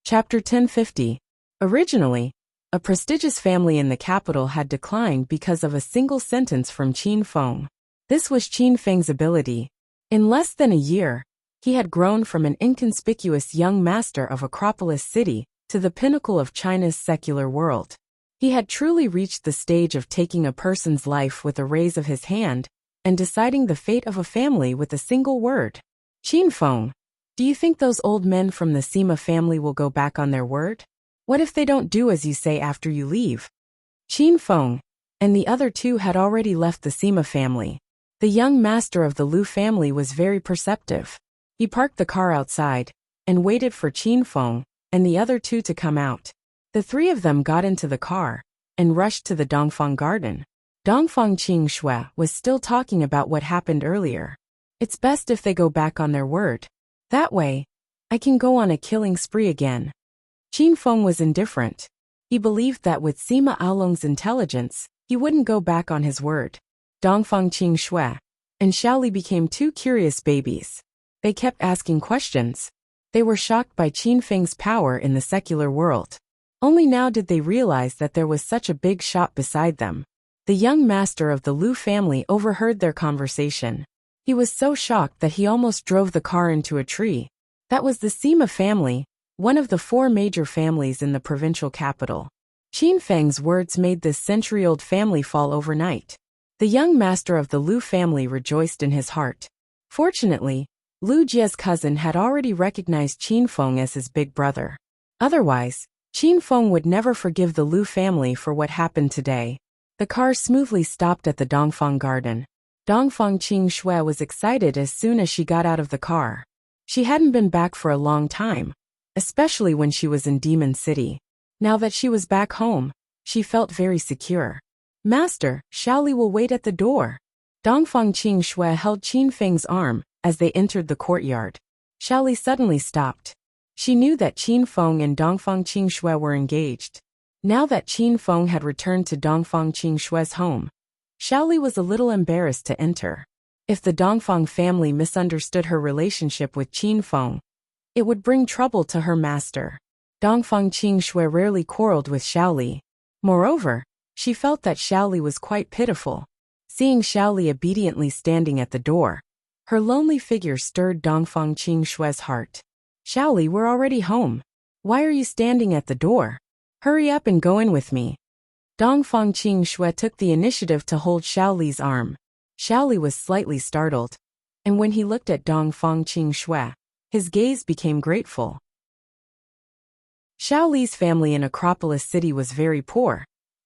Chapter 1050. Originally, a prestigious family in the capital had declined because of a single sentence from Qin Feng. This was Qin Feng's ability. In less than a year, he had grown from an inconspicuous young master of Acropolis City to the pinnacle of China's secular world. He had truly reached the stage of taking a person's life with a raise of his hand and deciding the fate of a family with a single word. Qin Feng, do you think those old men from the Sima family will go back on their word? What if they don't do as you say after you leave? Qin Feng and the other two had already left the Sima family. The young master of the Lu family was very perceptive. He parked the car outside and waited for Qin Feng and the other two to come out. The three of them got into the car and rushed to the Dongfang garden. Dongfang Qingshui was still talking about what happened earlier. It's best if they go back on their word. That way, I can go on a killing spree again. Qin Feng was indifferent. He believed that with Sima Aolong's intelligence, he wouldn't go back on his word. Dongfang Qingshui and Xiaoli became two curious babies. They kept asking questions. They were shocked by Qin Feng's power in the secular world. Only now did they realize that there was such a big shop beside them. The young master of the Lu family overheard their conversation. He was so shocked that he almost drove the car into a tree. That was the Sima family, one of the four major families in the provincial capital. Qin Feng's words made this century-old family fall overnight. The young master of the Lu family rejoiced in his heart. Fortunately, Lu Jie's cousin had already recognized Qin Feng as his big brother. Otherwise, Qin Feng would never forgive the Lu family for what happened today. The car smoothly stopped at the Dongfang garden. Dongfang Qingshui was excited as soon as she got out of the car. She hadn't been back for a long time, especially when she was in Demon City. Now that she was back home, she felt very secure. Master, Xiaoli will wait at the door. Dongfang Qingshui held Qin Feng's arm as they entered the courtyard. Xiaoli suddenly stopped. She knew that Qin Feng and Dongfang Qingshui were engaged. Now that Qin Feng had returned to Dongfang Qingshui's home, Xiaoli was a little embarrassed to enter. If the Dongfang family misunderstood her relationship with Qin Feng, it would bring trouble to her master. Dongfang Qingshui rarely quarreled with Xiaoli. Moreover, she felt that Xiaoli was quite pitiful. Seeing Xiaoli obediently standing at the door, her lonely figure stirred Dongfang Qingshui's heart. Xiaoli, we're already home. Why are you standing at the door? Hurry up and go in with me. Dongfang Qingshui took the initiative to hold Xiaoli's arm. Xiaoli was slightly startled, and when he looked at Dongfang Qingshui, his gaze became grateful. Xiaoli's family in Acropolis City was very poor,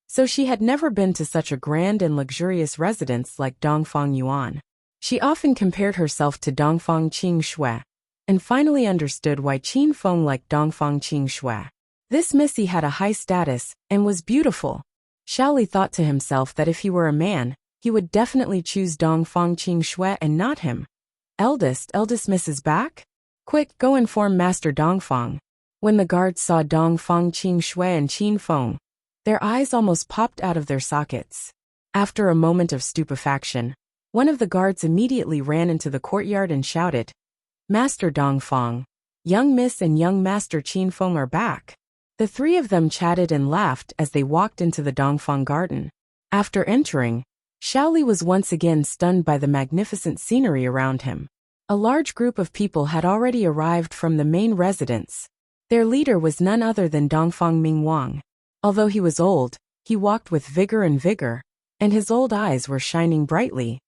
so she had never been to such a grand and luxurious residence like Dongfang Yuan. She often compared herself to Dongfang Qingshui, and finally understood why Qin Feng liked Dongfang Qingshui. This Missy had a high status and was beautiful. Xiaoli thought to himself that if he were a man, he would definitely choose Dongfang Qingshui and not him. Eldest Miss is back? Quick, go inform Master Dongfang. When the guards saw Dongfang Qingshui and Qin Feng, their eyes almost popped out of their sockets. After a moment of stupefaction, one of the guards immediately ran into the courtyard and shouted, Master Dongfang, young Miss and young Master Qin Feng are back. The three of them chatted and laughed as they walked into the Dongfang garden. After entering, Xiaoli was once again stunned by the magnificent scenery around him. A large group of people had already arrived from the main residence. Their leader was none other than Dongfang Mingwang. Although he was old, he walked with vigor, and his old eyes were shining brightly.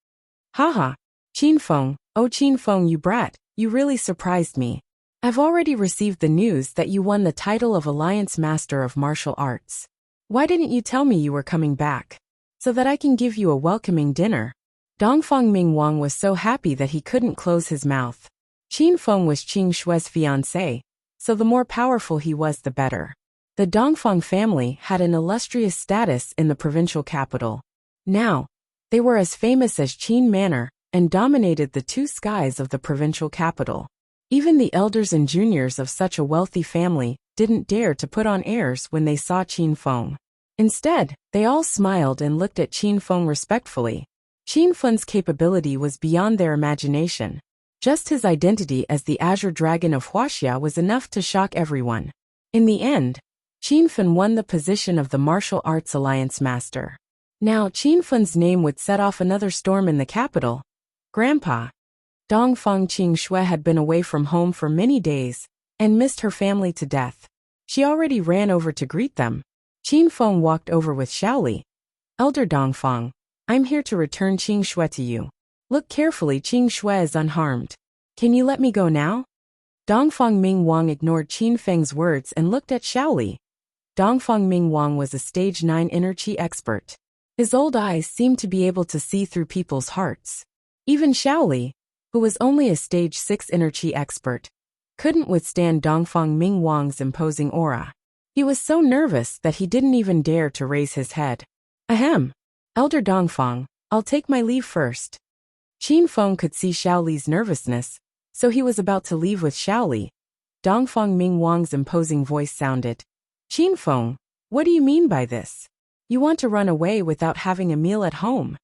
Haha, Qin Feng, oh Qin Feng, you brat, you really surprised me. I've already received the news that you won the title of Alliance Master of Martial Arts. Why didn't you tell me you were coming back? So that I can give you a welcoming dinner. Dongfang Mingwang was so happy that he couldn't close his mouth. Qin Feng was Qing Shui's fiancé, so the more powerful he was the better. The Dongfang family had an illustrious status in the provincial capital. Now, they were as famous as Qin Manor and dominated the two skies of the provincial capital. Even the elders and juniors of such a wealthy family didn't dare to put on airs when they saw Qin Feng. Instead, they all smiled and looked at Qin Feng respectfully. Qin Feng's capability was beyond their imagination. Just his identity as the Azure Dragon of Wuxia was enough to shock everyone. In the end, Qin Fen won the position of the Martial Arts Alliance Master. Now Qin Fen's name would set off another storm in the capital. Grandpa. Dongfang Qing Shui had been away from home for many days and missed her family to death. She already ran over to greet them. Qin Feng walked over with Xiaoli. Elder Dongfang, I'm here to return Qing Shui to you. Look carefully, Qing Shui is unharmed. Can you let me go now? Dongfang Ming Wang ignored Qin Feng's words and looked at Xiaoli. Dongfang Ming Wang was a stage 9 inner qi expert. His old eyes seemed to be able to see through people's hearts. Even Xiaoli, who was only a stage 6 inner qi expert, couldn't withstand Dongfang Ming Wang's imposing aura. He was so nervous that he didn't even dare to raise his head. Ahem. Elder Dongfang, I'll take my leave first. Qin Feng could see Xiaoli's nervousness, so he was about to leave with Xiaoli. Dongfang Ming Wang's imposing voice sounded. Qin Feng, what do you mean by this? You want to run away without having a meal at home?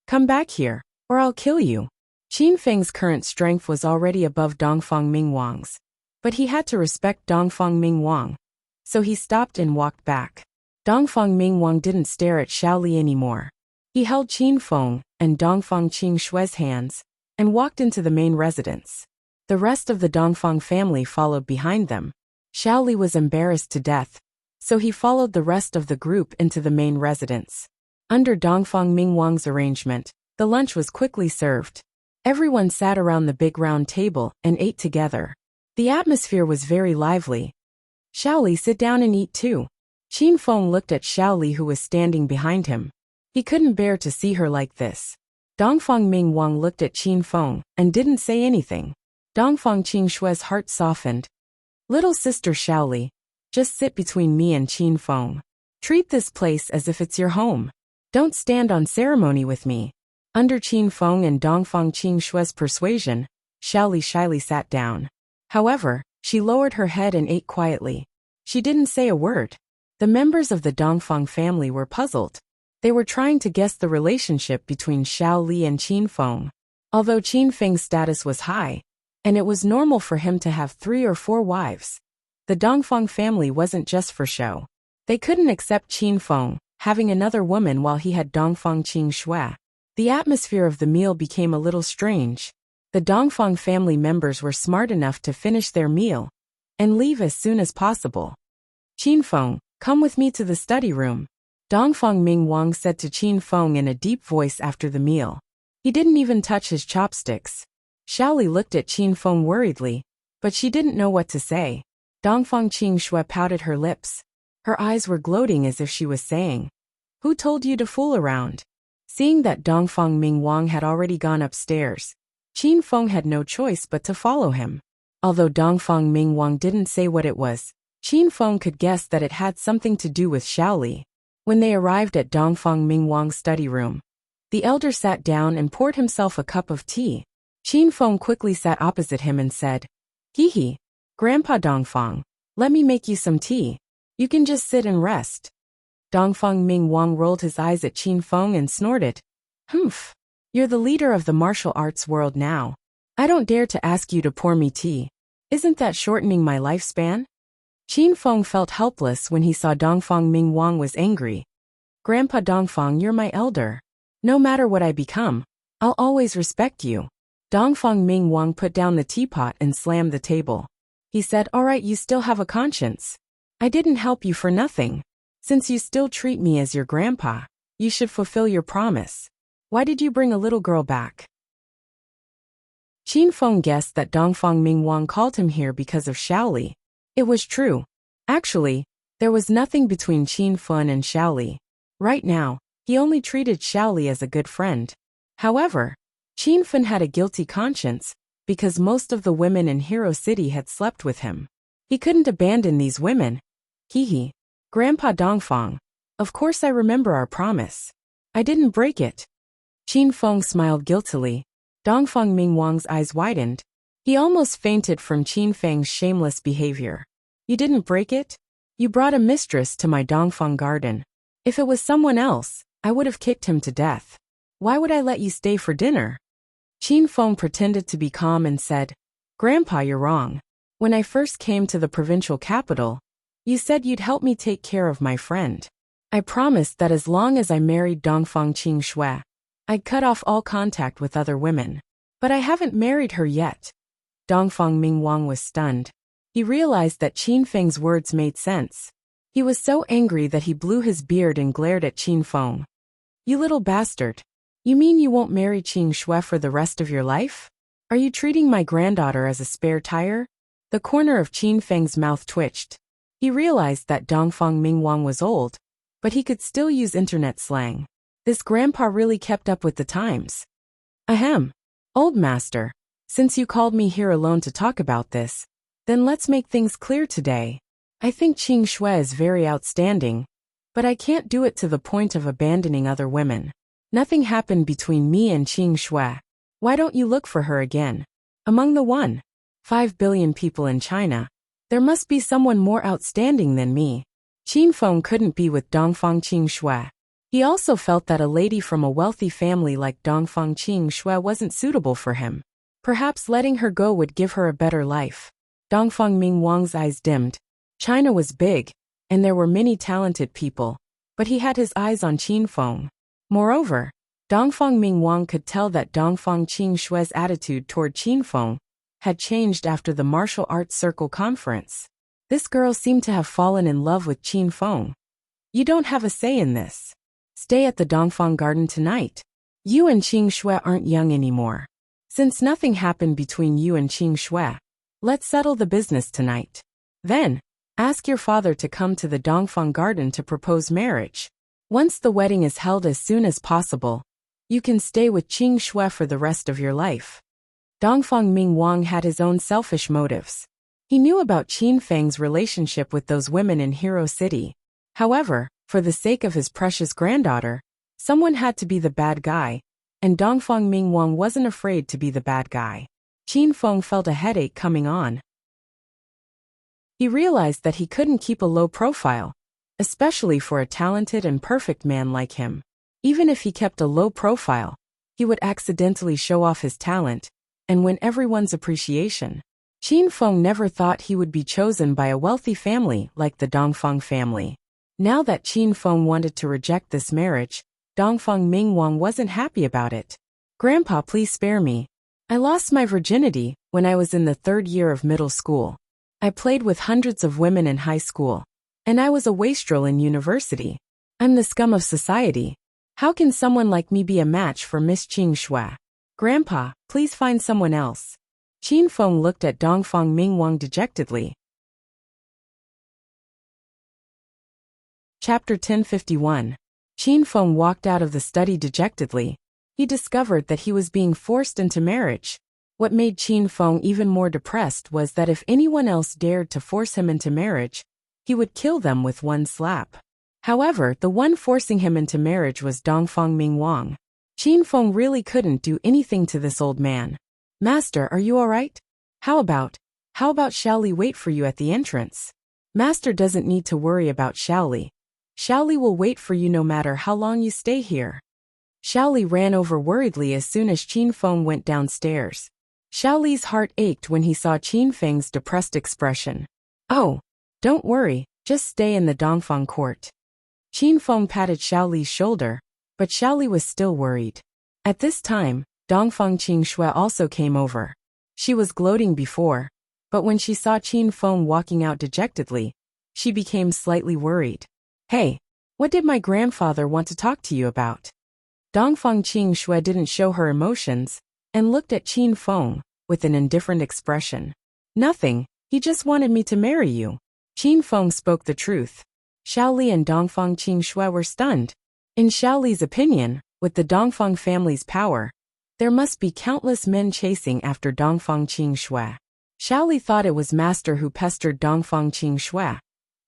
Come back here, or I'll kill you. Qin Feng's current strength was already above Dongfang Ming Wang's, but he had to respect Dongfang Ming Wang, so he stopped and walked back. Dongfang Ming Wang didn't stare at Xiaoli anymore. He held Qin Feng and Dongfang Qing Shui's hands and walked into the main residence. The rest of the Dongfang family followed behind them. Xiaoli was embarrassed to death, so he followed the rest of the group into the main residence. Under Dongfang Ming Wang's arrangement, the lunch was quickly served. Everyone sat around the big round table and ate together. The atmosphere was very lively. Xiaoli, sit down and eat too. Qin Feng looked at Xiaoli, who was standing behind him. He couldn't bear to see her like this. Dongfang Ming Wang looked at Qin Feng and didn't say anything. Dongfang Qing Shui's heart softened. Little sister Xiaoli, just sit between me and Qin Feng. Treat this place as if it's your home. Don't stand on ceremony with me. Under Qin Feng and Dongfang Qing Shui's persuasion, Xiaoli shyly sat down. However, she lowered her head and ate quietly. She didn't say a word. The members of the Dongfang family were puzzled. They were trying to guess the relationship between Xiaoli and Qin Feng. Although Qin Feng's status was high, and it was normal for him to have 3 or 4 wives, the Dongfang family wasn't just for show. They couldn't accept Qin Feng having another woman while he had Dongfang Qing Shui. The atmosphere of the meal became a little strange. The Dongfang family members were smart enough to finish their meal and leave as soon as possible. Qin Feng, come with me to the study room, Dongfang Ming Wang said to Qin Feng in a deep voice after the meal. He didn't even touch his chopsticks. Xiaoli looked at Qin Feng worriedly, but she didn't know what to say. Dongfang Qing Shui pouted her lips. Her eyes were gloating as if she was saying, "Who told you to fool around?" Seeing that Dongfang Ming Wang had already gone upstairs, Qin Feng had no choice but to follow him. Although Dongfang Ming Wang didn't say what it was, Qin Feng could guess that it had something to do with Xiaoli. When they arrived at Dongfang Ming Wang's study room, the elder sat down and poured himself a cup of tea. Qin Feng quickly sat opposite him and said, "Hee, Grandpa Dongfang, let me make you some tea. You can just sit and rest." Dongfang Ming Wang rolled his eyes at Qin Feng and snorted. "Humph. You're the leader of the martial arts world now. I don't dare to ask you to pour me tea. Isn't that shortening my lifespan?" Qin Feng felt helpless when he saw Dongfang Ming Wang was angry. "Grandpa Dongfang, you're my elder. No matter what I become, I'll always respect you." Dongfang Ming Wang put down the teapot and slammed the table. He said, "All right, you still have a conscience. I didn't help you for nothing. Since you still treat me as your grandpa, you should fulfill your promise. Why did you bring a little girl back?" Qin Feng guessed that Dongfang Ming Wang called him here because of Xiaoli. It was true. Actually, there was nothing between Qin Feng and Xiaoli. Right now, he only treated Xiaoli as a good friend. However, Qin Feng had a guilty conscience because most of the women in Hero City had slept with him. He couldn't abandon these women. Hee, Grandpa Dongfang, of course I remember our promise. I didn't break it. Qin Feng smiled guiltily. Dongfang Ming Wang's eyes widened. He almost fainted from Qin Feng's shameless behavior. "You didn't break it? You brought a mistress to my Dongfang garden. If it was someone else, I would have kicked him to death. Why would I let you stay for dinner?" Qin Feng pretended to be calm and said, "Grandpa, you're wrong. When I first came to the provincial capital, you said you'd help me take care of my friend. I promised that as long as I married Dongfang Qingxue, I'd cut off all contact with other women. But I haven't married her yet. Dongfang Mingwang was stunned. He realized that Qin Feng's words made sense. He was so angry that he blew his beard and glared at Qin Feng. You little bastard. You mean you won't marry Qingxue for the rest of your life? Are you treating my granddaughter as a spare tire? The corner of Qin Feng's mouth twitched. He realized that Dongfang Mingwang was old, but he could still use internet slang. This grandpa really kept up with the times. Ahem. Old master, since you called me here alone to talk about this, then let's make things clear today. I think Qingxue is very outstanding, but I can't do it to the point of abandoning other women. Nothing happened between me and Qingxue. Why don't you look for her again? Among the 1.5 billion people in China, there must be someone more outstanding than me. Qin Feng couldn't be with Dongfang Qingxue. He also felt that a lady from a wealthy family like Dongfang Qingxue wasn't suitable for him. Perhaps letting her go would give her a better life. Dongfang Mingwang's eyes dimmed. China was big, and there were many talented people, but he had his eyes on Qin Feng. Moreover, Dongfang Mingwang could tell that Dongfang Qingxue's attitude toward Qin Feng had changed after the martial arts circle conference. This girl seemed to have fallen in love with Qin Feng. You don't have a say in this. Stay at the Dongfang garden tonight. You and Qingxue aren't young anymore. Since nothing happened between you and Qingxue, let's settle the business tonight. Then, ask your father to come to the Dongfang garden to propose marriage. Once the wedding is held as soon as possible, you can stay with Qingxue for the rest of your life. Dongfang Mingwang had his own selfish motives. He knew about Qin Feng's relationship with those women in Hero City. However, for the sake of his precious granddaughter, someone had to be the bad guy, and Dongfang Mingwang wasn't afraid to be the bad guy. Qin Feng felt a headache coming on. He realized that he couldn't keep a low profile, especially for a talented and perfect man like him. Even if he kept a low profile, he would accidentally show off his talent and win everyone's appreciation. Qin Feng never thought he would be chosen by a wealthy family like the Dongfang family. Now that Qin Feng wanted to reject this marriage, Dongfang Mingwang wasn't happy about it. Grandpa, please spare me. I lost my virginity when I was in the 3rd year of middle school. I played with hundreds of women in high school, and I was a wastrel in university. I'm the scum of society. How can someone like me be a match for Miss Qingxue? Grandpa, please find someone else. Qin Feng looked at Dongfang Mingwang dejectedly. Chapter 1051. Qin Feng walked out of the study dejectedly. He discovered that he was being forced into marriage. What made Qin Feng even more depressed was that if anyone else dared to force him into marriage, he would kill them with one slap. However, the one forcing him into marriage was Dongfang Mingwang. Qin Feng really couldn't do anything to this old man. Master, are you all right? How about Xiaoli wait for you at the entrance? Master doesn't need to worry about Xiaoli. Xiaoli will wait for you no matter how long you stay here. Xiaoli ran over worriedly as soon as Qin Feng went downstairs. Xiaoli's heart ached when he saw Qin Feng's depressed expression. Oh, don't worry, just stay in the Dongfang court. Qin Feng patted Xiaoli's shoulder, but Xiaoli was still worried. At this time, Dongfang Qingxue also came over. She was gloating before, but when she saw Qin Feng walking out dejectedly, she became slightly worried. Hey, what did my grandfather want to talk to you about? Dongfang Qingxue didn't show her emotions, and looked at Qin Feng with an indifferent expression. Nothing, he just wanted me to marry you. Qin Feng spoke the truth. Xiaoli and Dongfang Qingxue were stunned. In Xiaoli's opinion, with the Dongfang family's power, there must be countless men chasing after Dongfang Qingxue. Xiaoli thought it was Master who pestered Dongfang Qingxue,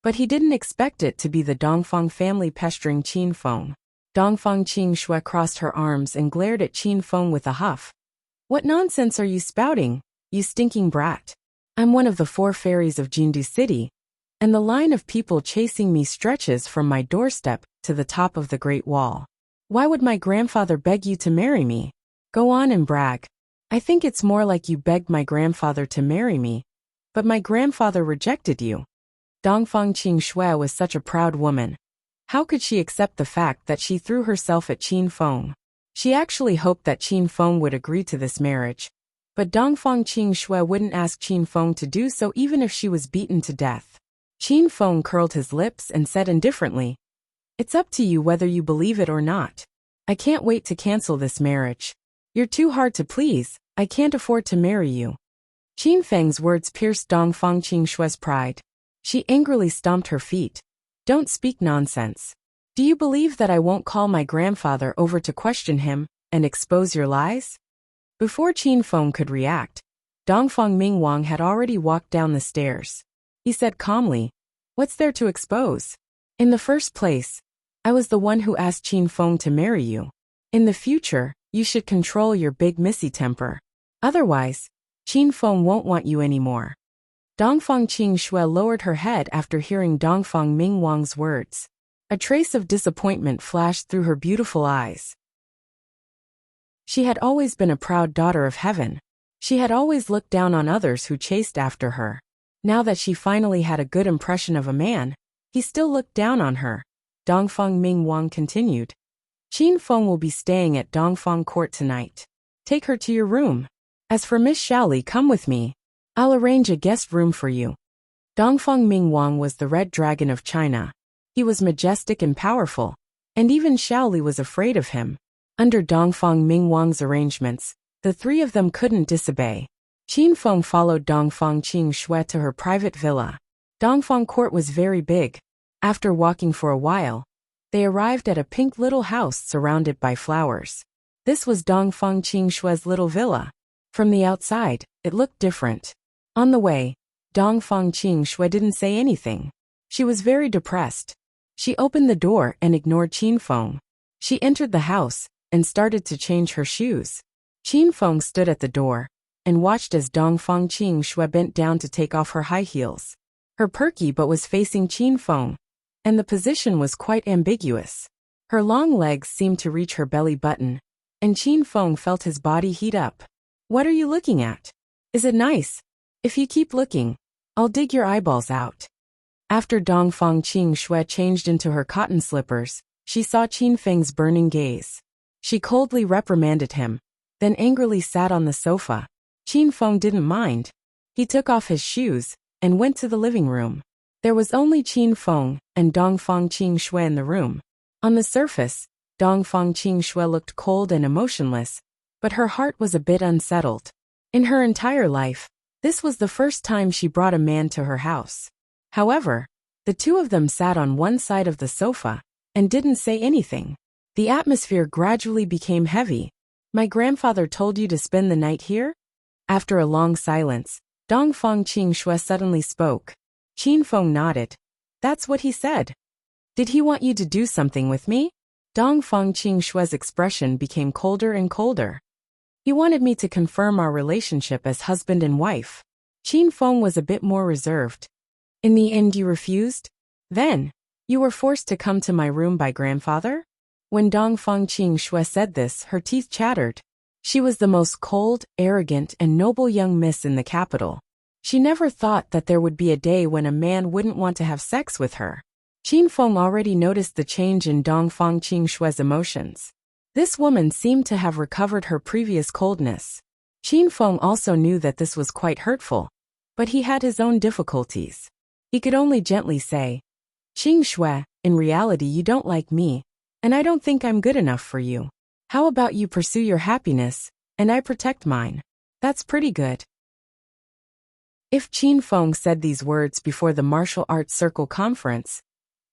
but he didn't expect it to be the Dongfang family pestering Qin Feng. Dongfang Qingxue crossed her arms and glared at Qin Feng with a huff. What nonsense are you spouting, you stinking brat? I'm one of the 4 fairies of Jindu City, and the line of people chasing me stretches from my doorstep to the top of the Great Wall. Why would my grandfather beg you to marry me? Go on and brag. I think it's more like you begged my grandfather to marry me, But my grandfather rejected you. Dongfang Qingxue was such a proud woman. How could she accept the fact that she threw herself at Qin Feng? She actually hoped that Qin Feng would agree to this marriage. But Dongfang Qingxue wouldn't ask Qin Feng to do so even if she was beaten to death. Qin Feng curled his lips and said indifferently, "It's up to you whether you believe it or not. I can't wait to cancel this marriage. You're too hard to please, I can't afford to marry you." Qin Feng's words pierced Dongfang Qingxue's pride. She angrily stomped her feet. "Don't speak nonsense. Do you believe that I won't call my grandfather over to question him and expose your lies?" Before Qin Feng could react, Dongfang Mingwang had already walked down the stairs. He said calmly, "What's there to expose? In the first place, I was the one who asked Qin Feng to marry you. In the future, you should control your big missy temper. Otherwise, Qin Feng won't want you anymore." Dongfang Qingxue lowered her head after hearing Dongfang Mingwang's words. A trace of disappointment flashed through her beautiful eyes. She had always been a proud daughter of heaven. She had always looked down on others who chased after her. Now that she finally had a good impression of a man, he still looked down on her. Dongfang Mingwang continued. "Qin Feng will be staying at Dongfang Court tonight. Take her to your room. As for Miss Shaoli, come with me. I'll arrange a guest room for you." Dongfang Mingwang was the Red Dragon of China. He was majestic and powerful, and even Shaoli was afraid of him. Under Dongfang Mingwang's arrangements, the three of them couldn't disobey. Qin Feng followed Dongfang Qingxue to her private villa. Dongfang Court was very big. After walking for a while, they arrived at a pink little house surrounded by flowers. This was Dongfang Qingxue's little villa. From the outside, it looked different. On the way, Dongfang Qingxue didn't say anything. She was very depressed. She opened the door and ignored Qin Feng. She entered the house and started to change her shoes. Qin Feng stood at the door and watched as Dongfang Qingxue bent down to take off her high heels. Her perky butt was facing Qin Feng, and the position was quite ambiguous. Her long legs seemed to reach her belly button, and Qin Feng felt his body heat up. "What are you looking at? Is it nice? If you keep looking, I'll dig your eyeballs out." After Dongfang Qingxue changed into her cotton slippers, she saw Qin Feng's burning gaze. She coldly reprimanded him, then angrily sat on the sofa. Qin Feng didn't mind. He took off his shoes and went to the living room. There was only Qin Feng and Dongfang Qingxue in the room. On the surface, Dongfang Qingxue looked cold and emotionless, but her heart was a bit unsettled. In her entire life, this was the first time she brought a man to her house. However, the two of them sat on one side of the sofa and didn't say anything. The atmosphere gradually became heavy. "My grandfather told you to spend the night here?" After a long silence, Dongfang Qingxue suddenly spoke. Qin Feng nodded. "That's what he said." "Did he want you to do something with me?" Dongfang Qingxue's expression became colder and colder. "He wanted me to confirm our relationship as husband and wife." Qin Feng was a bit more reserved. "In the end you refused? Then, you were forced to come to my room by grandfather?" When Dongfang Qingxue said this, her teeth chattered. She was the most cold, arrogant, and noble young miss in the capital. She never thought that there would be a day when a man wouldn't want to have sex with her. Qin Feng already noticed the change in Dongfang Qingxue's emotions. This woman seemed to have recovered her previous coldness. Qin Feng also knew that this was quite hurtful, but he had his own difficulties. He could only gently say, "Qingxue, in reality you don't like me, and I don't think I'm good enough for you. How about you pursue your happiness, and I protect mine? That's pretty good." If Qin Feng said these words before the martial arts circle conference,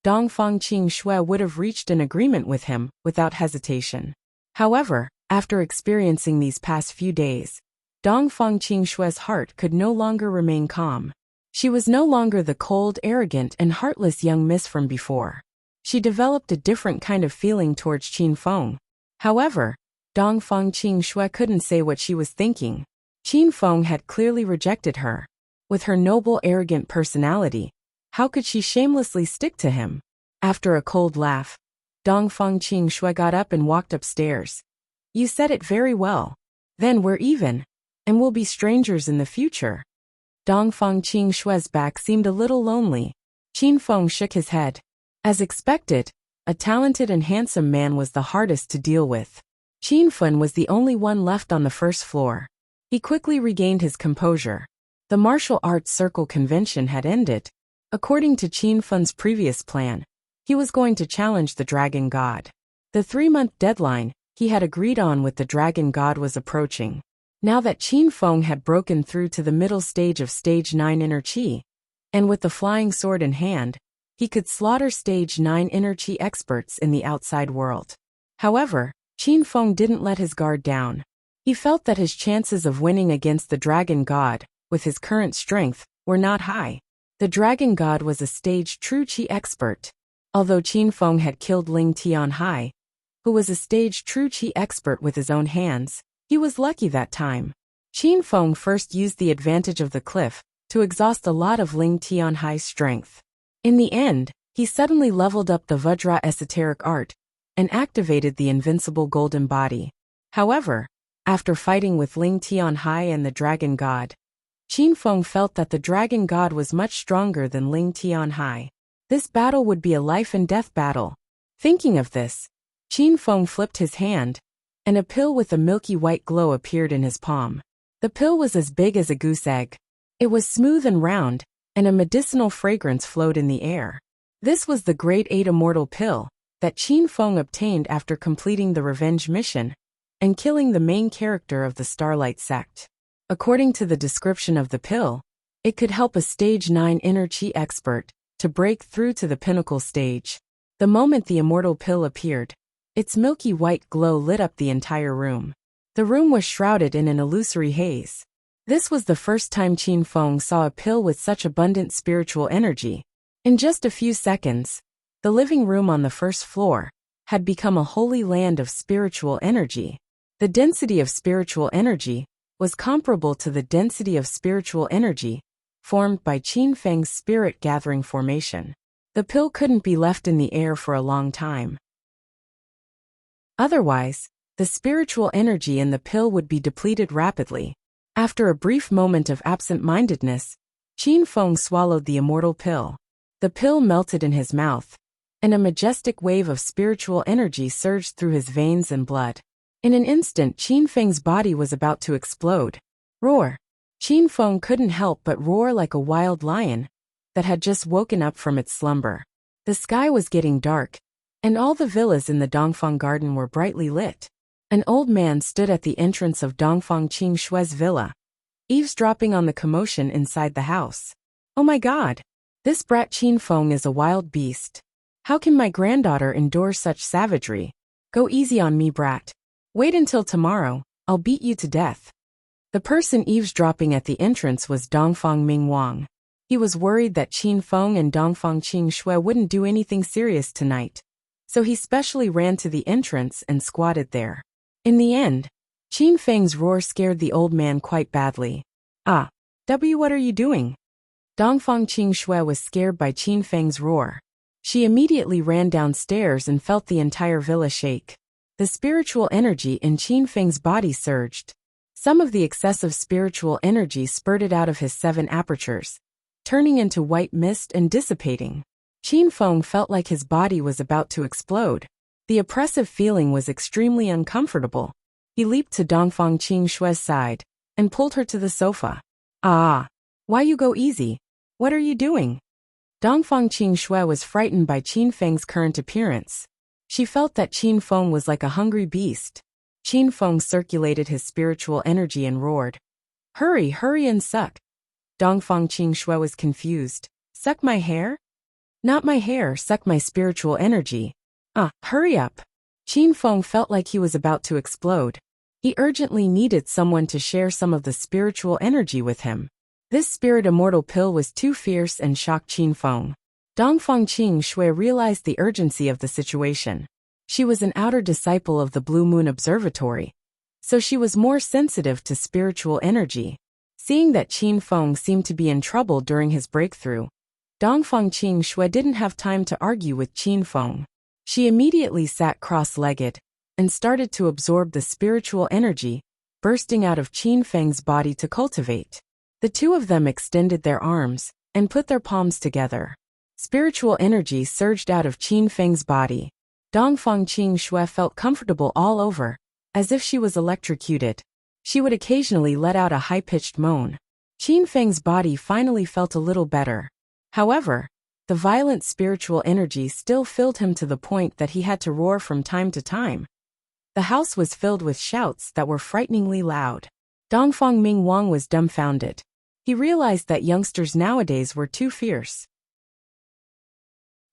Dongfang Qingxue would have reached an agreement with him without hesitation. However, after experiencing these past few days, Dongfang Qingxue's heart could no longer remain calm. She was no longer the cold, arrogant, and heartless young miss from before. She developed a different kind of feeling towards Qin Feng. However, Dongfang Qingxue couldn't say what she was thinking. Qin Feng had clearly rejected her. With her noble, arrogant personality, how could she shamelessly stick to him? After a cold laugh, Dongfang Qingxue got up and walked upstairs. "You said it very well. Then we're even, and we'll be strangers in the future." Dongfang Qing back seemed a little lonely. Qin Feng shook his head. As expected, a talented and handsome man was the hardest to deal with. Qin Feng was the only one left on the first floor. He quickly regained his composure. The martial arts circle convention had ended. According to Qin Feng's previous plan, he was going to challenge the dragon god. The 3-month deadline he had agreed on with the dragon god was approaching. Now that Qin Feng had broken through to the middle stage of Stage 9 Inner Qi, and with the flying sword in hand, he could slaughter Stage 9 Inner Qi experts in the outside world. However, Qin Feng didn't let his guard down. He felt that his chances of winning against the dragon god, with his current strength, were not high. The dragon god was a Stage True Qi expert. Although Qin Feng had killed Ling Tianhai, who was a Stage True Qi expert with his own hands, he was lucky that time. Qin Feng first used the advantage of the cliff to exhaust a lot of Ling Tianhai's strength. In the end, he suddenly leveled up the Vajra esoteric art and activated the invincible golden body. However, after fighting with Ling Tianhai and the dragon god, Qin Feng felt that the dragon god was much stronger than Ling Tianhai. This battle would be a life and death battle. Thinking of this, Qin Feng flipped his hand, and a pill with a milky white glow appeared in his palm. The pill was as big as a goose egg. It was smooth and round, and a medicinal fragrance flowed in the air. This was the Grade 8 Immortal Pill that Qin Feng obtained after completing the revenge mission and killing the main character of the Starlight Sect. According to the description of the pill, it could help a Stage 9 Inner Qi expert to break through to the pinnacle stage. The moment the Immortal Pill appeared, its milky white glow lit up the entire room. The room was shrouded in an illusory haze. This was the first time Qin Feng saw a pill with such abundant spiritual energy. In just a few seconds, the living room on the first floor had become a holy land of spiritual energy. The density of spiritual energy was comparable to the density of spiritual energy formed by Qin Feng's spirit gathering formation. The pill couldn't be left in the air for a long time. Otherwise, the spiritual energy in the pill would be depleted rapidly. After a brief moment of absent-mindedness, Qin Feng swallowed the immortal pill. The pill melted in his mouth, and a majestic wave of spiritual energy surged through his veins and blood. In an instant, Qin Feng's body was about to explode. Roar! Qin Feng couldn't help but roar like a wild lion that had just woken up from its slumber. The sky was getting dark, and all the villas in the Dongfang garden were brightly lit. An old man stood at the entrance of Dongfang Qingshue's villa, eavesdropping on the commotion inside the house. Oh my god! This brat Qin Feng is a wild beast. How can my granddaughter endure such savagery? Go easy on me, brat. Wait until tomorrow, I'll beat you to death. The person eavesdropping at the entrance was Dongfang Ming Wang. He was worried that Qin Feng and Dongfang Qingxue wouldn't do anything serious tonight, so he specially ran to the entrance and squatted there. In the end, Qin Feng's roar scared the old man quite badly. Ah, what are you doing? Dongfang Qingxue was scared by Qin Feng's roar. She immediately ran downstairs and felt the entire villa shake. The spiritual energy in Qin Feng's body surged. Some of the excessive spiritual energy spurted out of his 7 apertures, turning into white mist and dissipating. Qin Feng felt like his body was about to explode. The oppressive feeling was extremely uncomfortable. He leaped to Dongfang Qingshue's side and pulled her to the sofa. Ah! Why you go easy? What are you doing? Dongfang Qingxue was frightened by Qin Feng's current appearance. She felt that Qin Feng was like a hungry beast. Qin Feng circulated his spiritual energy and roared. Hurry, hurry and suck. Dongfang Qingxue was confused. Suck my hair? Not my hair, suck my spiritual energy. Hurry up. Qin Feng felt like he was about to explode. He urgently needed someone to share some of the spiritual energy with him. This spirit immortal pill was too fierce and shocked Qin Feng. Dongfang Qingxue realized the urgency of the situation. She was an outer disciple of the Blue Moon Observatory, so she was more sensitive to spiritual energy. Seeing that Qin Feng seemed to be in trouble during his breakthrough, Dongfang Qingxue didn't have time to argue with Qin Feng. She immediately sat cross-legged and started to absorb the spiritual energy bursting out of Qin Feng's body to cultivate. The two of them extended their arms and put their palms together. Spiritual energy surged out of Qin Feng's body. Dongfang Qing Shui felt comfortable all over, as if she was electrocuted. She would occasionally let out a high-pitched moan. Qin Feng's body finally felt a little better. However, the violent spiritual energy still filled him to the point that he had to roar from time to time. The house was filled with shouts that were frighteningly loud. Dongfang Ming Wang was dumbfounded. He realized that youngsters nowadays were too fierce.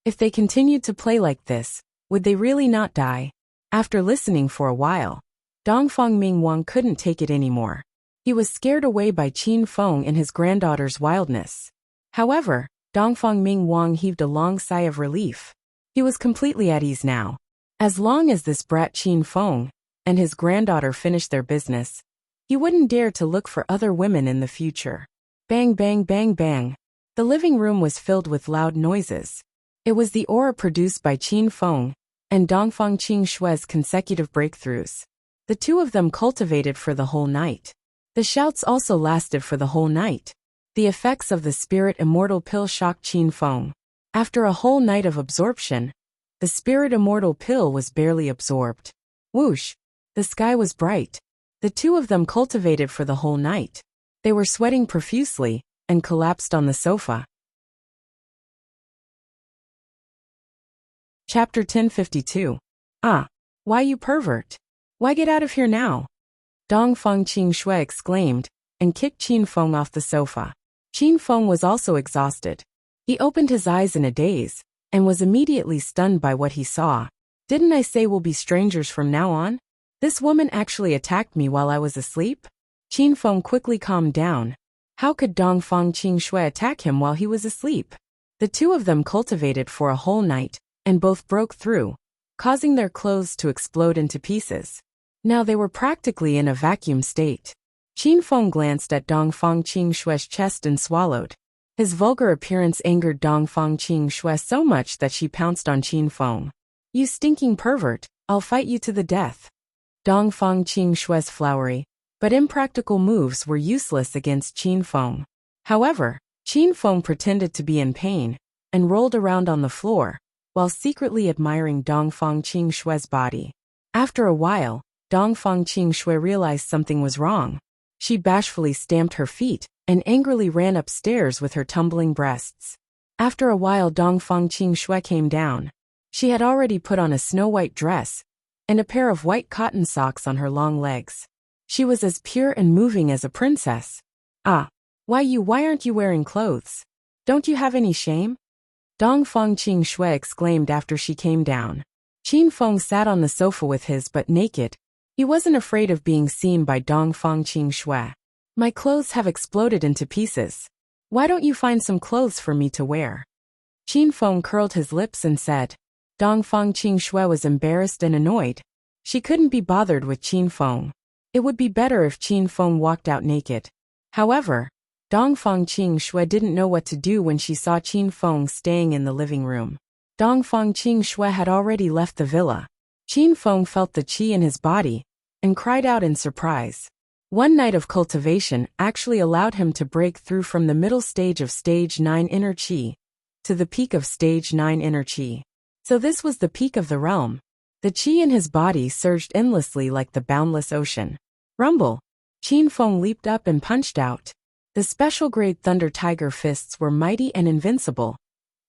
If they continued to play like this, would they really not die? After listening for a while, Dongfang Ming Wang couldn't take it anymore. He was scared away by Qin Feng and his granddaughter's wildness. However, Dongfang Ming Wang heaved a long sigh of relief. He was completely at ease now. As long as this brat Qin Feng and his granddaughter finished their business, he wouldn't dare to look for other women in the future. Bang bang bang bang. The living room was filled with loud noises. It was the aura produced by Qin Feng and Dongfang Qing Shui's consecutive breakthroughs. The two of them cultivated for the whole night. The shouts also lasted for the whole night. The effects of the spirit immortal pill shocked Qin Feng. After a whole night of absorption, the spirit immortal pill was barely absorbed. Whoosh! The sky was bright. The two of them cultivated for the whole night. They were sweating profusely and collapsed on the sofa. Chapter 1052. Ah! Why you pervert? Why get out of here now? Dongfang Qing Shui exclaimed and kicked Qin Feng off the sofa. Qin Feng was also exhausted. He opened his eyes in a daze and was immediately stunned by what he saw. Didn't I say we'll be strangers from now on? This woman actually attacked me while I was asleep? Qin Feng quickly calmed down. How could Dongfang Qing Shui attack him while he was asleep? The two of them cultivated for a whole night, and both broke through, causing their clothes to explode into pieces. Now they were practically in a vacuum state. Qin Feng glanced at Dongfang Qing Shui's chest and swallowed. His vulgar appearance angered Dongfang Qing Shui so much that she pounced on Qin Feng. You stinking pervert, I'll fight you to the death. Dongfang Qing Shui's flowery, but impractical moves were useless against Qin Feng. However, Qin Feng pretended to be in pain and rolled around on the floor, while secretly admiring Dongfang Qing Shui's body. After a while, Dongfang Qing Shui realized something was wrong. She bashfully stamped her feet and angrily ran upstairs with her tumbling breasts. After a while Dongfang Qing Shui came down. She had already put on a snow-white dress and a pair of white cotton socks on her long legs. She was as pure and moving as a princess. Ah! Why aren't you wearing clothes? Don't you have any shame? Dongfang Qing Shui exclaimed after she came down. Qin Feng sat on the sofa with his butt naked. He wasn't afraid of being seen by Dongfang Qing Shui. My clothes have exploded into pieces. Why don't you find some clothes for me to wear? Qin Feng curled his lips and said. Dongfang Qing Shui was embarrassed and annoyed. She couldn't be bothered with Qin Feng. It would be better if Qin Feng walked out naked. However, Dongfang Qing Shui didn't know what to do when she saw Qin Feng staying in the living room. Dongfang Qing Shui had already left the villa. Qin Feng felt the qi in his body and cried out in surprise. One night of cultivation actually allowed him to break through from the middle stage of stage 9 inner qi to the peak of stage 9 inner qi. So this was the peak of the realm. The qi in his body surged endlessly like the boundless ocean. Rumble! Qin Feng leaped up and punched out. The special grade Thunder Tiger fists were mighty and invincible,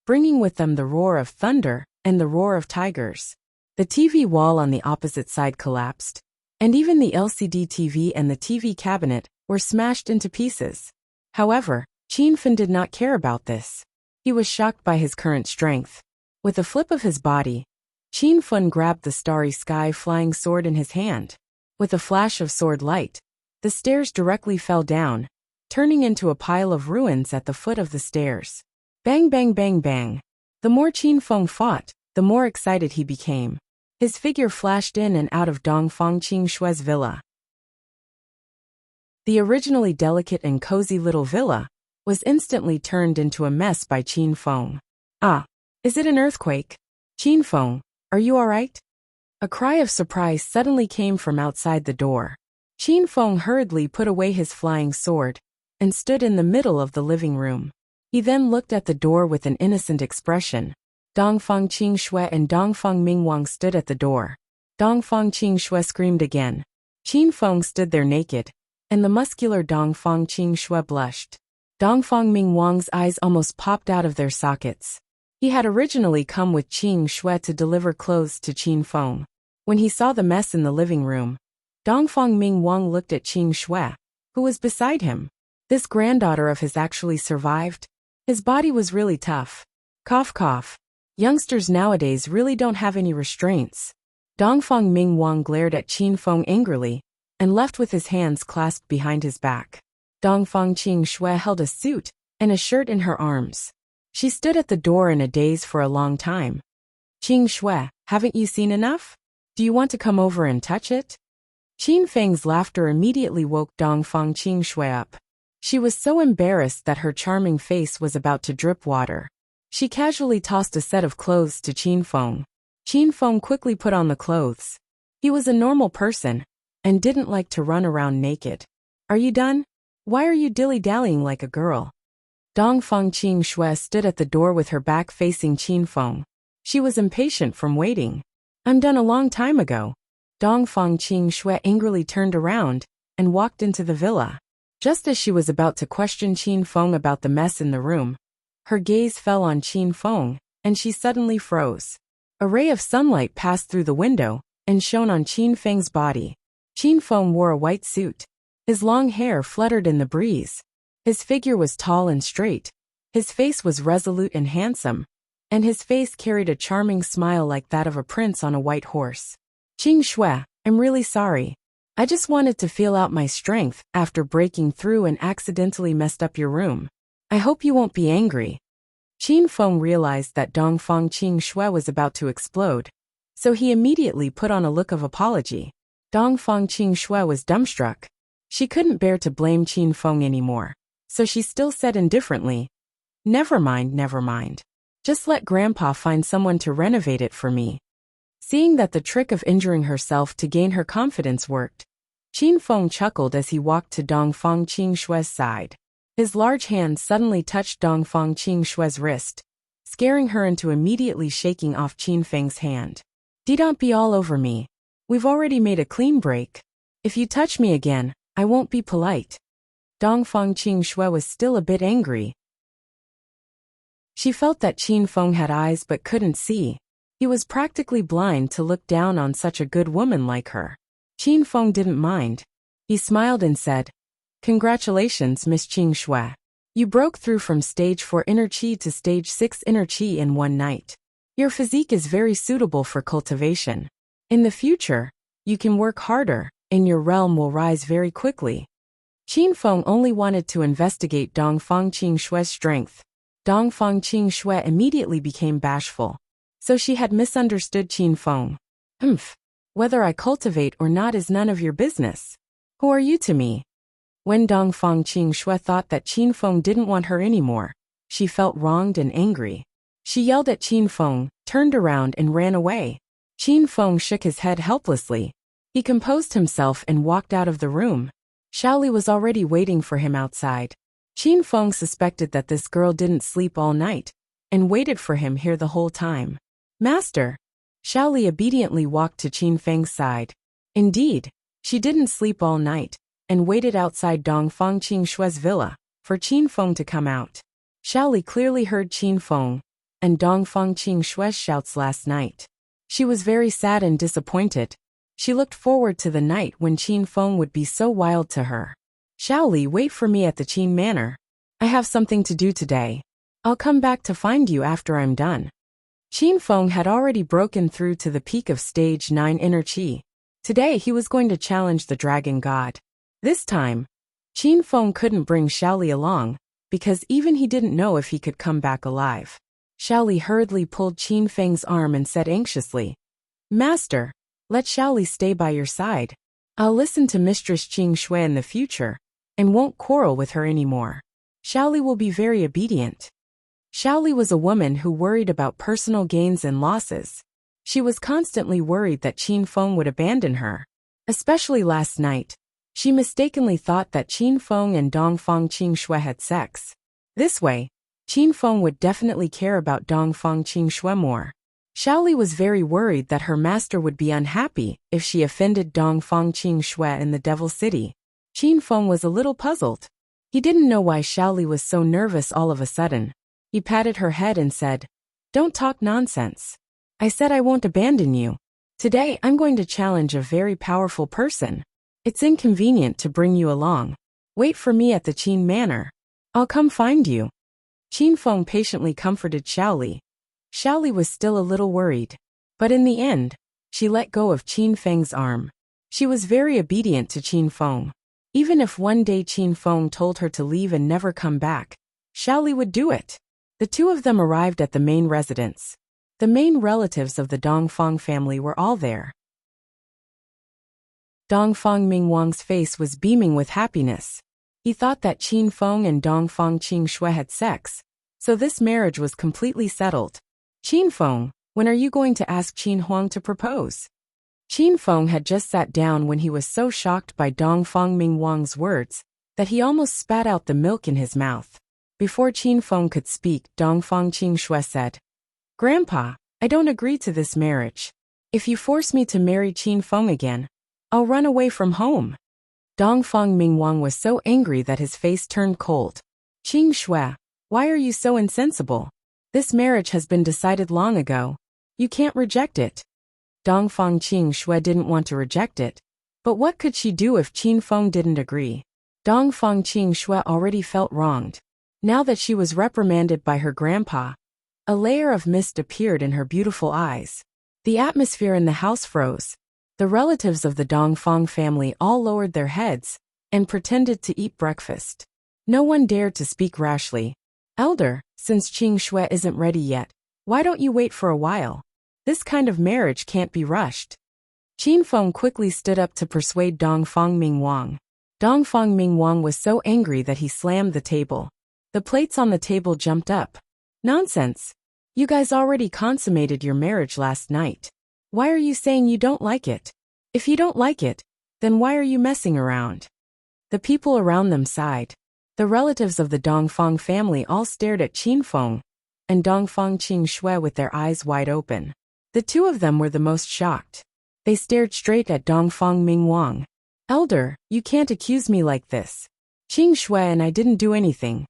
bringing with them the roar of thunder and the roar of tigers. The TV wall on the opposite side collapsed, and even the LCD TV and the TV cabinet were smashed into pieces. However, Qin Feng did not care about this. He was shocked by his current strength. With a flip of his body, Qin Feng grabbed the starry sky flying sword in his hand. With a flash of sword light, the stairs directly fell down, turning into a pile of ruins at the foot of the stairs. Bang bang bang bang. The more Qin Feng fought, the more excited he became. His figure flashed in and out of Dongfang Qing Shui's villa. The originally delicate and cozy little villa was instantly turned into a mess by Qin Feng. Ah! Is it an earthquake? Qin Feng, are you alright? A cry of surprise suddenly came from outside the door. Qin Feng hurriedly put away his flying sword and stood in the middle of the living room. He then looked at the door with an innocent expression. Dongfang Qingxue and Dongfang Mingwang stood at the door. Dongfang Qingxue screamed again. Qin Feng stood there naked, and the muscular Dongfang Qingxue blushed. Dongfang Mingwang's eyes almost popped out of their sockets. He had originally come with Qingxue to deliver clothes to Qin Feng. When he saw the mess in the living room, Dongfang Mingwang looked at Qingxue, who was beside him. This granddaughter of his actually survived. His body was really tough. Cough cough. Youngsters nowadays really don't have any restraints. Dongfang Mingwang glared at Qin Feng angrily, and left with his hands clasped behind his back. Dongfang Qingxue held a suit and a shirt in her arms. She stood at the door in a daze for a long time. Qingxue, haven't you seen enough? Do you want to come over and touch it? Qin Feng's laughter immediately woke Dongfang Qingxue up. She was so embarrassed that her charming face was about to drip water. She casually tossed a set of clothes to Qin Feng. Qin Feng quickly put on the clothes. He was a normal person, and didn't like to run around naked. Are you done? Why are you dilly-dallying like a girl? Dongfang Qingxue stood at the door with her back facing Qin Feng. She was impatient from waiting. I'm done a long time ago. Dongfang Qingxue angrily turned around and walked into the villa. Just as she was about to question Qin Feng about the mess in the room, her gaze fell on Qin Feng, and she suddenly froze. A ray of sunlight passed through the window and shone on Qin Feng's body. Qin Feng wore a white suit. His long hair fluttered in the breeze. His figure was tall and straight. His face was resolute and handsome, and his face carried a charming smile like that of a prince on a white horse. Qingxue, I'm really sorry. I just wanted to feel out my strength after breaking through and accidentally messed up your room. I hope you won't be angry. Qin Feng realized that Dongfang Qingxue was about to explode, so he immediately put on a look of apology. Dongfang Qingxue was dumbstruck. She couldn't bear to blame Qin Feng anymore, so she still said indifferently, never mind. Just let Grandpa find someone to renovate it for me. Seeing that the trick of injuring herself to gain her confidence worked, Qin Feng chuckled as he walked to Dongfang Qingxue's side. His large hand suddenly touched Dongfang Qingxue's wrist, scaring her into immediately shaking off Qin Feng's hand. Don't be all over me. We've already made a clean break. If you touch me again, I won't be polite. Dongfang Qingxue was still a bit angry. She felt that Qin Feng had eyes but couldn't see. He was practically blind to look down on such a good woman like her. Qin Feng didn't mind. He smiled and said, Congratulations, Miss Qingxue. You broke through from stage 4 inner chi to stage 6 inner chi in one night. Your physique is very suitable for cultivation. In the future, you can work harder, and your realm will rise very quickly. Qin Feng only wanted to investigate Dongfang Qingxue's strength. Dongfang Qingxue immediately became bashful. So she had misunderstood Qin Feng. Whether I cultivate or not is none of your business. Who are you to me? When Dongfang Qingxue thought that Qin Feng didn't want her anymore, she felt wronged and angry. She yelled at Qin Feng, turned around and ran away. Qin Feng shook his head helplessly. He composed himself and walked out of the room. Shaoli was already waiting for him outside. Qin Feng suspected that this girl didn't sleep all night, and waited for him here the whole time. Master! Shaoli obediently walked to Qin Feng's side. Indeed, she didn't sleep all night, and waited outside Dongfang Qingxue's villa for Qin Feng to come out. Shaoli clearly heard Qin Feng and Dongfang Qingxue's shouts last night. She was very sad and disappointed. She looked forward to the night when Qin Feng would be so wild to her. Shaoli, wait for me at the Qin Manor. I have something to do today. I'll come back to find you after I'm done. Qin Feng had already broken through to the peak of stage 9 inner chi. Today he was going to challenge the dragon god. This time, Qin Feng couldn't bring Shaoli along, because even he didn't know if he could come back alive. Shaoli hurriedly pulled Qin Feng's arm and said anxiously, Master, let Shaoli stay by your side. I'll listen to Mistress Qingxue in the future, and won't quarrel with her anymore. Shaoli will be very obedient. Shaoli was a woman who worried about personal gains and losses. She was constantly worried that Qin Feng would abandon her. Especially last night, She mistakenly thought that Qin Feng and Dongfang Qingxue had sex. This way, Qin Feng would definitely care about Dongfang Qingxue more. Shaoli was very worried that her master would be unhappy if she offended Dongfang Qingxue in the Devil City. Qin Feng was a little puzzled. He didn't know why Shaoli was so nervous all of a sudden. He patted her head and said, "Don't talk nonsense. I said I won't abandon you. Today I'm going to challenge a very powerful person. It's inconvenient to bring you along. Wait for me at the Qin Manor. I'll come find you." Qin Feng patiently comforted Shaoli. Shaoli was still a little worried. But in the end, she let go of Qin Feng's arm. She was very obedient to Qin Feng. Even if one day Qin Feng told her to leave and never come back, Shaoli would do it. The two of them arrived at the main residence. The main relatives of the Dongfang family were all there. Dongfang Mingwang's face was beaming with happiness. He thought that Qin Feng and Dongfang Qingxue had sex, so this marriage was completely settled. "Qin Feng, when are you going to ask Qin Huang to propose?" Qin Feng had just sat down when he was so shocked by Dongfang Mingwang's words that he almost spat out the milk in his mouth. Before Qin Feng could speak, Dongfang Qingxue said, "Grandpa, I don't agree to this marriage. If you force me to marry Qin Feng again, I'll run away from home." Dongfang Mingwang was so angry that his face turned cold. "Qingxue, why are you so insensible? This marriage has been decided long ago. You can't reject it." Dongfang Qingxue didn't want to reject it, but what could she do if Qin Feng didn't agree? Dongfang Qingxue already felt wronged. Now that she was reprimanded by her grandpa, a layer of mist appeared in her beautiful eyes. The atmosphere in the house froze. The relatives of the Dongfang family all lowered their heads and pretended to eat breakfast. No one dared to speak rashly. "Elder, since Qingxue isn't ready yet, why don't you wait for a while? This kind of marriage can't be rushed." Qin Feng quickly stood up to persuade Dongfang Mingwang. Dongfang Mingwang was so angry that he slammed the table. The plates on the table jumped up. "Nonsense! You guys already consummated your marriage last night. Why are you saying you don't like it? If you don't like it, then why are you messing around?" The people around them sighed. The relatives of the Dongfang family all stared at Qin Feng and Dongfang Qingxue with their eyes wide open. The two of them were the most shocked. They stared straight at Dongfang Mingwang. "Elder, you can't accuse me like this. Qingxue and I didn't do anything."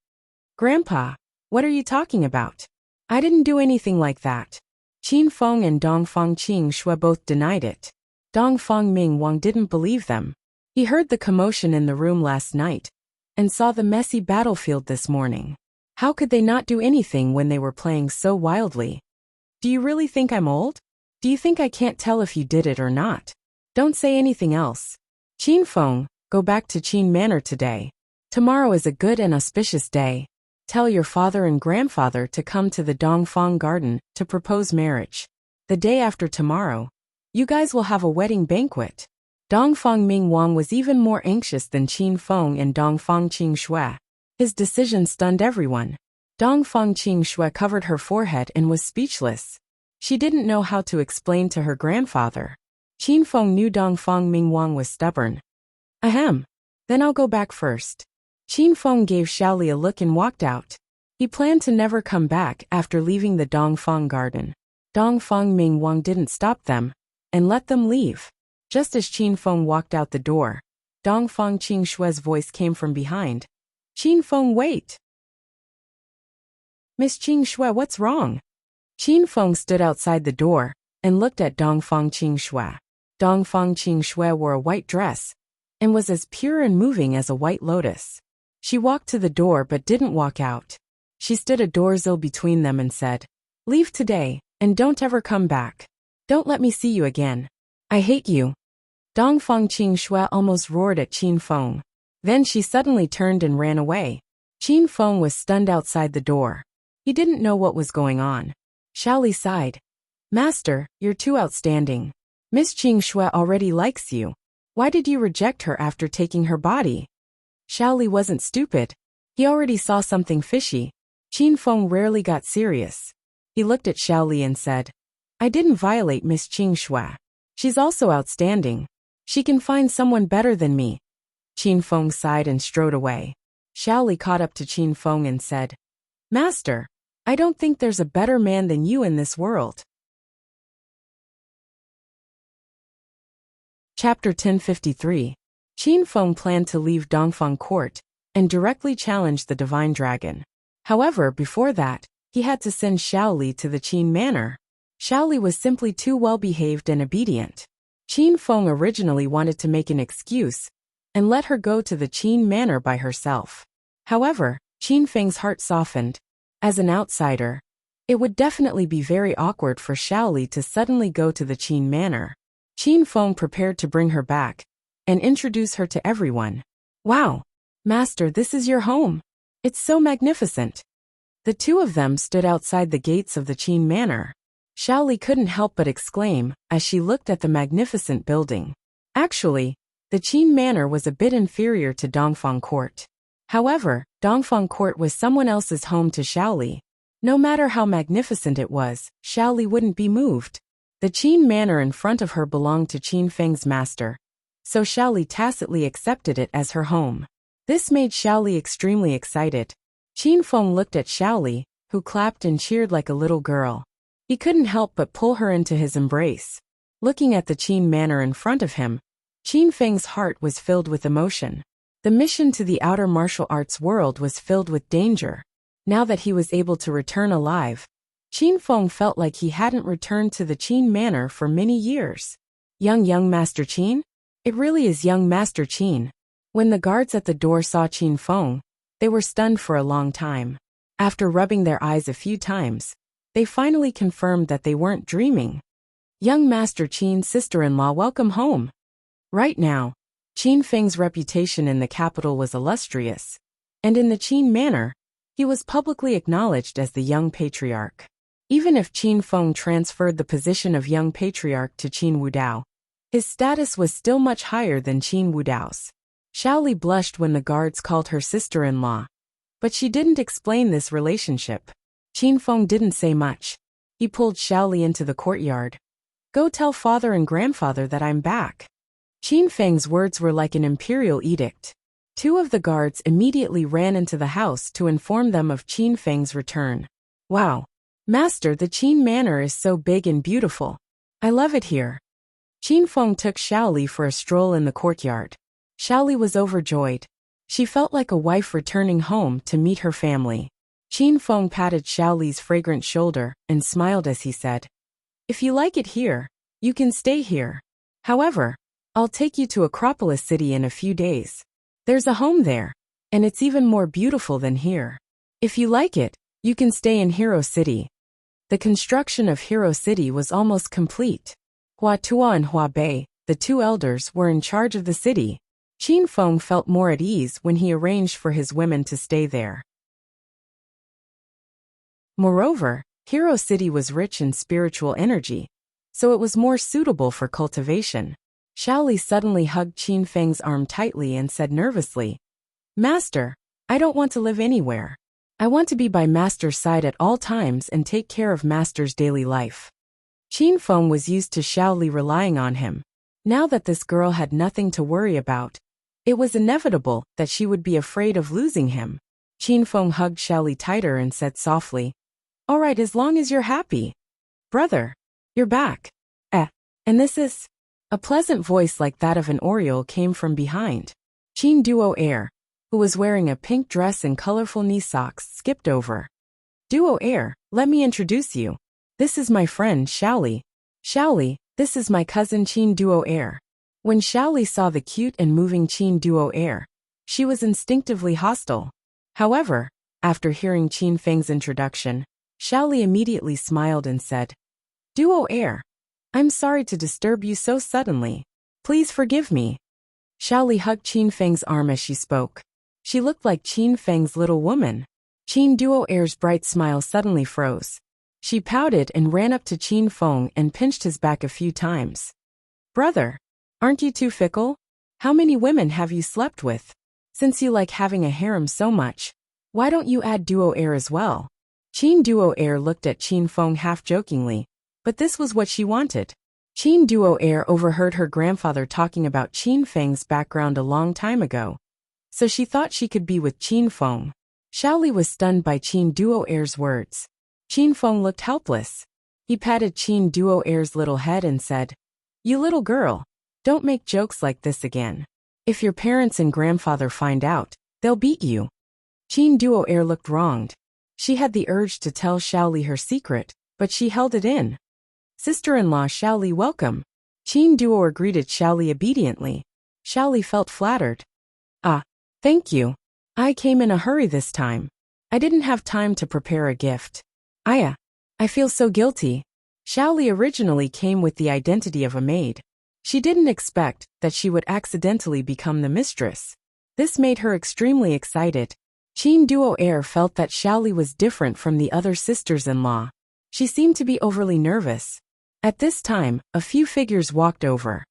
"Grandpa, what are you talking about? I didn't do anything like that." Qin Feng and Dongfang Qingxue both denied it. Dongfang Mingwang didn't believe them. He heard the commotion in the room last night and saw the messy battlefield this morning. How could they not do anything when they were playing so wildly? "Do you really think I'm old? Do you think I can't tell if you did it or not? Don't say anything else. Qin Feng, go back to Qin Manor today. Tomorrow is a good and auspicious day. Tell your father and grandfather to come to the Dongfang garden to propose marriage. The day after tomorrow, you guys will have a wedding banquet." Dongfang Mingwang was even more anxious than Qin Feng and Dongfang Qingxue. His decision stunned everyone. Dongfang Qingxue covered her forehead and was speechless. She didn't know how to explain to her grandfather. Qin Feng knew Dongfang Mingwang was stubborn. "Ahem. Then I'll go back first." Qin Feng gave Shaoli a look and walked out. He planned to never come back after leaving the Dongfang garden. Dongfang Mingwang didn't stop them and let them leave. Just as Qin Feng walked out the door, Dongfang Qingxue's voice came from behind. "Qin Feng, wait!" "Miss Qingxue, what's wrong?" Qin Feng stood outside the door and looked at Dongfang Qingxue. Dongfang Qingxue wore a white dress and was as pure and moving as a white lotus. She walked to the door but didn't walk out. She stood a doorsill between them and said, "Leave today, and don't ever come back. Don't let me see you again. I hate you." Dongfang Qingxue almost roared at Qin Feng. Then she suddenly turned and ran away. Qin Feng was stunned outside the door. He didn't know what was going on. Shaoli sighed. "Master, you're too outstanding. Miss Qingxue already likes you. Why did you reject her after taking her body?" Shaoli wasn't stupid. He already saw something fishy. Qin Feng rarely got serious. He looked at Shaoli and said, "I didn't violate Miss Qingxue. She's also outstanding. She can find someone better than me. Qin Feng sighed and strode away. Xiao Li caught up to Qin Feng and said, Master, I don't think there's a better man than you in this world. Chapter 1053. Qin Feng planned to leave Dongfang Court and directly challenge the Divine Dragon. However, before that, he had to send Xiao Li to the Qin Manor. Xiao Li was simply too well-behaved and obedient. Qin Feng originally wanted to make an excuse and let her go to the Qin Manor by herself. However, Qin Feng's heart softened. As an outsider, it would definitely be very awkward for Xiao Li to suddenly go to the Qin Manor. Qin Feng prepared to bring her back and introduce her to everyone. Wow! Master, this is your home. It's so magnificent. The two of them stood outside the gates of the Qin Manor. Xiao Li couldn't help but exclaim as she looked at the magnificent building. Actually, the Qin Manor was a bit inferior to Dongfang Court. However, Dongfang Court was someone else's home to Xiao Li. No matter how magnificent it was, Xiao Li wouldn't be moved. The Qin Manor in front of her belonged to Qin Feng's master, so Xiao Li tacitly accepted it as her home. This made Xiao Li extremely excited. Qin Feng looked at Xiao Li, who clapped and cheered like a little girl. He couldn't help but pull her into his embrace. Looking at the Qin Manor in front of him, Qin Feng's heart was filled with emotion. The mission to the outer martial arts world was filled with danger. Now that he was able to return alive, Qin Feng felt like he hadn't returned to the Qin Manor for many years. Young Master Qin? It really is young Master Qin. When the guards at the door saw Qin Feng, they were stunned for a long time. After rubbing their eyes a few times, they finally confirmed that they weren't dreaming. Young Master Qin's sister-in-law, welcome home. Right now, Qin Feng's reputation in the capital was illustrious, and in the Qin Manor, he was publicly acknowledged as the young patriarch. Even if Qin Feng transferred the position of young patriarch to Qin Wudao, his status was still much higher than Qin Wudao's. Xiao Li blushed when the guards called her sister-in-law, but she didn't explain this relationship. Qin Feng didn't say much. He pulled Xiao Li into the courtyard. Go tell father and grandfather that I'm back. Qin Feng's words were like an imperial edict. Two of the guards immediately ran into the house to inform them of Qin Feng's return. Wow! Master, the Qin Manor is so big and beautiful. I love it here. Qin Feng took Xiao Li for a stroll in the courtyard. Xiao Li was overjoyed. She felt like a wife returning home to meet her family. Qin Feng patted Xiao Li's fragrant shoulder and smiled as he said, If you like it here, you can stay here. However, I'll take you to Acropolis City in a few days. There's a home there, and it's even more beautiful than here. If you like it, you can stay in Hero City. The construction of Hero City was almost complete. Hua Tuo and Hua Bei, the two elders, were in charge of the city. Qin Feng felt more at ease when he arranged for his women to stay there. Moreover, Hero City was rich in spiritual energy, so it was more suitable for cultivation. Xiao Li suddenly hugged Qin Feng's arm tightly and said nervously, Master, I don't want to live anywhere. I want to be by Master's side at all times and take care of Master's daily life. Qin Feng was used to Xiao Li relying on him. Now that this girl had nothing to worry about, it was inevitable that she would be afraid of losing him. Qin Feng hugged Xiao Li tighter and said softly, All right, as long as you're happy. Brother, you're back. And this is... A pleasant voice like that of an oriole came from behind. Qin Duo Air, who was wearing a pink dress and colorful knee socks, skipped over. Duo Air, let me introduce you. This is my friend Xiao Li. Xiao Li, this is my cousin Qin Duo Air. When Xiao Li saw the cute and moving Qin Duo Air, she was instinctively hostile. However, after hearing Qin Feng's introduction, Xiao Li immediately smiled and said, Duo Air, I'm sorry to disturb you so suddenly. Please forgive me. Xiao Li hugged Qin Feng's arm as she spoke. She looked like Qin Feng's little woman. Qin Duo Air's bright smile suddenly froze. She pouted and ran up to Qin Feng and pinched his back a few times. Brother, aren't you too fickle? How many women have you slept with? Since you like having a harem so much, why don't you add Duo Air as well? Qin Duo Air looked at Qin Feng half-jokingly, but this was what she wanted. Qin Duo Heir overheard her grandfather talking about Qin Feng's background a long time ago, so she thought she could be with Qin Feng. Xiaoli was stunned by Qin Duo Heir's words. Qin Feng looked helpless. He patted Qin Duo Heir's little head and said, "You little girl, don't make jokes like this again. If your parents and grandfather find out, they'll beat you." Qin Duo Heir looked wronged. She had the urge to tell Xiaoli her secret, but she held it in. "Sister-in-law Xiaoli, welcome." Qin Duo greeted Xiaoli obediently. Xiaoli felt flattered. "Ah, thank you. I came in a hurry this time. I didn't have time to prepare a gift. I feel so guilty." Xiaoli originally came with the identity of a maid. She didn't expect that she would accidentally become the mistress. This made her extremely excited. Qin Duo Heir felt that Xiaoli was different from the other sisters-in-law. She seemed to be overly nervous. At this time, a few figures walked over.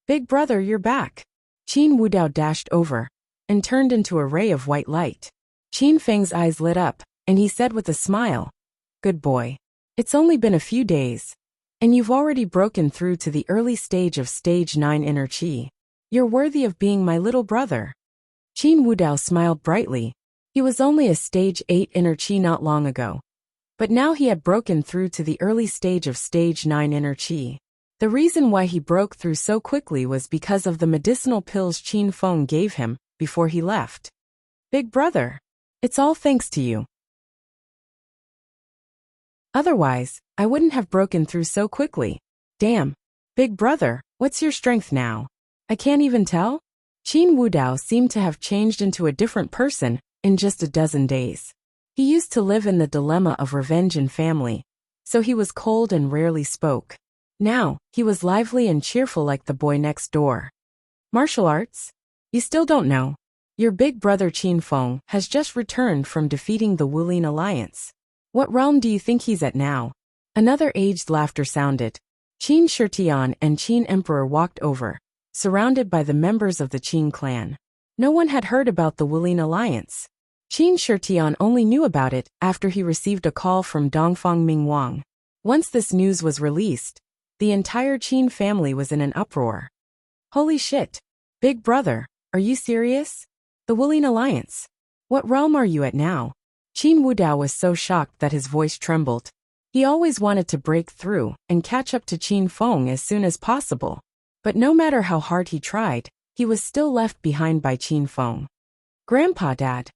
"Big brother, you're back." Qin Wudao dashed over and turned into a ray of white light. Qin Feng's eyes lit up, and he said with a smile, "Good boy. It's only been a few days, and you've already broken through to the early stage of Stage 9 inner Qi. You're worthy of being my little brother." Qin Wudao smiled brightly. He was only a Stage 8 inner Qi not long ago, but now he had broken through to the early stage of Stage 9 inner Qi. The reason why he broke through so quickly was because of the medicinal pills Qin Feng gave him before he left. "Big brother, it's all thanks to you. Otherwise, I wouldn't have broken through so quickly." "Damn. Big brother, what's your strength now? I can't even tell." Qin Wudao seemed to have changed into a different person in just a dozen days. He used to live in the dilemma of revenge and family, so he was cold and rarely spoke. Now, he was lively and cheerful like the boy next door. "Martial arts? You still don't know. Your big brother Qin Feng has just returned from defeating the Wulin Alliance. What realm do you think he's at now?" Another aged laughter sounded. Qin Shitian and Qin Emperor walked over, surrounded by the members of the Qin clan. No one had heard about the Wulin Alliance. Qin Shitian only knew about it after he received a call from Dongfang Mingwang. Once this news was released, the entire Qin family was in an uproar. "Holy shit! Big brother, are you serious? The Wulin Alliance? What realm are you at now?" Qin Wudao was so shocked that his voice trembled. He always wanted to break through and catch up to Qin Feng as soon as possible. But no matter how hard he tried, he was still left behind by Qin Feng. "Grandpa, Dad."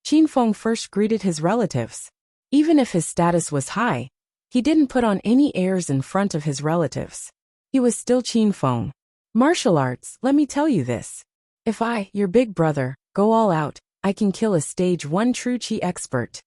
Qin Feng first greeted his relatives. Even if his status was high, he didn't put on any airs in front of his relatives. He was still Qin Feng. "Martial arts, let me tell you this. If I, your big brother, go all out, I can kill a Stage 1 true Qi expert."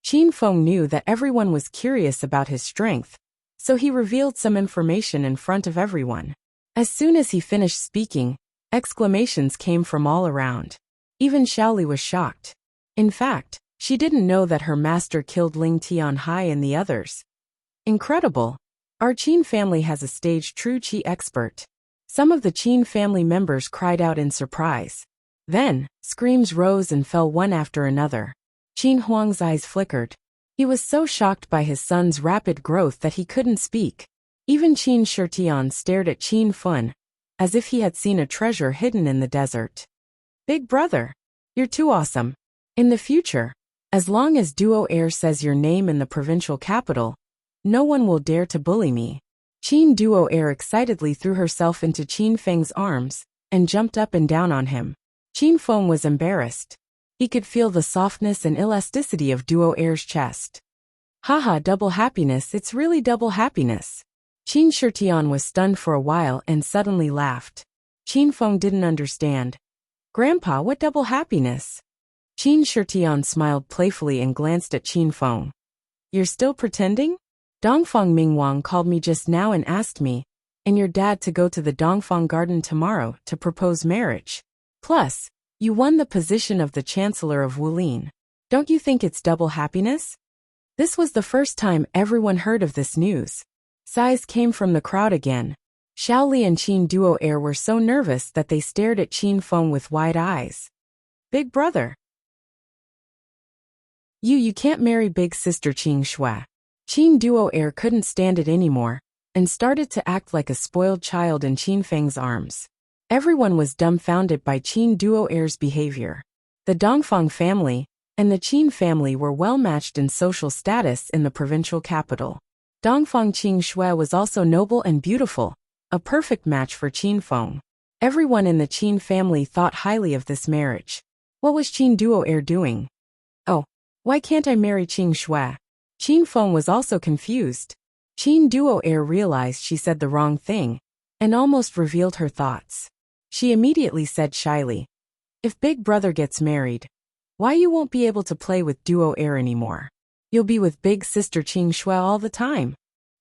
Qin Feng knew that everyone was curious about his strength, so he revealed some information in front of everyone. As soon as he finished speaking, exclamations came from all around. Even Xiaoli was shocked. In fact, she didn't know that her master killed Ling Tianhai and the others. "Incredible! Our Qin family has a Stage true Qi expert." Some of the Qin family members cried out in surprise. Then, screams rose and fell one after another. Qin Huang's eyes flickered. He was so shocked by his son's rapid growth that he couldn't speak. Even Qin Shitian stared at Qin Feng, as if he had seen a treasure hidden in the desert. "Big brother, you're too awesome. In the future, as long as Duo Heir says your name in the provincial capital, no one will dare to bully me." Qin Duo Heir excitedly threw herself into Qin Feng's arms and jumped up and down on him. Qin Feng was embarrassed. He could feel the softness and elasticity of Duo Heir's chest. "Haha, double happiness, it's really double happiness." Qin Shitian was stunned for a while and suddenly laughed. Qin Feng didn't understand. "Grandpa, what double happiness?" Qin Shitian smiled playfully and glanced at Qin Feng. "You're still pretending? Dongfang Mingwang called me just now and asked me and your dad to go to the Dongfang garden tomorrow to propose marriage. Plus, you won the position of the Chancellor of Wulin. Don't you think it's double happiness?" This was the first time everyone heard of this news. Sighs came from the crowd again. Xiaoli and Qin Duo Heir were so nervous that they stared at Qin Feng with wide eyes. "Big brother. You can't marry big sister Qing Shui." Qin Duo Heir couldn't stand it anymore and started to act like a spoiled child in Qin Feng's arms. Everyone was dumbfounded by Qin Duo'er's behavior. The Dongfang family and the Qin family were well matched in social status in the provincial capital. Dongfang Qing Shui was also noble and beautiful, a perfect match for Qin Feng. Everyone in the Qin family thought highly of this marriage. What was Qin Duo'er doing? Oh, why can't I marry Qing Shui? Qin Feng was also confused. Qin Duo'er realized she said the wrong thing and almost revealed her thoughts. She immediately said shyly, "If Big Brother gets married, why you won't be able to play with Duo'er anymore? You'll be with Big Sister Qing Shui all the time."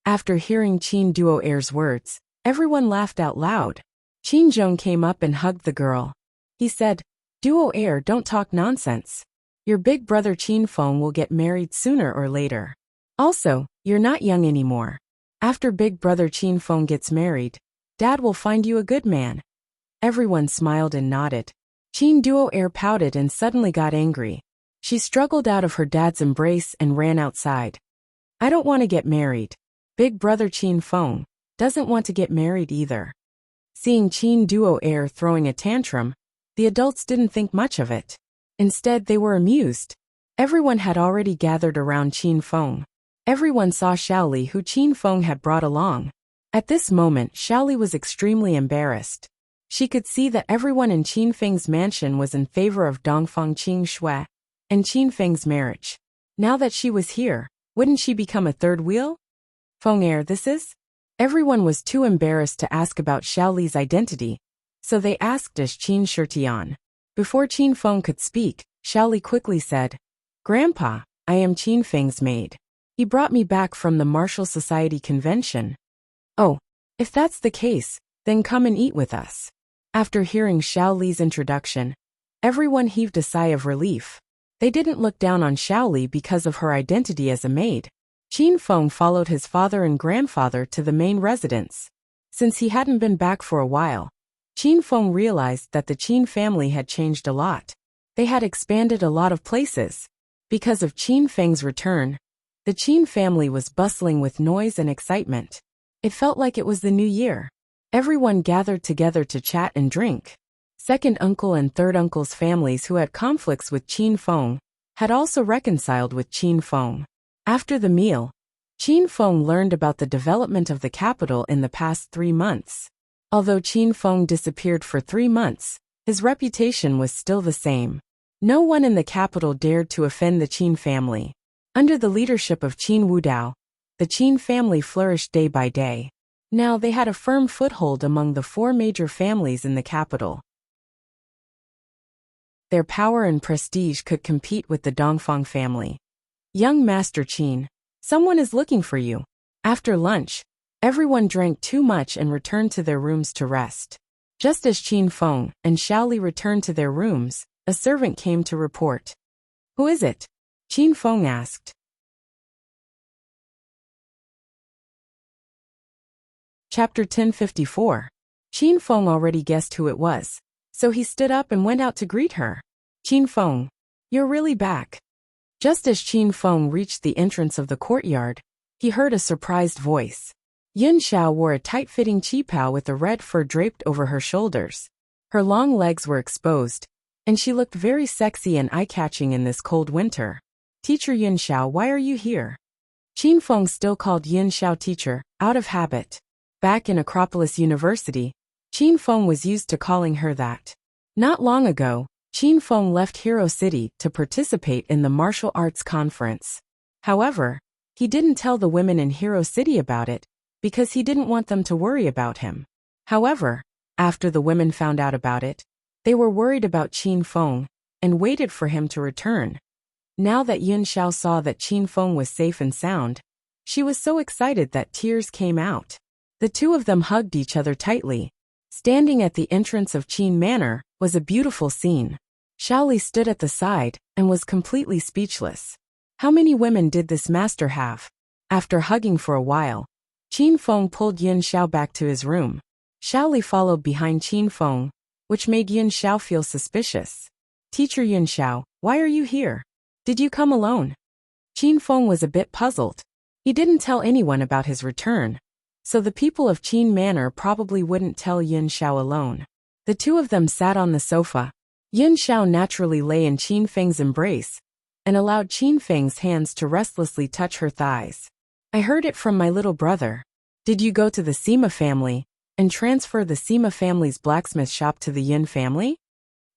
After hearing Qin Duo'er's words, everyone laughed out loud. Qin Zhong came up and hugged the girl. He said, "Duo'er, don't talk nonsense. Your big brother Qin Feng will get married sooner or later. Also, you're not young anymore. After big brother Qin Feng gets married, Dad will find you a good man." Everyone smiled and nodded. Qin Duo'er pouted and suddenly got angry. She struggled out of her dad's embrace and ran outside. "I don't want to get married. Big brother Qin Feng doesn't want to get married either." Seeing Qin Duo'er throwing a tantrum, the adults didn't think much of it. Instead, they were amused. Everyone had already gathered around Qin Feng. Everyone saw Xiaoli, who Qin Feng had brought along. At this moment, Xiaoli was extremely embarrassed. She could see that everyone in Qin Feng's mansion was in favor of Dongfang Qing Shui and Qin Feng's marriage. Now that she was here, wouldn't she become a third wheel? "Feng this is?" Everyone was too embarrassed to ask about Xiaoli's identity, so they asked as Qin Shitian. Before Qin Feng could speak, Xiaoli quickly said, "Grandpa, I am Qin Feng's maid. He brought me back from the Martial Society convention." "Oh, if that's the case, then come and eat with us." After hearing Xiaoli's introduction, everyone heaved a sigh of relief. They didn't look down on Xiaoli because of her identity as a maid. Qin Feng followed his father and grandfather to the main residence. Since he hadn't been back for a while, Qin Feng realized that the Qin family had changed a lot. They had expanded a lot of places. Because of Qin Feng's return, the Qin family was bustling with noise and excitement. It felt like it was the new year. Everyone gathered together to chat and drink. Second uncle and third uncle's families who had conflicts with Qin Feng had also reconciled with Qin Feng. After the meal, Qin Feng learned about the development of the capital in the past 3 months. Although Qin Feng disappeared for 3 months, his reputation was still the same. No one in the capital dared to offend the Qin family. Under the leadership of Qin Wudao, the Qin family flourished day by day. Now they had a firm foothold among the 4 major families in the capital. Their power and prestige could compete with the Dongfang family. "Young Master Qin, someone is looking for you." After lunch, everyone drank too much and returned to their rooms to rest. Just as Qin Feng and Xiaoli returned to their rooms, a servant came to report. "Who is it?" Qin Feng asked. Chapter 1054. Qin Feng already guessed who it was, so he stood up and went out to greet her. "Qin Feng, you're really back." Just as Qin Feng reached the entrance of the courtyard, he heard a surprised voice. Yun Xiao wore a tight-fitting qipao with a red fur draped over her shoulders. Her long legs were exposed, and she looked very sexy and eye-catching in this cold winter. "Teacher Yun Xiao, why are you here?" Qin Feng still called Yun Xiao teacher, out of habit. Back in Acropolis University, Qin Feng was used to calling her that. Not long ago, Qin Feng left Hero City to participate in the martial arts conference. However, he didn't tell the women in Hero City about it, because he didn't want them to worry about him. However, after the women found out about it, they were worried about Qin Feng and waited for him to return. Now that Yun Xiao saw that Qin Feng was safe and sound, she was so excited that tears came out. The two of them hugged each other tightly. Standing at the entrance of Qin Manor was a beautiful scene. Xiaoli stood at the side and was completely speechless. How many women did this master have? After hugging for a while, Qin Feng pulled Yun Xiao back to his room. Xiaoli followed behind Qin Feng, which made Yun Xiao feel suspicious. "Teacher Yun Xiao, why are you here? Did you come alone?" Qin Feng was a bit puzzled. He didn't tell anyone about his return, so the people of Qin Manor probably wouldn't tell Yin Xiao alone. The two of them sat on the sofa. Yin Xiao naturally lay in Qin Feng's embrace and allowed Qin Feng's hands to restlessly touch her thighs. I heard it from my little brother. Did you go to the Sima family and transfer the Sima family's blacksmith shop to the Yin family?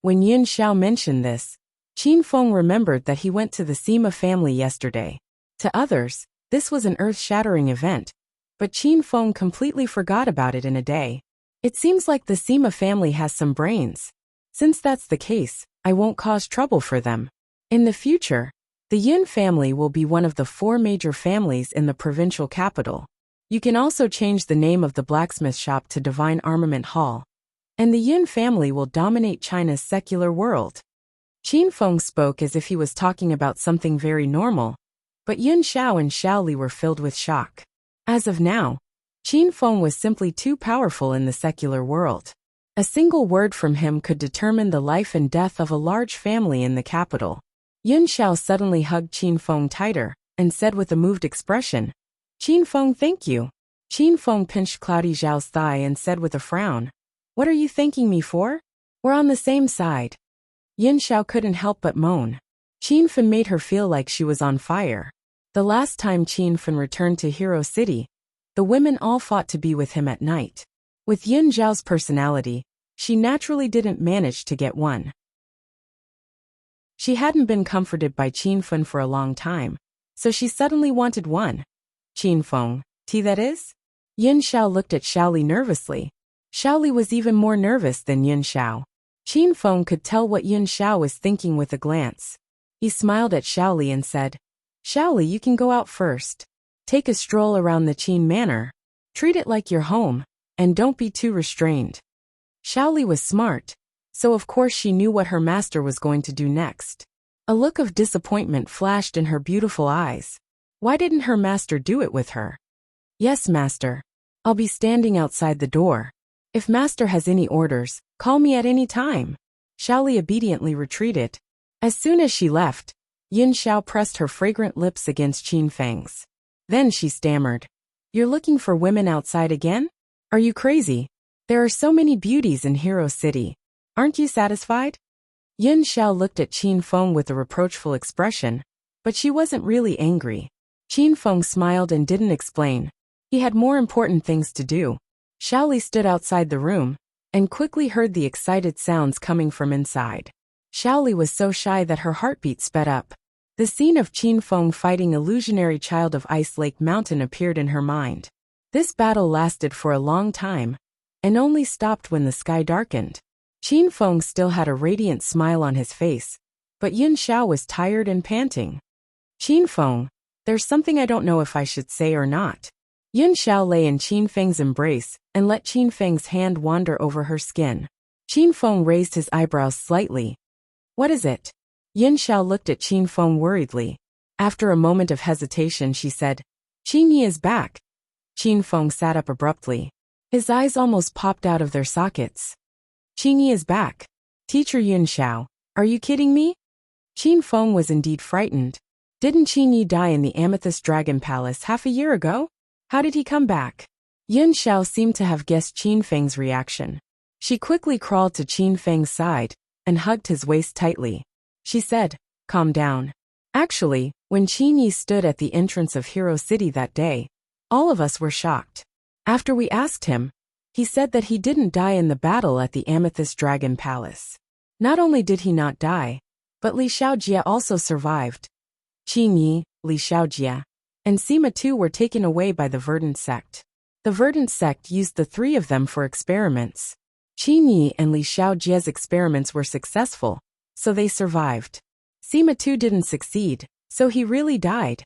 When Yin Xiao mentioned this, Qin Feng remembered that he went to the Sima family yesterday. To others, this was an earth-shattering event, but Qin Feng completely forgot about it in a day. It seems like the Sima family has some brains. Since that's the case, I won't cause trouble for them. In the future, the Yin family will be one of the 4 major families in the provincial capital. You can also change the name of the blacksmith shop to Divine Armament Hall, and the Yin family will dominate China's secular world. Qin Feng spoke as if he was talking about something very normal, but Yin Xiao and Xiao Li were filled with shock. As of now, Qin Feng was simply too powerful in the secular world. A single word from him could determine the life and death of a large family in the capital. Yin Xiao suddenly hugged Qin Feng tighter and said with a moved expression, "Qin Feng, thank you." Qin Feng pinched Cloudy Zhao's thigh and said with a frown, "What are you thanking me for? We're on the same side." Yin Xiao couldn't help but moan. Qin Fen made her feel like she was on fire. The last time Qin Fen returned to Hero City, the women all fought to be with him at night. With Yin Zhao's personality, she naturally didn't manage to get one. She hadn't been comforted by Qin Fen for a long time, so she suddenly wanted one. "Qin Feng, tea that is?" Yin Xiao looked at Xiao Li nervously. Xiao Li was even more nervous than Yin Xiao. Qin Feng could tell what Yin Xiao was thinking with a glance. He smiled at Xiao Li and said, "Xiao Li, you can go out first. Take a stroll around the Qin Manor. Treat it like your home, and don't be too restrained." Xiao Li was smart, so of course she knew what her master was going to do next. A look of disappointment flashed in her beautiful eyes. Why didn't her master do it with her? "Yes, master. I'll be standing outside the door. If master has any orders, call me at any time." Xiao Li obediently retreated. As soon as she left, Yin Xiao pressed her fragrant lips against Qin Feng's. Then she stammered, "You're looking for women outside again? Are you crazy? There are so many beauties in Hero City. Aren't you satisfied?" Yin Xiao looked at Qin Feng with a reproachful expression, but she wasn't really angry. Qin Feng smiled and didn't explain. He had more important things to do. Xiao Li stood outside the room and quickly heard the excited sounds coming from inside. Xiao Li was so shy that her heartbeat sped up. The scene of Qin Feng fighting illusionary child of Ice Lake Mountain appeared in her mind. This battle lasted for a long time and only stopped when the sky darkened. Qin Feng still had a radiant smile on his face, but Yin Xiao was tired and panting. "Qin Feng, there's something I don't know if I should say or not." Yin Xiao lay in Qin Feng's embrace and let Qin Feng's hand wander over her skin. Qin Feng raised his eyebrows slightly. "What is it?" Yin Xiao looked at Qin Feng worriedly. After a moment of hesitation, she said, "Qin Yi is back." Qin Feng sat up abruptly. His eyes almost popped out of their sockets. "Qin Yi is back? Teacher Yin Xiao, are you kidding me?" Qin Feng was indeed frightened. Didn't Qin Yi die in the Amethyst Dragon Palace half a year ago? How did he come back? Yin Xiao seemed to have guessed Qin Feng's reaction. She quickly crawled to Qin Feng's side and hugged his waist tightly. She said, "Calm down." Actually, when Qin Yi stood at the entrance of Hero City that day, all of us were shocked. After we asked him, he said that he didn't die in the battle at the Amethyst Dragon Palace. Not only did he not die, but Li Xiaojie also survived. Qin Yi, Li Xiaojie, and Sima too were taken away by the Verdant sect. The Verdant sect used the 3 of them for experiments. Qin Yi and Li Xiaojie's experiments were successful, so they survived. Sima too didn't succeed, so he really died.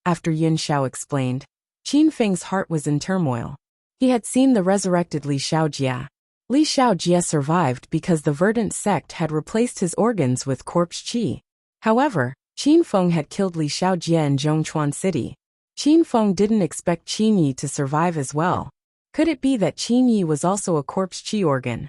After Yin Xiao explained, Qin Feng's heart was in turmoil. He had seen the resurrected Li Xiaojie. Li Xiaojie survived because the Verdant sect had replaced his organs with corpse qi. However, Qin Feng had killed Li Xiaojie in Zhongchuan City. Qin Feng didn't expect Qin Yi to survive as well. Could it be that Qin Yi was also a corpse qi organ?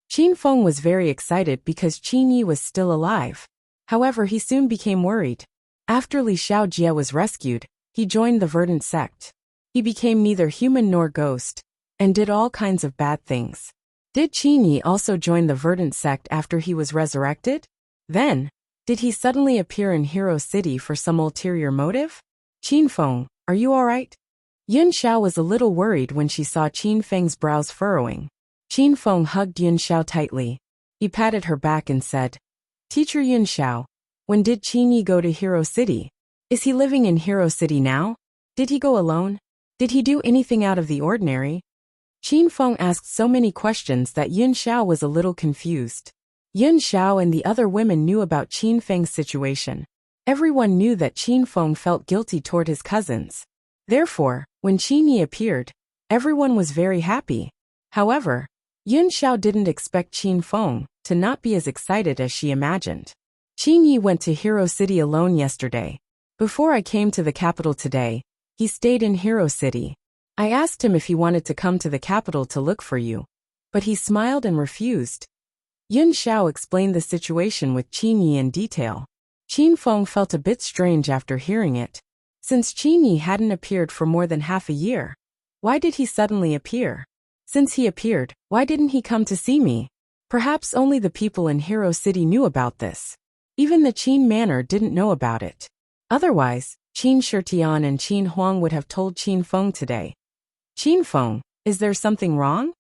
Qin Feng was very excited because Qin Yi was still alive. However, he soon became worried. After Li Xiaojie was rescued, he joined the Verdant sect. He became neither human nor ghost, and did all kinds of bad things. Did Qin Yi also join the Verdant sect after he was resurrected? Then, did he suddenly appear in Hero City for some ulterior motive? Qin Feng, are you alright? Yun Xiao was a little worried when she saw Qin Feng's brows furrowing. Qin Feng hugged Yun Xiao tightly. He patted her back and said, Teacher Yun Xiao, when did Qin Yi go to Hero City? Is he living in Hero City now? Did he go alone? Did he do anything out of the ordinary? Qin Feng asked so many questions that Yun Xiao was a little confused. Yun Xiao and the other women knew about Qin Feng's situation. Everyone knew that Qin Feng felt guilty toward his cousins. Therefore, when Qin Yi appeared, everyone was very happy. However, Yun Xiao didn't expect Qin Feng to not be as excited as she imagined. Qin Yi went to Hero City alone yesterday. Before I came to the capital today, he stayed in Hero City. I asked him if he wanted to come to the capital to look for you, but he smiled and refused. Yun Xiao explained the situation with Qin Yi in detail. Qin Feng felt a bit strange after hearing it. Since Qin Yi hadn't appeared for more than half a year, why did he suddenly appear? Since he appeared, why didn't he come to see me? Perhaps only the people in Hero City knew about this. Even the Qin Manor didn't know about it. Otherwise, Qin Shitian and Qin Huang would have told Qin Feng today. Qin Feng, is there something wrong?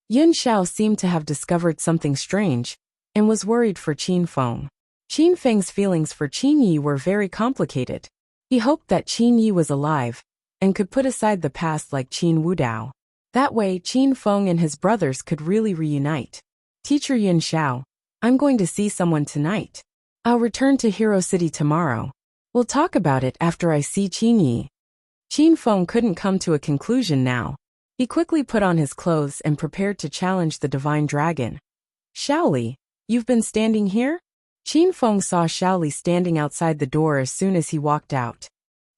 Yun Xiao seemed to have discovered something strange, and was worried for Qin Feng. Qin Feng's feelings for Qin Yi were very complicated. He hoped that Qin Yi was alive, and could put aside the past like Qin Wudao. That way Qin Feng and his brothers could really reunite. Teacher Yun Xiao, I'm going to see someone tonight. I'll return to Hero City tomorrow. We'll talk about it after I see Qin Yi. Qin Feng couldn't come to a conclusion now. He quickly put on his clothes and prepared to challenge the divine dragon. Shaoli, you've been standing here? Qin Feng saw Shaoli standing outside the door as soon as he walked out.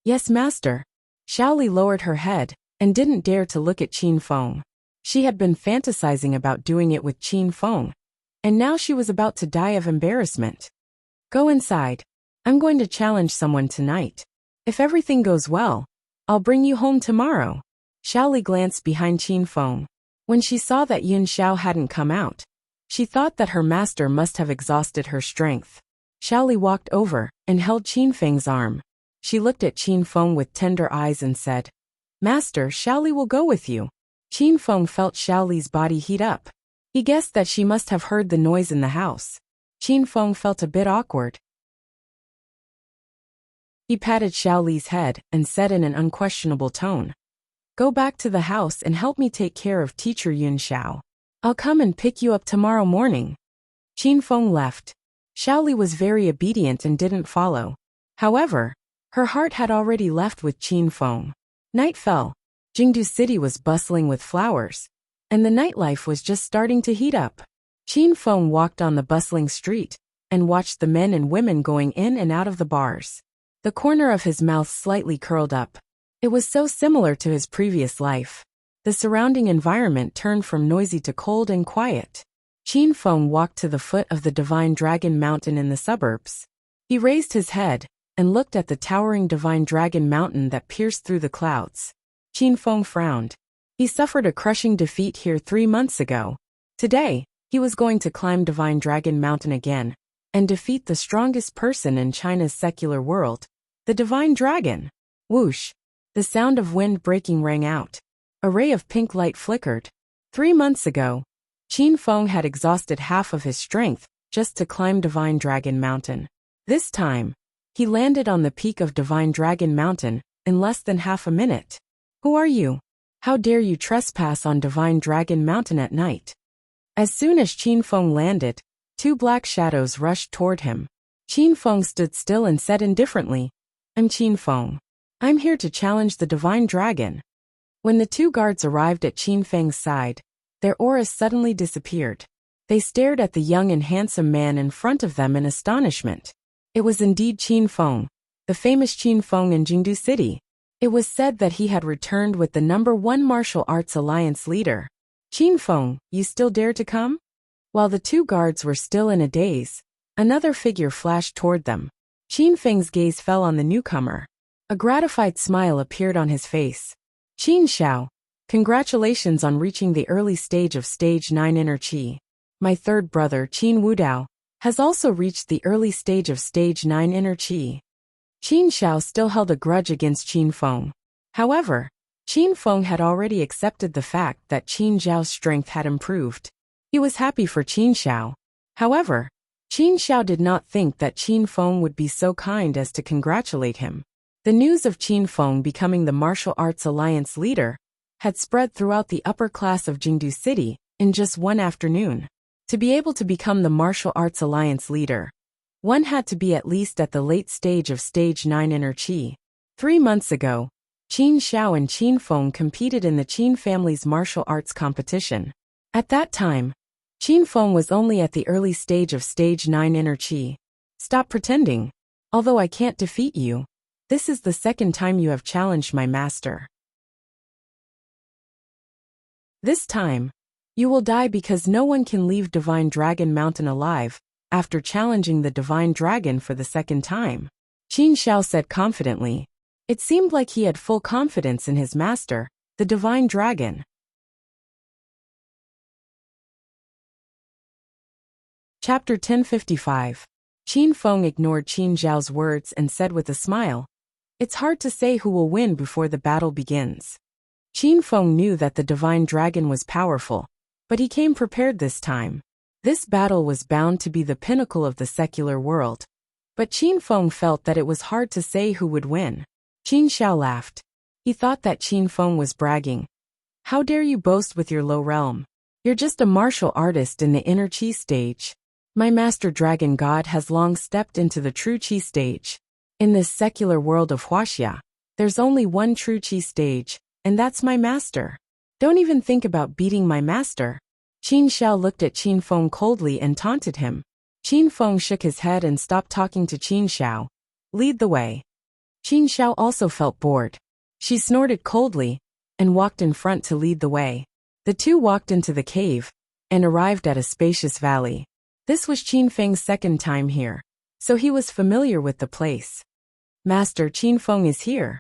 Yes, master. Shaoli lowered her head and didn't dare to look at Qin Feng. She had been fantasizing about doing it with Qin Feng, and now she was about to die of embarrassment. Go inside. I'm going to challenge someone tonight. If everything goes well, I'll bring you home tomorrow. Shaoli glanced behind Qin Feng. When she saw that Yun Xiao hadn't come out, she thought that her master must have exhausted her strength. Shaoli walked over and held Qin Feng's arm. She looked at Qin Feng with tender eyes and said, Master, Shaoli will go with you. Qin Feng felt Shaoli's body heat up. He guessed that she must have heard the noise in the house. Qin Feng felt a bit awkward. He patted Shaoli's head and said in an unquestionable tone, Go back to the house and help me take care of Teacher Yun Xiao. I'll come and pick you up tomorrow morning. Qin Feng left. Shaoli was very obedient and didn't follow. However, her heart had already left with Qin Feng. Night fell. Jingdu City was bustling with flowers, and the nightlife was just starting to heat up. Qin Feng walked on the bustling street and watched the men and women going in and out of the bars. The corner of his mouth slightly curled up. It was so similar to his previous life. The surrounding environment turned from noisy to cold and quiet. Qin Feng walked to the foot of the Divine Dragon Mountain in the suburbs. He raised his head and looked at the towering Divine Dragon Mountain that pierced through the clouds. Qin Feng frowned. He suffered a crushing defeat here 3 months ago. Today, he was going to climb Divine Dragon Mountain again and defeat the strongest person in China's secular world, the Divine Dragon. Whoosh! The sound of wind breaking rang out. A ray of pink light flickered. 3 months ago, Qin Feng had exhausted half of his strength just to climb Divine Dragon Mountain. This time, he landed on the peak of Divine Dragon Mountain in less than half a minute. Who are you? How dare you trespass on Divine Dragon Mountain at night? As soon as Qin Feng landed, 2 black shadows rushed toward him. Qin Feng stood still and said indifferently, I'm Qin Feng. I'm here to challenge the Divine Dragon. When the 2 guards arrived at Qin Feng's side, their auras suddenly disappeared. They stared at the young and handsome man in front of them in astonishment. It was indeed Qin Feng, the famous Qin Feng in Jingdu City. It was said that he had returned with the #1 martial arts alliance leader. Qin Feng, you still dare to come? While the 2 guards were still in a daze, another figure flashed toward them. Qin Feng's gaze fell on the newcomer. A gratified smile appeared on his face. Qin Xiao, congratulations on reaching the early stage of Stage 9 Inner Qi. My third brother, Qin Wudao, has also reached the early stage of Stage 9 Inner Qi. Qin Xiao still held a grudge against Qin Feng. However, Qin Feng had already accepted the fact that Qin Zhao's strength had improved. He was happy for Qin Xiao. However, Qin Xiao did not think that Qin Feng would be so kind as to congratulate him. The news of Qin Feng becoming the Martial Arts Alliance leader had spread throughout the upper class of Jingdu City in just one afternoon. To be able to become the Martial Arts Alliance leader, one had to be at least at the late stage of Stage 9 Inner Qi. 3 months ago, Qin Xiao and Qin Feng competed in the Qin family's martial arts competition. At that time, Qin Feng was only at the early stage of Stage 9 Inner Qi. Stop pretending. Although I can't defeat you, this is the second time you have challenged my master. This time, you will die because no one can leave Divine Dragon Mountain alive after challenging the Divine Dragon for the second time. Qin Xiao said confidently. It seemed like he had full confidence in his master, the Divine Dragon. Chapter 1055. Qin Feng ignored Qin Zhao's words and said with a smile, "It's hard to say who will win before the battle begins." Qin Feng knew that the Divine Dragon was powerful, but he came prepared this time. This battle was bound to be the pinnacle of the secular world. But Qin Feng felt that it was hard to say who would win. Qin Xiao laughed. He thought that Qin Feng was bragging. How dare you boast with your low realm? You're just a martial artist in the inner Qi stage. My master dragon god has long stepped into the true Qi stage. In this secular world of Wuxia, there's only one true Qi stage, and that's my master. Don't even think about beating my master. Qin Xiao looked at Qin Feng coldly and taunted him. Qin Feng shook his head and stopped talking to Qin Xiao. Lead the way. Qin Xiao also felt bored. She snorted coldly and walked in front to lead the way. The two walked into the cave and arrived at a spacious valley. This was Qin Feng's second time here, so he was familiar with the place. Master Qin Feng is here.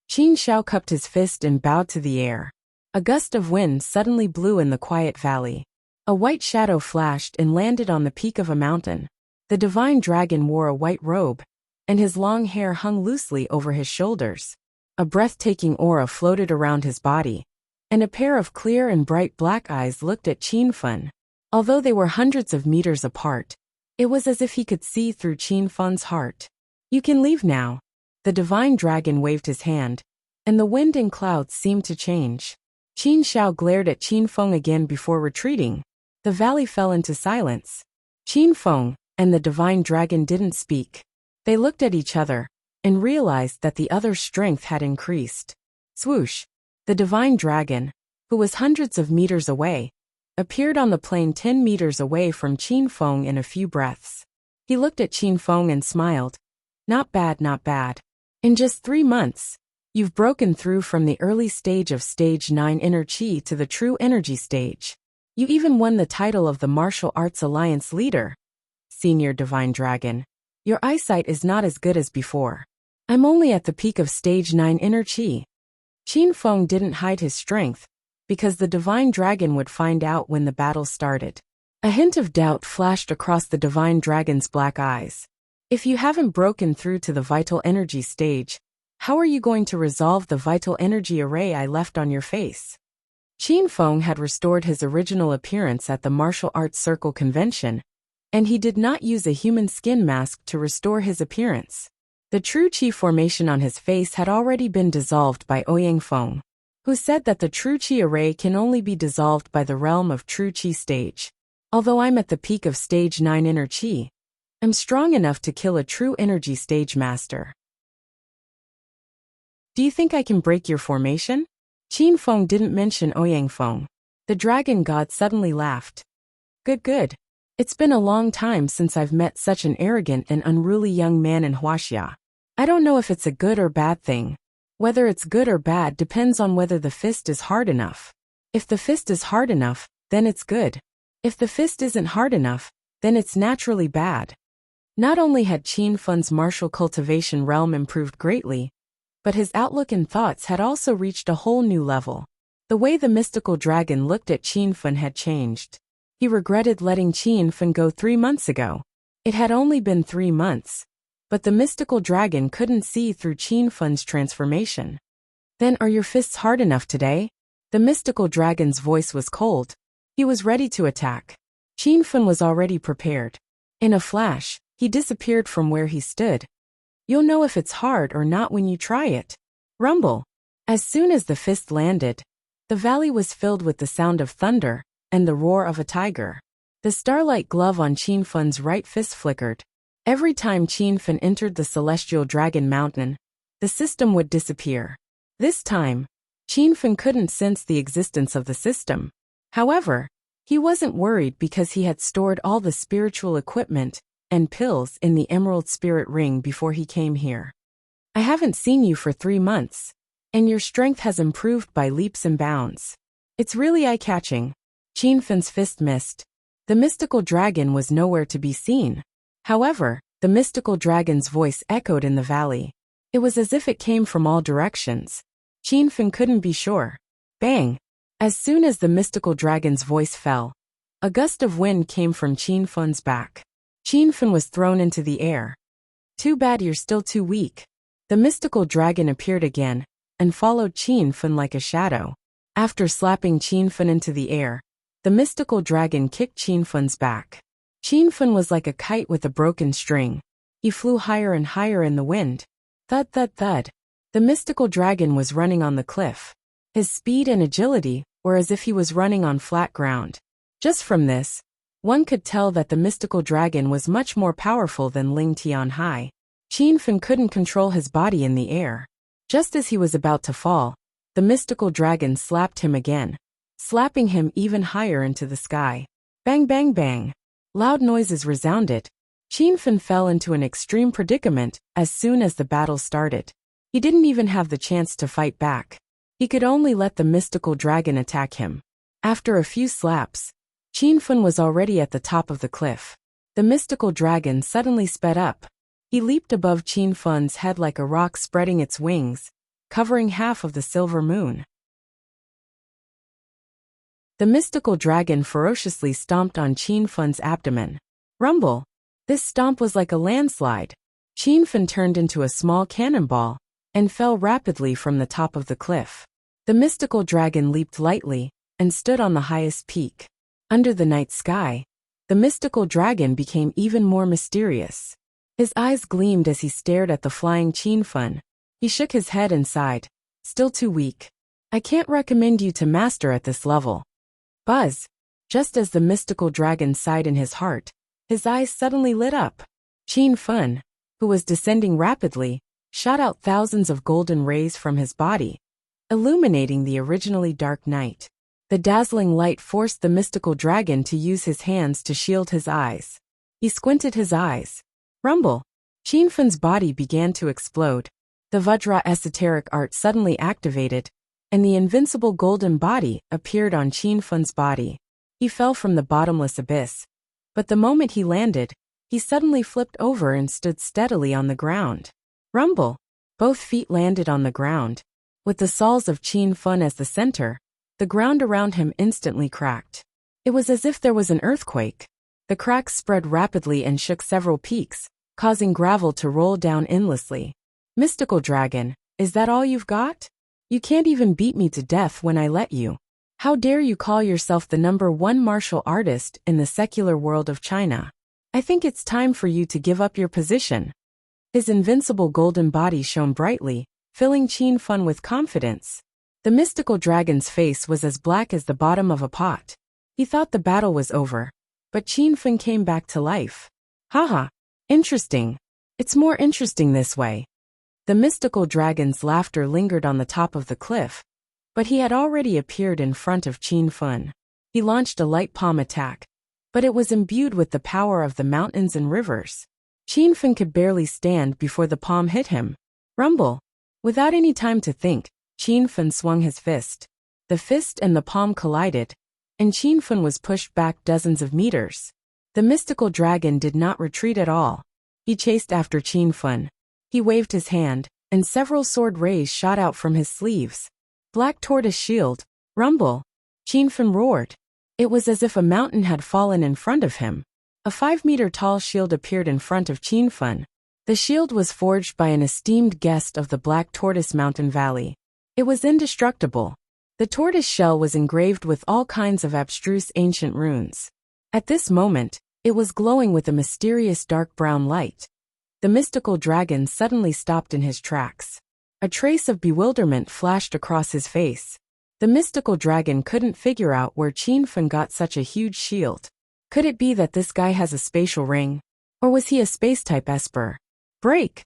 Qin Xiao cupped his fist and bowed to the air. A gust of wind suddenly blew in the quiet valley. A white shadow flashed and landed on the peak of a mountain. The Divine Dragon wore a white robe, and his long hair hung loosely over his shoulders. A breathtaking aura floated around his body, and a pair of clear and bright black eyes looked at Qin Feng. Although they were hundreds of meters apart, it was as if he could see through Qin Feng's heart. You can leave now. The Divine Dragon waved his hand, and the wind and clouds seemed to change. Qin Xiao glared at Qin Feng again before retreating. The valley fell into silence. Qin Feng and the Divine Dragon didn't speak. They looked at each other and realized that the other's strength had increased. Swoosh! The Divine Dragon, who was hundreds of meters away, appeared on the plain 10 meters away from Qin Feng in a few breaths. He looked at Qin Feng and smiled. Not bad, not bad. In just 3 months, you've broken through from the early stage of Stage 9 Inner Qi to the true energy stage. You even won the title of the Martial Arts Alliance leader. Senior Divine Dragon, your eyesight is not as good as before. I'm only at the peak of Stage 9 Inner Qi. Qin Feng didn't hide his strength, because the Divine Dragon would find out when the battle started. A hint of doubt flashed across the Divine Dragon's black eyes. If you haven't broken through to the vital energy stage, how are you going to resolve the vital energy array I left on your face? Qin Feng had restored his original appearance at the Martial Arts Circle convention, and he did not use a human skin mask to restore his appearance. The true Qi formation on his face had already been dissolved by Ouyang Feng, who said that the true Qi array can only be dissolved by the realm of true Qi stage. Although I'm at the peak of Stage 9 Inner Qi, I'm strong enough to kill a true energy stage master. Do you think I can break your formation? Qin Feng didn't mention Ouyang Feng. The dragon god suddenly laughed. Good. It's been a long time since I've met such an arrogant and unruly young man in Wuxia. I don't know if it's a good or bad thing. Whether it's good or bad depends on whether the fist is hard enough. If the fist is hard enough, then it's good. If the fist isn't hard enough, then it's naturally bad. Not only had Qin Feng's martial cultivation realm improved greatly, But his outlook and thoughts had also reached a whole new level. The way the mystical dragon looked at Qin Fen had changed. He regretted letting Qin Fen go 3 months ago. It had only been 3 months, but the mystical dragon couldn't see through Qin Fen's transformation. Then are your fists hard enough today? The mystical dragon's voice was cold. He was ready to attack. Qin Fen was already prepared. In a flash, he disappeared from where he stood. You'll know if it's hard or not when you try it. Rumble. As soon as the fist landed, the valley was filled with the sound of thunder and the roar of a tiger. The starlight glove on Qin Fen's right fist flickered. Every time Qin Fen entered the celestial dragon mountain, the system would disappear. This time, Qin Fen couldn't sense the existence of the system. However, he wasn't worried because he had stored all the spiritual equipment and pills in the Emerald Spirit Ring before he came here. I haven't seen you for 3 months, and your strength has improved by leaps and bounds. It's really eye-catching. Qin Fen's fist missed. The mystical dragon was nowhere to be seen. However, the mystical dragon's voice echoed in the valley. It was as if it came from all directions. Qin Fen couldn't be sure. Bang! As soon as the mystical dragon's voice fell, a gust of wind came from Qin Fen's back. Qin Fen was thrown into the air. Too bad you're still too weak. The mystical dragon appeared again and followed Qin Fen like a shadow. After slapping Qin Fen into the air, the mystical dragon kicked Qin Fen's back. Qin Fen was like a kite with a broken string. He flew higher and higher in the wind. Thud, thud, thud. The mystical dragon was running on the cliff. His speed and agility were as if he was running on flat ground. Just from this, one could tell that the mystical dragon was much more powerful than Ling Tianhai. Qin Fen couldn't control his body in the air. Just as he was about to fall, the mystical dragon slapped him again, slapping him even higher into the sky. Bang, bang, bang. Loud noises resounded. Qin Fen fell into an extreme predicament as soon as the battle started. He didn't even have the chance to fight back. He could only let the mystical dragon attack him. After a few slaps, Qin Fen was already at the top of the cliff. The mystical dragon suddenly sped up. He leaped above Qin Fen's head like a rock spreading its wings, covering half of the silver moon. The mystical dragon ferociously stomped on Qin Fen's abdomen. Rumble! This stomp was like a landslide. Qin Fen turned into a small cannonball and fell rapidly from the top of the cliff. The mystical dragon leaped lightly and stood on the highest peak. Under the night sky, the mystical dragon became even more mysterious. His eyes gleamed as he stared at the flying Qin Fen. He shook his head and sighed. Still too weak. I can't recommend you to master at this level. Buzz! Just as the mystical dragon sighed in his heart, his eyes suddenly lit up. Qin Fen, who was descending rapidly, shot out thousands of golden rays from his body, illuminating the originally dark night. The dazzling light forced the mystical dragon to use his hands to shield his eyes. He squinted his eyes. Rumble! Qin Fen's body began to explode. The Vajra esoteric art suddenly activated, and the invincible golden body appeared on Qin Fen's body. He fell from the bottomless abyss. But the moment he landed, he suddenly flipped over and stood steadily on the ground. Rumble! Both feet landed on the ground. With the soles of Qin Fen as the center, the ground around him instantly cracked. It was as if there was an earthquake. The cracks spread rapidly and shook several peaks, causing gravel to roll down endlessly. Mystical dragon, is that all you've got? You can't even beat me to death when I let you. How dare you call yourself the #1 martial artist in the secular world of China? I think it's time for you to give up your position. His invincible golden body shone brightly, filling Qin Fen with confidence. The mystical dragon's face was as black as the bottom of a pot. He thought the battle was over, but Qin Fen came back to life. Haha, interesting. It's more interesting this way. The mystical dragon's laughter lingered on the top of the cliff, but he had already appeared in front of Qin Fen. He launched a light palm attack, but it was imbued with the power of the mountains and rivers. Qin Fen could barely stand before the palm hit him. Rumble! Without any time to think, Qin Fen swung his fist. The fist and the palm collided, and Qin Fen was pushed back dozens of meters. The mystical dragon did not retreat at all. He chased after Qin Fen. He waved his hand, and several sword rays shot out from his sleeves. Black tortoise shield, rumble, Qin Fan roared. It was as if a mountain had fallen in front of him. A 5-meter-tall shield appeared in front of Qin Fan. The shield was forged by an esteemed guest of the Black Tortoise Mountain Valley. It was indestructible. The tortoise shell was engraved with all kinds of abstruse ancient runes. At this moment, it was glowing with a mysterious dark brown light. The mystical dragon suddenly stopped in his tracks. A trace of bewilderment flashed across his face. The mystical dragon couldn't figure out where Qin Fan got such a huge shield. Could it be that this guy has a spatial ring? Or was he a space-type esper? Break!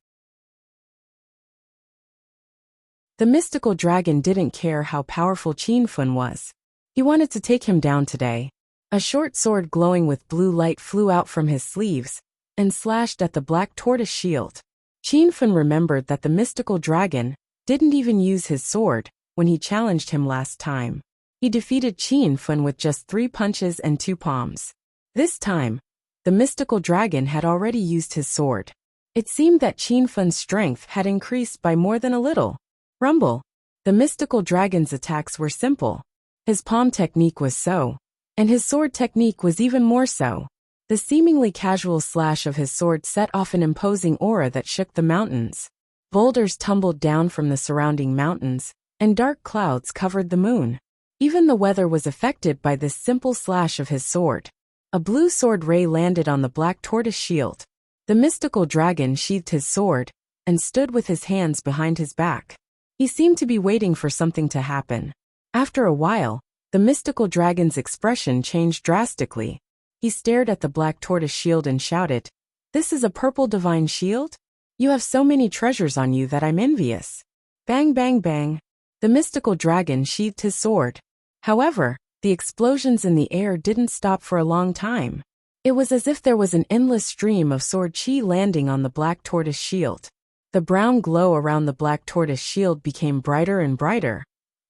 The mystical dragon didn't care how powerful Qin Fan was. He wanted to take him down today. A short sword glowing with blue light flew out from his sleeves and slashed at the black tortoise shield. Qin Fan remembered that the mystical dragon didn't even use his sword when he challenged him last time. He defeated Qin Fan with just 3 punches and 2 palms. This time, the mystical dragon had already used his sword. It seemed that Qin Fan's strength had increased by more than a little. Rumble. The mystical dragon's attacks were simple. His palm technique was so, and his sword technique was even more so. The seemingly casual slash of his sword set off an imposing aura that shook the mountains. Boulders tumbled down from the surrounding mountains, and dark clouds covered the moon. Even the weather was affected by this simple slash of his sword. A blue sword ray landed on the black tortoise shield. The mystical dragon sheathed his sword and stood with his hands behind his back. He seemed to be waiting for something to happen. After a while, the mystical dragon's expression changed drastically. He stared at the black tortoise shield and shouted, "This is a purple divine shield? You have so many treasures on you that I'm envious." Bang bang bang. The mystical dragon sheathed his sword. However, the explosions in the air didn't stop for a long time. It was as if there was an endless stream of sword chi landing on the black tortoise shield. The brown glow around the black tortoise shield became brighter and brighter.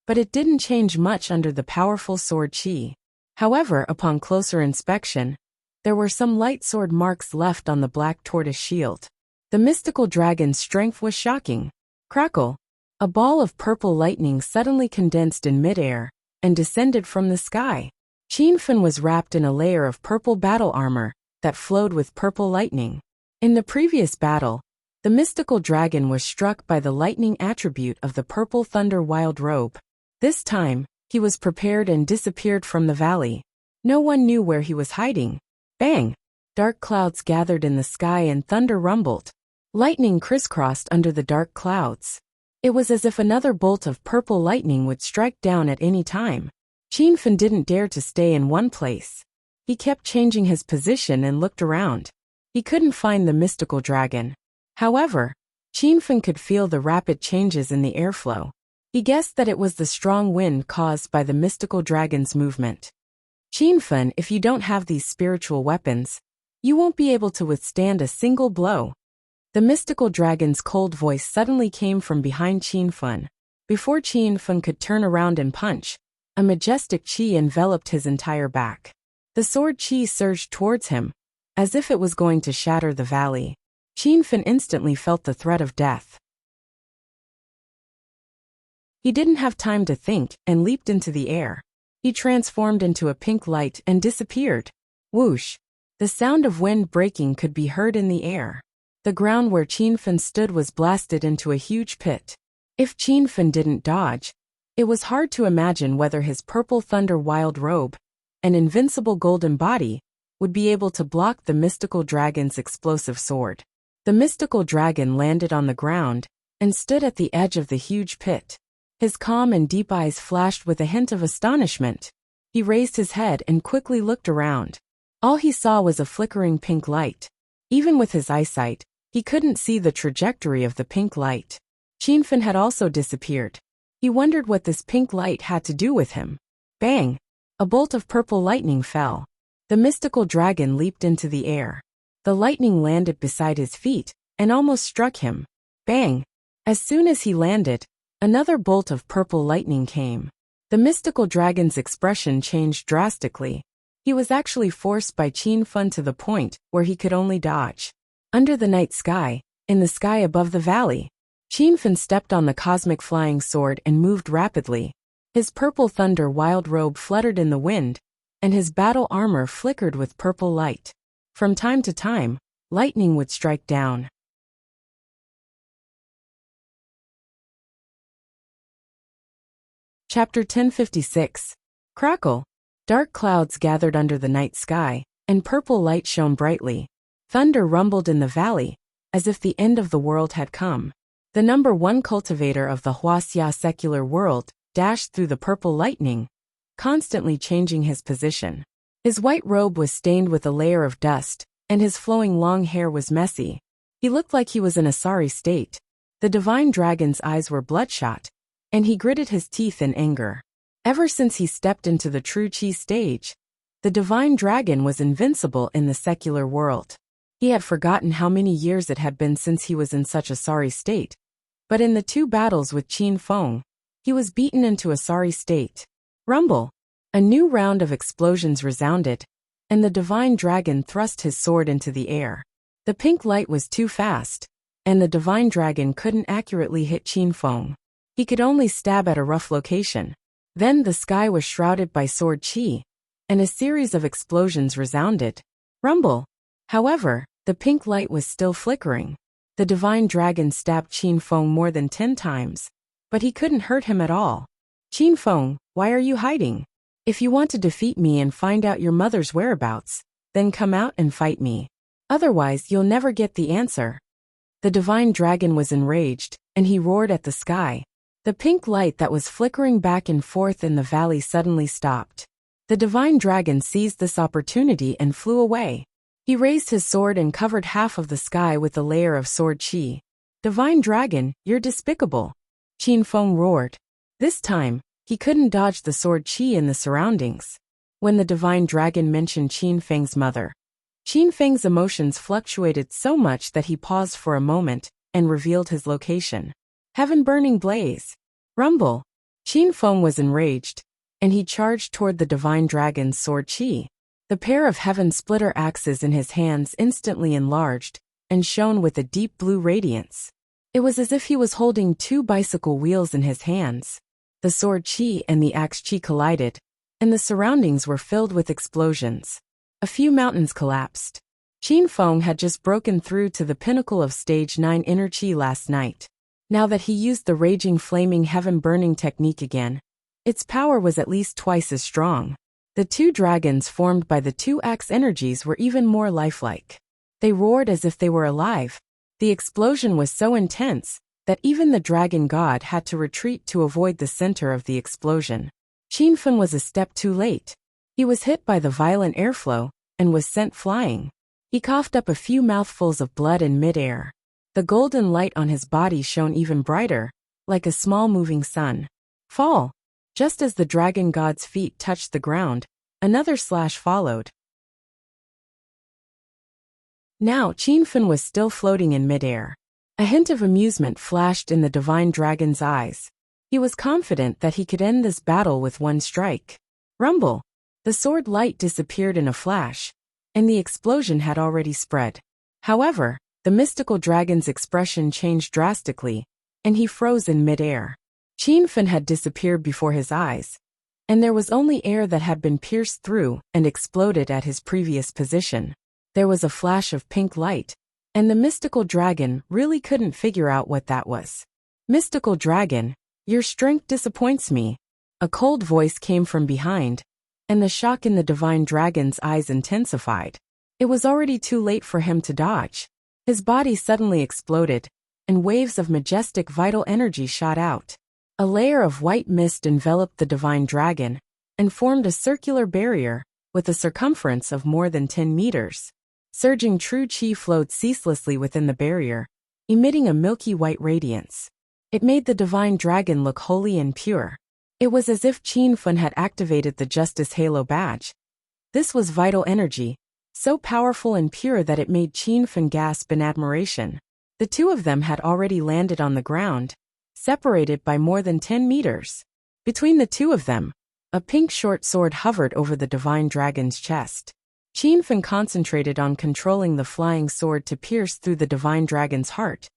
But it didn't change much under the powerful sword chi. However, upon closer inspection, there were some light sword marks left on the black tortoise shield. The mystical dragon's strength was shocking. Crackle! A ball of purple lightning suddenly condensed in midair and descended from the sky. Qin Fan was wrapped in a layer of purple battle armor that flowed with purple lightning. In the previous battle, the mystical dragon was struck by the lightning attribute of the purple thunder wild robe. This time, he was prepared and disappeared from the valley. No one knew where he was hiding. Bang! Dark clouds gathered in the sky and thunder rumbled. Lightning crisscrossed under the dark clouds. It was as if another bolt of purple lightning would strike down at any time. Qin Fan didn't dare to stay in one place. He kept changing his position and looked around. He couldn't find the mystical dragon. However, Qin Fan could feel the rapid changes in the airflow. He guessed that it was the strong wind caused by the mystical dragon's movement. Qin Fan, if you don't have these spiritual weapons, you won't be able to withstand a single blow. The mystical dragon's cold voice suddenly came from behind Qin Fan. Before Qin Fan could turn around and punch, a majestic chi enveloped his entire back. The sword chi surged towards him, as if it was going to shatter the valley. Qin Fan instantly felt the threat of death. He didn't have time to think and leaped into the air. He transformed into a pink light and disappeared. Whoosh! The sound of wind breaking could be heard in the air. The ground where Qin Fan stood was blasted into a huge pit. If Qin Fan didn't dodge, it was hard to imagine whether his purple thunder wild robe, an invincible golden body, would be able to block the mystical dragon's explosive sword. The mystical dragon landed on the ground and stood at the edge of the huge pit. His calm and deep eyes flashed with a hint of astonishment. He raised his head and quickly looked around. All he saw was a flickering pink light. Even with his eyesight, he couldn't see the trajectory of the pink light. Qin Fan had also disappeared. He wondered what this pink light had to do with him. Bang! A bolt of purple lightning fell. The mystical dragon leaped into the air. The lightning landed beside his feet and almost struck him. Bang! As soon as he landed, another bolt of purple lightning came. The mystical dragon's expression changed drastically. He was actually forced by Qin Fan to the point where he could only dodge. Under the night sky, in the sky above the valley, Qin Fan stepped on the cosmic flying sword and moved rapidly. His purple thunder wild robe fluttered in the wind, and his battle armor flickered with purple light. From time to time, lightning would strike down. Chapter 1056. Crackle. Dark clouds gathered under the night sky, and purple light shone brightly. Thunder rumbled in the valley, as if the end of the world had come. The #1 cultivator of the Wuxia secular world dashed through the purple lightning, constantly changing his position. His white robe was stained with a layer of dust, and his flowing long hair was messy. He looked like he was in a sorry state. The divine dragon's eyes were bloodshot, and he gritted his teeth in anger. Ever since he stepped into the true Qi stage, the divine dragon was invincible in the secular world. He had forgotten how many years it had been since he was in such a sorry state. But in the 2 battles with Qin Feng, he was beaten into a sorry state. Rumble. A new round of explosions resounded, and the divine dragon thrust his sword into the air. The pink light was too fast, and the divine dragon couldn't accurately hit Qin Feng. He could only stab at a rough location. Then the sky was shrouded by sword qi, and a series of explosions resounded. Rumble. However, the pink light was still flickering. The divine dragon stabbed Qin Feng more than 10 times, but he couldn't hurt him at all. Qin Feng, why are you hiding? If you want to defeat me and find out your mother's whereabouts, then come out and fight me. Otherwise, you'll never get the answer. The divine dragon was enraged, and he roared at the sky. The pink light that was flickering back and forth in the valley suddenly stopped. The divine dragon seized this opportunity and flew away. He raised his sword and covered half of the sky with a layer of sword qi. Divine dragon, you're despicable. Qin Feng roared. This time, he couldn't dodge the sword qi in the surroundings. When the divine dragon mentioned Qin Feng's mother, Qin Feng's emotions fluctuated so much that he paused for a moment and revealed his location. Heaven-burning blaze. Rumble. Qin Feng was enraged, and he charged toward the divine dragon's sword qi. The pair of heaven splitter axes in his hands instantly enlarged and shone with a deep blue radiance. It was as if he was holding 2 bicycle wheels in his hands. The sword qi and the axe qi collided, and the surroundings were filled with explosions. A few mountains collapsed. Qin Feng had just broken through to the pinnacle of stage 9 inner qi last night. Now that he used the raging flaming heaven-burning technique again, its power was at least twice as strong. The 2 dragons formed by the 2 axe energies were even more lifelike. They roared as if they were alive. The explosion was so intense that even the dragon god had to retreat to avoid the center of the explosion. Qin Fan was a step too late. He was hit by the violent airflow and was sent flying. He coughed up a few mouthfuls of blood in midair. The golden light on his body shone even brighter, like a small moving sun. Fall. Just as the dragon god's feet touched the ground, another slash followed. Now Qin Fan was still floating in midair. A hint of amusement flashed in the divine dragon's eyes. He was confident that he could end this battle with one strike. Rumble. The sword light disappeared in a flash, and the explosion had already spread. However, the mystical dragon's expression changed drastically, and he froze in midair. Qin Fan had disappeared before his eyes, and there was only air that had been pierced through and exploded at his previous position. There was a flash of pink light, and the mystical dragon really couldn't figure out what that was. Mystical dragon, your strength disappoints me. A cold voice came from behind, and the shock in the divine dragon's eyes intensified. It was already too late for him to dodge. His body suddenly exploded, and waves of majestic vital energy shot out. A layer of white mist enveloped the divine dragon, and formed a circular barrier, with a circumference of more than 10 meters. Surging true qi flowed ceaselessly within the barrier, emitting a milky white radiance. It made the divine dragon look holy and pure. It was as if Qin Fan had activated the Justice Halo badge. This was vital energy, so powerful and pure that it made Qin Fan gasp in admiration. The 2 of them had already landed on the ground, separated by more than 10 meters. Between the 2 of them, a pink short sword hovered over the divine dragon's chest. Qin Fan concentrated on controlling the flying sword to pierce through the divine dragon's heart.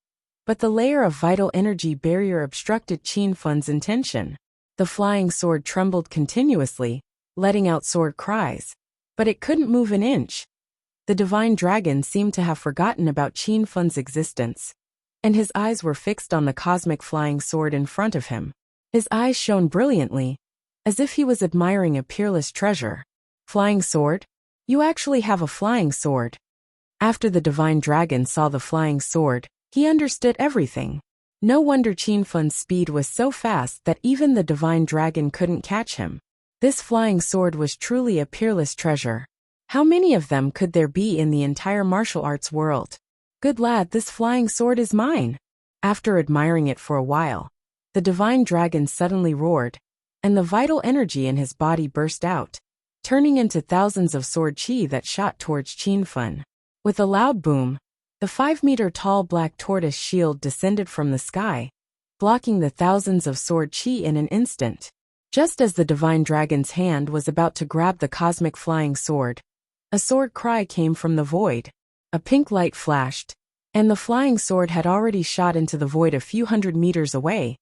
But the layer of vital energy barrier obstructed Qin Fen's intention. The flying sword trembled continuously, letting out sword cries. But it couldn't move an inch. The divine dragon seemed to have forgotten about Qin Fen's existence, and his eyes were fixed on the cosmic flying sword in front of him. His eyes shone brilliantly, as if he was admiring a peerless treasure. Flying sword? You actually have a flying sword. After the divine dragon saw the flying sword, he understood everything. No wonder Qin Fen's speed was so fast that even the divine dragon couldn't catch him. This flying sword was truly a peerless treasure. How many of them could there be in the entire martial arts world? Good lad, this flying sword is mine. After admiring it for a while, the divine dragon suddenly roared, and the vital energy in his body burst out, turning into thousands of sword chi that shot towards Qin Fen. With a loud boom, the 5-meter-tall black tortoise shield descended from the sky, blocking the thousands of sword chi in an instant. Just as the divine dragon's hand was about to grab the cosmic flying sword, a sword cry came from the void. A pink light flashed, and the flying sword had already shot into the void a few hundred meters away,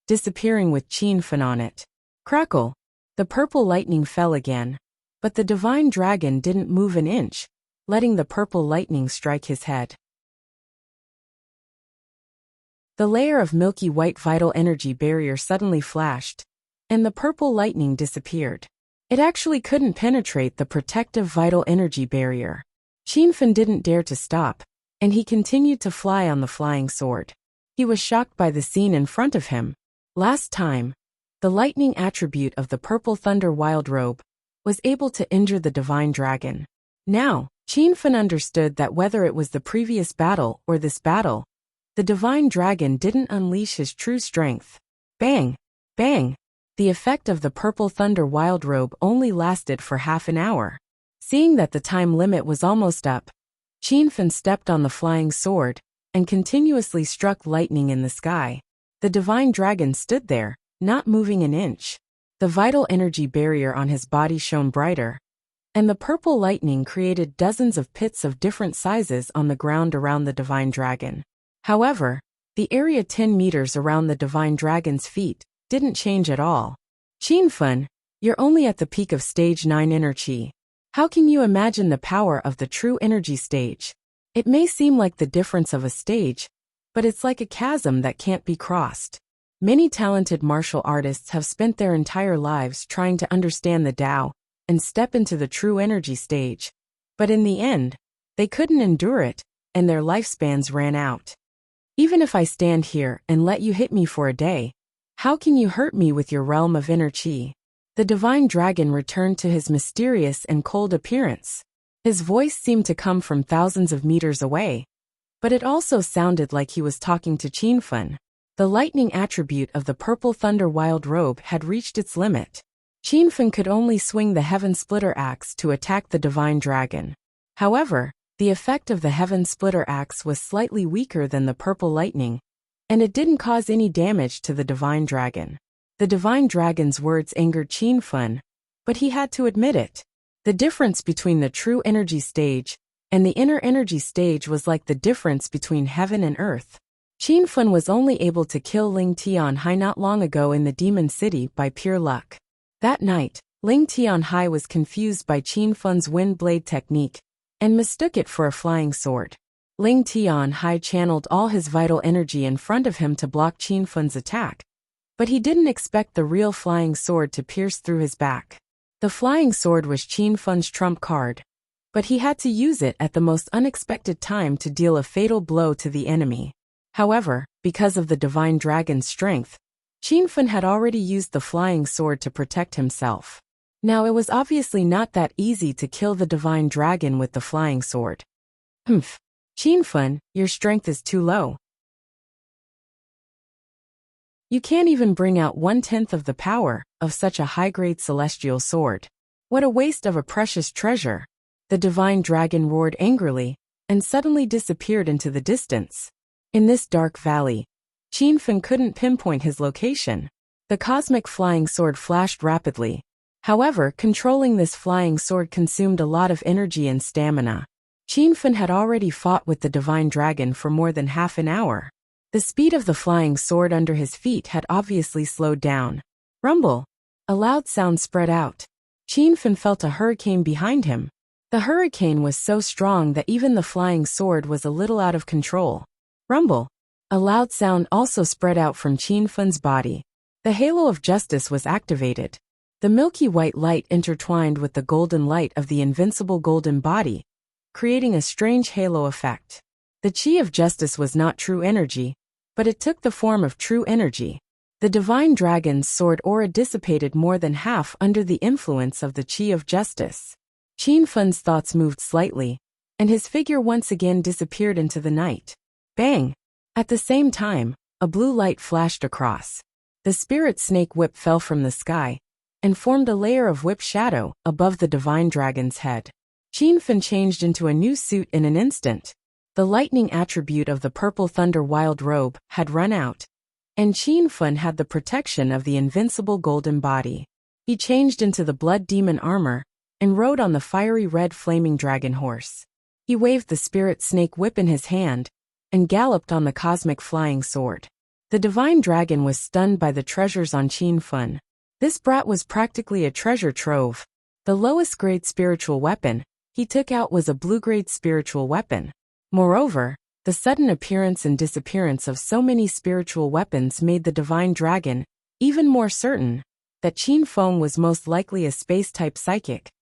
disappearing with Qin Fen on it. Crackle! The purple lightning fell again, but the divine dragon didn't move an inch, letting the purple lightning strike his head. The layer of milky white vital energy barrier suddenly flashed, and the purple lightning disappeared. It actually couldn't penetrate the protective vital energy barrier. Qin Fen didn't dare to stop, and he continued to fly on the flying sword. He was shocked by the scene in front of him. Last time, the lightning attribute of the purple thunder wild robe was able to injure the divine dragon. Now, Qin Fen understood that whether it was the previous battle or this battle, the divine dragon didn't unleash his true strength. Bang! Bang! The effect of the purple thunder wild robe only lasted for half an hour. Seeing that the time limit was almost up, Qin Fen stepped on the flying sword and continuously struck lightning in the sky. The divine dragon stood there, not moving an inch. The vital energy barrier on his body shone brighter, and the purple lightning created dozens of pits of different sizes on the ground around the divine dragon. However, the area 10 meters around the divine dragon's feet didn't change at all. Qin Fen, you're only at the peak of stage 9 inner chi. How can you imagine the power of the true energy stage? It may seem like the difference of a stage, but it's like a chasm that can't be crossed. Many talented martial artists have spent their entire lives trying to understand the Tao and step into the true energy stage. But in the end, they couldn't endure it, and their lifespans ran out. Even if I stand here and let you hit me for a day, how can you hurt me with your realm of inner chi? The divine dragon returned to his mysterious and cold appearance. His voice seemed to come from thousands of meters away, but it also sounded like he was talking to Qin Fen. The lightning attribute of the purple thunder wild robe had reached its limit. Qin Fen could only swing the heaven splitter axe to attack the divine dragon. However, the effect of the heaven splitter axe was slightly weaker than the purple lightning, and it didn't cause any damage to the divine dragon. The divine dragon's words angered Qin Fen, but he had to admit it. The difference between the true energy stage and the inner energy stage was like the difference between heaven and earth. Qin Fen was only able to kill Ling Tianhai not long ago in the Demon City by pure luck. That night, Ling Tianhai was confused by Qin Fen's wind blade technique and mistook it for a flying sword. Ling Tianhai channeled all his vital energy in front of him to block Qin Fen's attack, but he didn't expect the real flying sword to pierce through his back. The flying sword was Qin Fen's trump card, but he had to use it at the most unexpected time to deal a fatal blow to the enemy. However, because of the divine dragon's strength, Qin Fen had already used the flying sword to protect himself. Now it was obviously not that easy to kill the divine dragon with the flying sword. Humph. Qin Fen, your strength is too low. You can't even bring out 1/10 of the power of such a high-grade celestial sword. What a waste of a precious treasure. The divine dragon roared angrily and suddenly disappeared into the distance. In this dark valley, Qin Fen couldn't pinpoint his location. The cosmic flying sword flashed rapidly. However, controlling this flying sword consumed a lot of energy and stamina. Qin Fen had already fought with the divine dragon for more than half an hour. The speed of the flying sword under his feet had obviously slowed down. Rumble! A loud sound spread out. Qin Fan felt a hurricane behind him. The hurricane was so strong that even the flying sword was a little out of control. Rumble! A loud sound also spread out from Qin Fan's body. The halo of justice was activated. The milky white light intertwined with the golden light of the invincible golden body, creating a strange halo effect. The chi of justice was not true energy, but it took the form of true energy. The divine dragon's sword aura dissipated more than half under the influence of the chi of justice. Qin Fan's thoughts moved slightly, and his figure once again disappeared into the night. Bang! At the same time, a blue light flashed across. The spirit snake whip fell from the sky and formed a layer of whip shadow above the divine dragon's head. Qin Fan changed into a new suit in an instant. The lightning attribute of the purple thunder wild robe had run out, and Qin Fan had the protection of the invincible golden body. He changed into the blood demon armor and rode on the fiery red flaming dragon horse. He waved the spirit snake whip in his hand and galloped on the cosmic flying sword. The divine dragon was stunned by the treasures on Qin Fan. This brat was practically a treasure trove. The lowest grade spiritual weapon he took out was a blue-grade spiritual weapon. Moreover, the sudden appearance and disappearance of so many spiritual weapons made the divine dragon even more certain that Qin Fan was most likely a space-type psychic.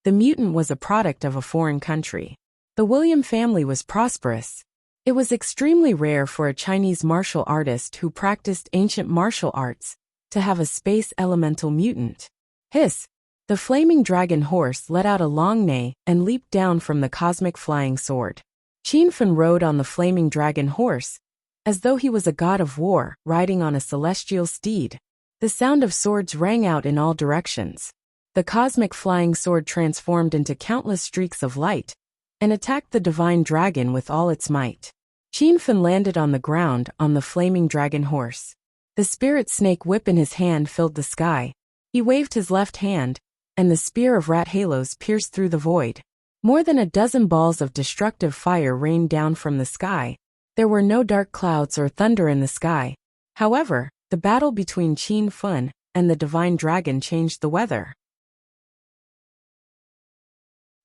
The mutant was a product of a foreign country. The William family was prosperous. It was extremely rare for a Chinese martial artist who practiced ancient martial arts to have a space elemental mutant. Hiss! The flaming dragon horse let out a long neigh and leaped down from the cosmic flying sword. Qin Fan rode on the flaming dragon horse, as though he was a god of war riding on a celestial steed. The sound of swords rang out in all directions. The cosmic flying sword transformed into countless streaks of light and attacked the divine dragon with all its might. Qin Fan landed on the ground on the flaming dragon horse. The spirit snake whip in his hand filled the sky. He waved his left hand, and the spear of rat halos pierced through the void. More than a dozen balls of destructive fire rained down from the sky. There were no dark clouds or thunder in the sky. However, the battle between Qin Fan and the divine dragon changed the weather.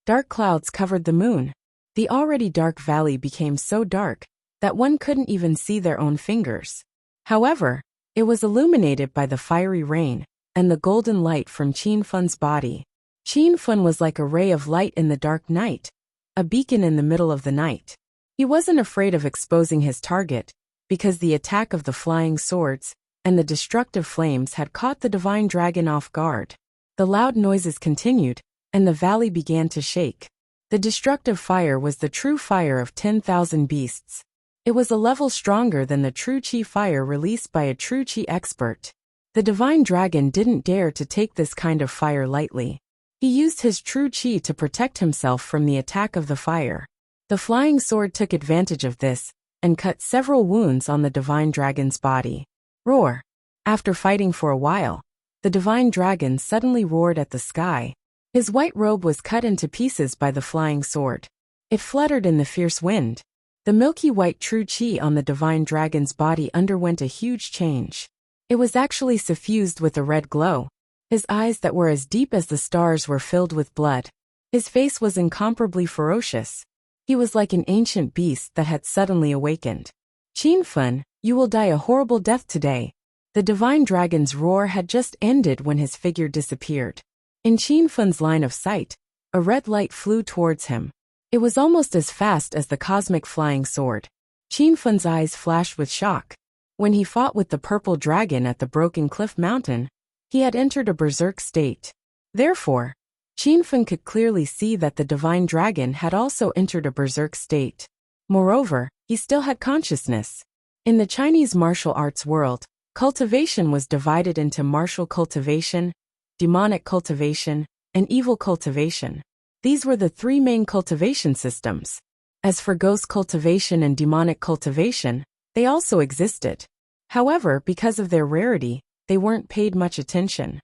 Dark clouds covered the moon. The already dark valley became so dark that one couldn't even see their own fingers. However, it was illuminated by the fiery rain and the golden light from Qin Fan's body. Qin Fan was like a ray of light in the dark night, a beacon in the middle of the night. He wasn't afraid of exposing his target, because the attack of the flying swords and the destructive flames had caught the divine dragon off guard. The loud noises continued, and the valley began to shake. The destructive fire was the true fire of 10,000 beasts. It was a level stronger than the true chi fire released by a true chi expert. The divine dragon didn't dare to take this kind of fire lightly. He used his true chi to protect himself from the attack of the fire. The flying sword took advantage of this and cut several wounds on the divine dragon's body. Roar! After fighting for a while, the divine dragon suddenly roared at the sky. His white robe was cut into pieces by the flying sword. It fluttered in the fierce wind. The milky white true chi on the divine dragon's body underwent a huge change. It was actually suffused with a red glow. His eyes that were as deep as the stars were filled with blood. His face was incomparably ferocious. He was like an ancient beast that had suddenly awakened. Qin Fan, you will die a horrible death today. The divine dragon's roar had just ended when his figure disappeared. In Qin Fan's line of sight, a red light flew towards him. It was almost as fast as the cosmic flying sword. Qin Fan's eyes flashed with shock. When he fought with the purple dragon at the Broken Cliff Mountain, he had entered a berserk state. Therefore, Qin Fan could clearly see that the divine dragon had also entered a berserk state. Moreover, he still had consciousness. In the Chinese martial arts world, cultivation was divided into martial cultivation, demonic cultivation, and evil cultivation. These were the three main cultivation systems. As for ghost cultivation and demonic cultivation, they also existed. However, because of their rarity, they weren't paid much attention.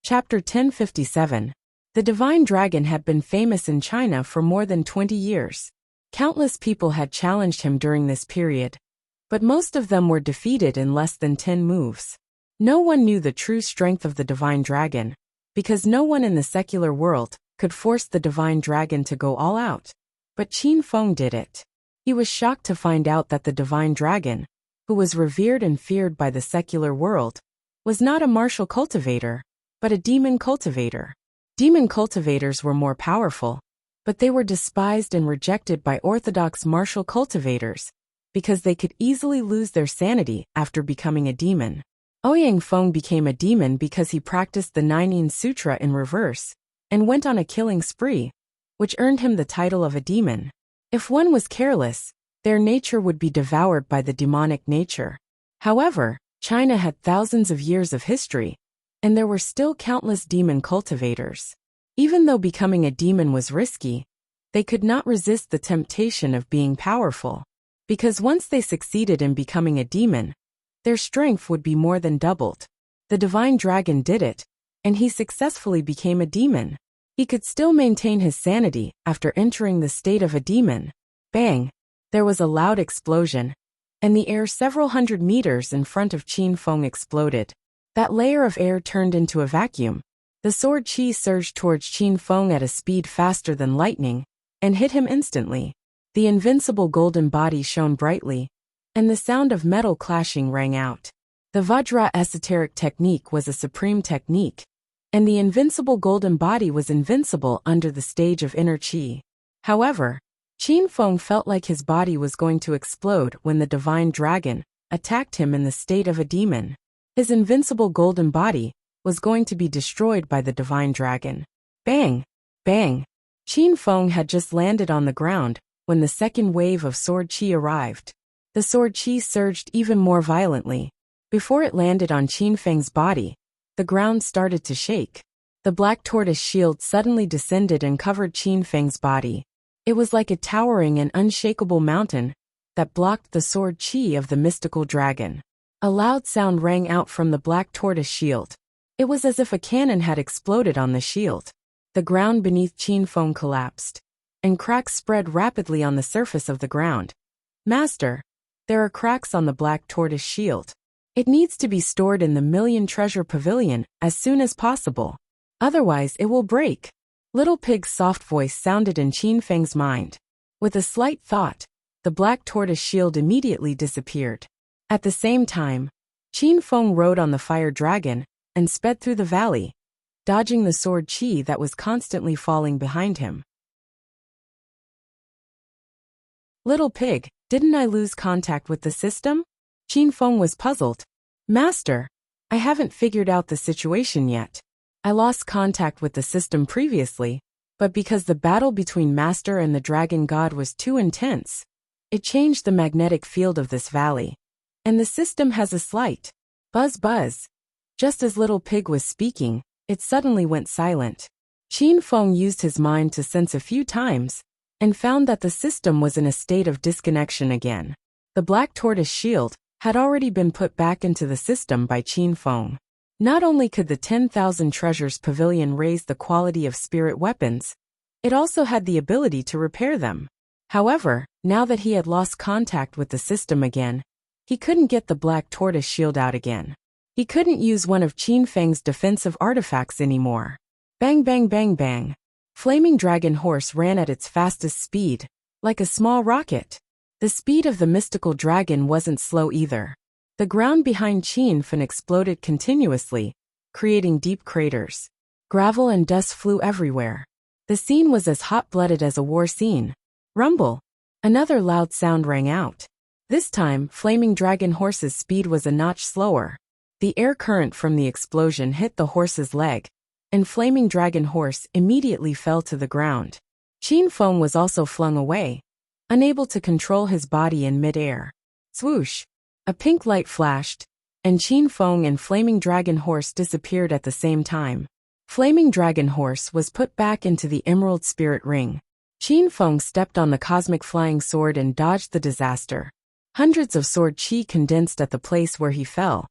Chapter 1057. The divine dragon had been famous in China for more than 20 years. Countless people had challenged him during this period, but most of them were defeated in less than 10 moves. No one knew the true strength of the divine dragon, because no one in the secular world could force the divine dragon to go all out. But Qin Feng did it. He was shocked to find out that the divine dragon, who was revered and feared by the secular world, was not a martial cultivator, but a demon cultivator. Demon cultivators were more powerful, but they were despised and rejected by orthodox martial cultivators, because they could easily lose their sanity after becoming a demon. Ouyang Feng became a demon because he practiced the Nine Sutra in reverse, and went on a killing spree, which earned him the title of a demon. If one was careless, their nature would be devoured by the demonic nature. However, China had thousands of years of history, and there were still countless demon cultivators. Even though becoming a demon was risky, they could not resist the temptation of being powerful, because once they succeeded in becoming a demon, their strength would be more than doubled. The divine dragon did it, and he successfully became a demon. He could still maintain his sanity after entering the state of a demon. Bang! There was a loud explosion, and the air several hundred meters in front of Qin Feng exploded. That layer of air turned into a vacuum. The sword qi surged towards Qin Feng at a speed faster than lightning, and hit him instantly. The invincible golden body shone brightly, and the sound of metal clashing rang out. The Vajra esoteric technique was a supreme technique, and the invincible golden body was invincible under the stage of inner qi. However, Qin Feng felt like his body was going to explode when the divine dragon attacked him in the state of a demon. His invincible golden body was going to be destroyed by the divine dragon. Bang! Bang! Qin Feng had just landed on the ground when the second wave of sword qi arrived. The sword qi surged even more violently. Before it landed on Qin Feng's body, the ground started to shake. The black tortoise shield suddenly descended and covered Qin Feng's body. It was like a towering and unshakable mountain that blocked the sword qi of the mystical dragon. A loud sound rang out from the black tortoise shield. It was as if a cannon had exploded on the shield. The ground beneath Qin Feng collapsed, and cracks spread rapidly on the surface of the ground. Master, there are cracks on the black tortoise shield. It needs to be stored in the Million Treasure Pavilion as soon as possible. Otherwise it will break. Little Pig's soft voice sounded in Qin Feng's mind. With a slight thought, the black tortoise shield immediately disappeared. At the same time, Qin Feng rode on the fire dragon and sped through the valley, dodging the sword qi that was constantly falling behind him. Little Pig, didn't I lose contact with the system? Qin Feng was puzzled. Master, I haven't figured out the situation yet. I lost contact with the system previously, but because the battle between Master and the Dragon God was too intense, it changed the magnetic field of this valley. And the system has a slight buzz buzz. Just as Little Pig was speaking, it suddenly went silent. Qin Feng used his mind to sense a few times, and found that the system was in a state of disconnection again. The black tortoise shield had already been put back into the system by Qin Feng. Not only could the 10,000 Treasures Pavilion raise the quality of spirit weapons, it also had the ability to repair them. However, now that he had lost contact with the system again, he couldn't get the black tortoise shield out again. He couldn't use one of Qin Feng's defensive artifacts anymore. Bang bang bang bang. Flaming Dragon Horse ran at its fastest speed, like a small rocket. The speed of the mystical dragon wasn't slow either. The ground behind Qin Feng exploded continuously, creating deep craters. Gravel and dust flew everywhere. The scene was as hot-blooded as a war scene. Rumble! Another loud sound rang out. This time, Flaming Dragon Horse's speed was a notch slower. The air current from the explosion hit the horse's leg, and Flaming Dragon Horse immediately fell to the ground. Qin Feng was also flung away, unable to control his body in mid-air. Swoosh! A pink light flashed, and Qin Feng and Flaming Dragon Horse disappeared at the same time. Flaming Dragon Horse was put back into the Emerald Spirit Ring. Qin Feng stepped on the cosmic flying sword and dodged the disaster. Hundreds of sword qi condensed at the place where he fell,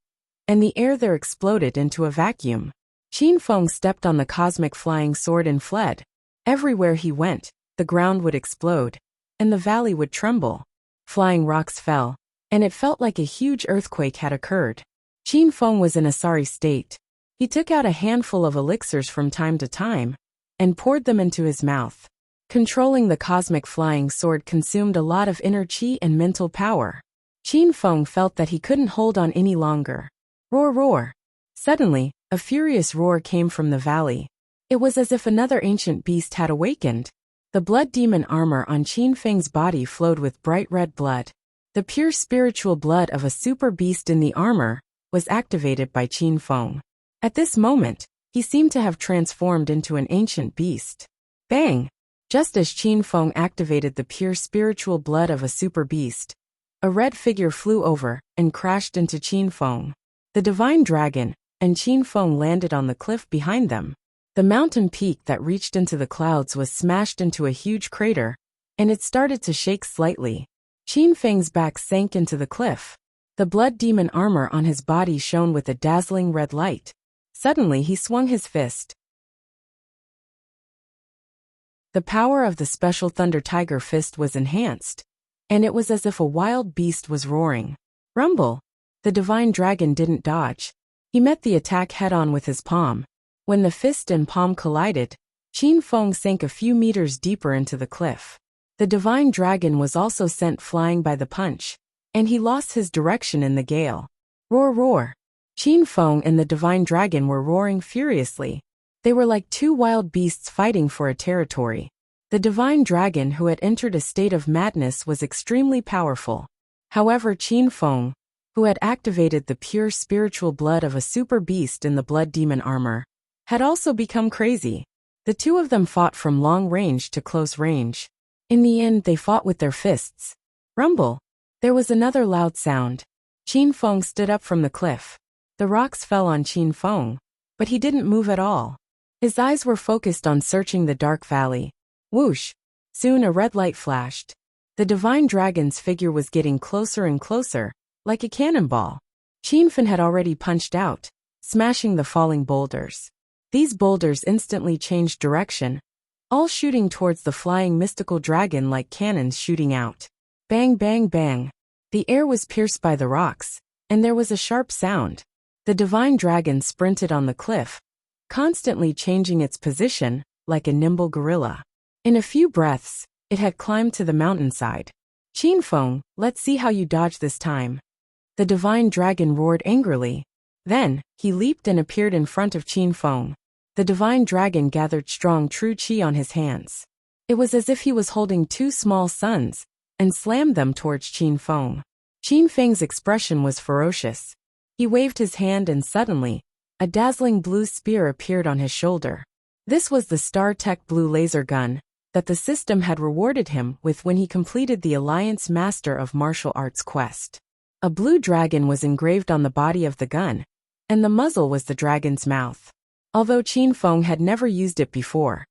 and the air there exploded into a vacuum. Qin Feng stepped on the cosmic flying sword and fled. Everywhere he went, the ground would explode, and the valley would tremble. Flying rocks fell, and it felt like a huge earthquake had occurred. Qin Feng was in a sorry state. He took out a handful of elixirs from time to time, and poured them into his mouth. Controlling the cosmic flying sword consumed a lot of inner qi and mental power. Qin Feng felt that he couldn't hold on any longer. Roar, roar. Suddenly, a furious roar came from the valley. It was as if another ancient beast had awakened. The blood demon armor on Qin Feng's body flowed with bright red blood. The pure spiritual blood of a super beast in the armor was activated by Qin Feng. At this moment, he seemed to have transformed into an ancient beast. Bang! Just as Qin Feng activated the pure spiritual blood of a super beast, a red figure flew over and crashed into Qin Feng. The divine dragon and Qin Feng landed on the cliff behind them. The mountain peak that reached into the clouds was smashed into a huge crater, and it started to shake slightly. Qin Feng's back sank into the cliff. The blood demon armor on his body shone with a dazzling red light. Suddenly he swung his fist. The power of the special Thunder Tiger fist was enhanced, and it was as if a wild beast was roaring. Rumble! The divine dragon didn't dodge. He met the attack head-on with his palm. When the fist and palm collided, Qin Feng sank a few meters deeper into the cliff. The divine dragon was also sent flying by the punch, and he lost his direction in the gale. Roar, roar! Qin Feng and the divine dragon were roaring furiously. They were like two wild beasts fighting for a territory. The divine dragon who had entered a state of madness was extremely powerful. However, Qin Feng, who had activated the pure spiritual blood of a super beast in the blood demon armor, had also become crazy. The two of them fought from long range to close range. In the end, they fought with their fists. Rumble! There was another loud sound. Qin Feng stood up from the cliff. The rocks fell on Qin Feng, but he didn't move at all. His eyes were focused on searching the dark valley. Whoosh! Soon a red light flashed. The divine dragon's figure was getting closer and closer, like a cannonball. Qin Feng had already punched out, smashing the falling boulders. These boulders instantly changed direction, all shooting towards the flying mystical dragon like cannons shooting out. Bang, bang, bang. The air was pierced by the rocks, and there was a sharp sound. The divine dragon sprinted on the cliff, constantly changing its position, like a nimble gorilla. In a few breaths, it had climbed to the mountainside. Qin Feng, let's see how you dodge this time. The divine dragon roared angrily. Then, he leaped and appeared in front of Qin Feng. The divine dragon gathered strong true qi on his hands. It was as if he was holding two small suns, and slammed them towards Qin Feng. Qin Feng's expression was ferocious. He waved his hand and suddenly, a dazzling blue spear appeared on his shoulder. This was the Star Tech blue laser gun that the system had rewarded him with when he completed the Alliance Master of Martial Arts quest. A blue dragon was engraved on the body of the gun, and the muzzle was the dragon's mouth. Although Qin Feng had never used it before,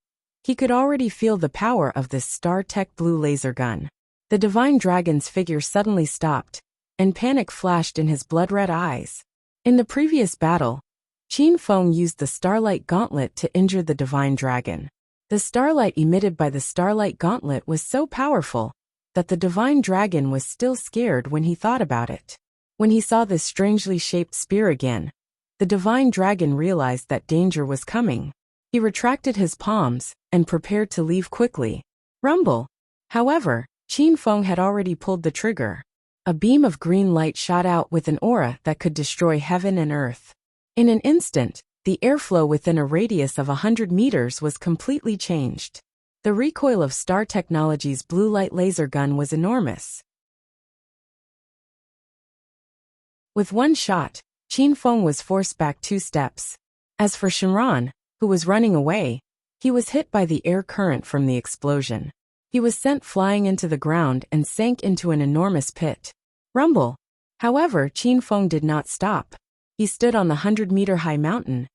he could already feel the power of this Star Tech blue laser gun. The divine dragon's figure suddenly stopped, and panic flashed in his blood-red eyes. In the previous battle, Qin Feng used the Starlight Gauntlet to injure the divine dragon. The starlight emitted by the Starlight Gauntlet was so powerful that the divine dragon was still scared when he thought about it. When he saw this strangely shaped spear again, the divine dragon realized that danger was coming. He retracted his palms and prepared to leave quickly. Rumble! However, Qin Feng had already pulled the trigger. A beam of green light shot out with an aura that could destroy heaven and earth. In an instant, the airflow within a radius of 100 meters was completely changed. The recoil of Star Technology's blue light laser gun was enormous. With one shot, Qin Feng was forced back 2 steps. As for Shenron, who was running away, he was hit by the air current from the explosion. He was sent flying into the ground and sank into an enormous pit. Rumble! However, Qin Feng did not stop. He stood on the 100-meter-high mountain,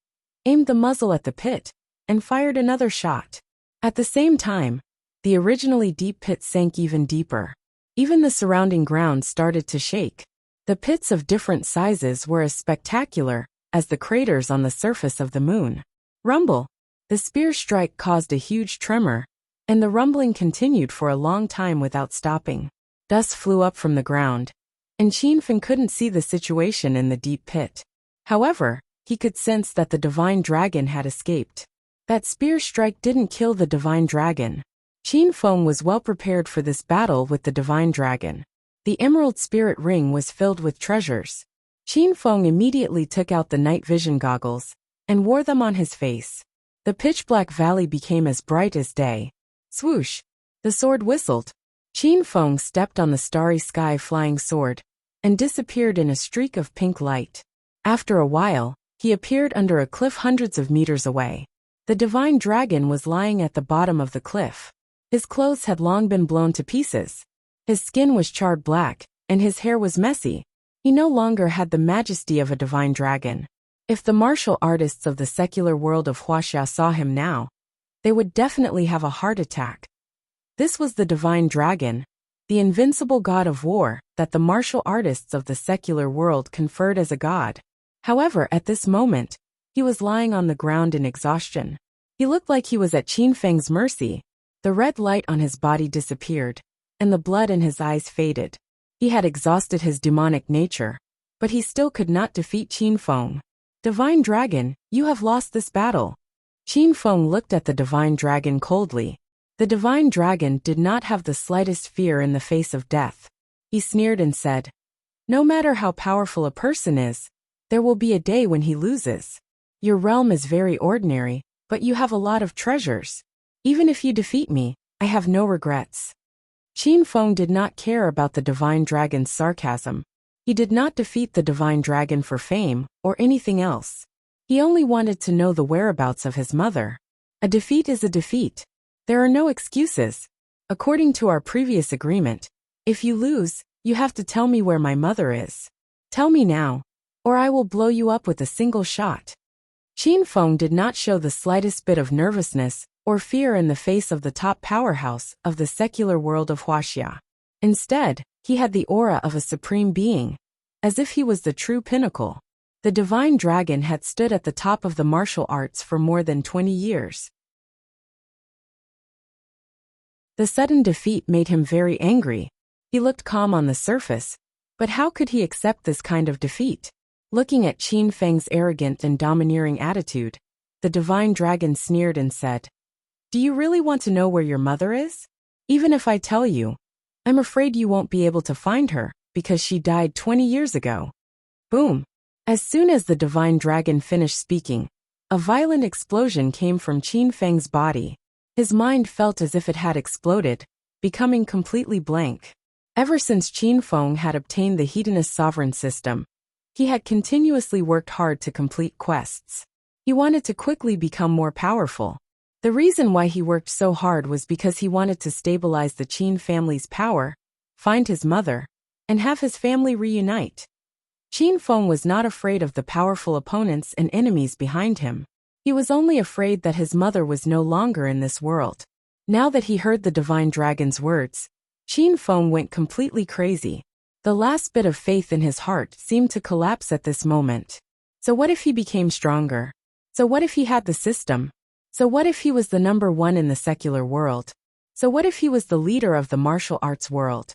aimed the muzzle at the pit, and fired another shot. At the same time, the originally deep pit sank even deeper. Even the surrounding ground started to shake. The pits of different sizes were as spectacular as the craters on the surface of the moon. Rumble. The spear strike caused a huge tremor, and the rumbling continued for a long time without stopping. Dust flew up from the ground, and Qin Feng couldn't see the situation in the deep pit. However, he could sense that the divine dragon had escaped. That spear strike didn't kill the divine dragon. Qin Feng was well prepared for this battle with the divine dragon. The emerald spirit ring was filled with treasures. Qin Feng immediately took out the night vision goggles and wore them on his face. The pitch-black valley became as bright as day. Swoosh! The sword whistled. Qin Feng stepped on the starry sky flying sword and disappeared in a streak of pink light. After a while, he appeared under a cliff hundreds of meters away. The divine dragon was lying at the bottom of the cliff. His clothes had long been blown to pieces. His skin was charred black, and his hair was messy. He no longer had the majesty of a divine dragon. If the martial artists of the secular world of Wuxia saw him now, they would definitely have a heart attack. This was the divine dragon, the invincible god of war that the martial artists of the secular world conferred as a god. However, at this moment, he was lying on the ground in exhaustion. He looked like he was at Qin Feng's mercy. The red light on his body disappeared, and the blood in his eyes faded. He had exhausted his demonic nature, but he still could not defeat Qin Feng. Divine Dragon, you have lost this battle. Qin Feng looked at the divine dragon coldly. The divine dragon did not have the slightest fear in the face of death. He sneered and said, "No matter how powerful a person is, there will be a day when he loses. Your realm is very ordinary, but you have a lot of treasures. Even if you defeat me, I have no regrets." Qin Feng did not care about the divine dragon's sarcasm. He did not defeat the divine dragon for fame or anything else. He only wanted to know the whereabouts of his mother. A defeat is a defeat. There are no excuses. According to our previous agreement, if you lose, you have to tell me where my mother is. Tell me now, or I will blow you up with a single shot. Qin Feng did not show the slightest bit of nervousness or fear in the face of the top powerhouse of the secular world of Wuxia. Instead, he had the aura of a supreme being, as if he was the true pinnacle. The divine dragon had stood at the top of the martial arts for more than 20 years. The sudden defeat made him very angry. He looked calm on the surface, but how could he accept this kind of defeat? Looking at Qin Feng's arrogant and domineering attitude, the divine dragon sneered and said, "Do you really want to know where your mother is? Even if I tell you, I'm afraid you won't be able to find her, because she died 20 years ago." Boom! As soon as the divine dragon finished speaking, a violent explosion came from Qin Feng's body. His mind felt as if it had exploded, becoming completely blank. Ever since Qin Feng had obtained the Hedonist sovereign system, he had continuously worked hard to complete quests. He wanted to quickly become more powerful. The reason why he worked so hard was because he wanted to stabilize the Qin family's power, find his mother, and have his family reunite. Qin Feng was not afraid of the powerful opponents and enemies behind him. He was only afraid that his mother was no longer in this world. Now that he heard the divine dragon's words, Qin Feng went completely crazy. The last bit of faith in his heart seemed to collapse at this moment. So what if he became stronger? So what if he had the system? So what if he was the number one in the secular world? So what if he was the leader of the martial arts world?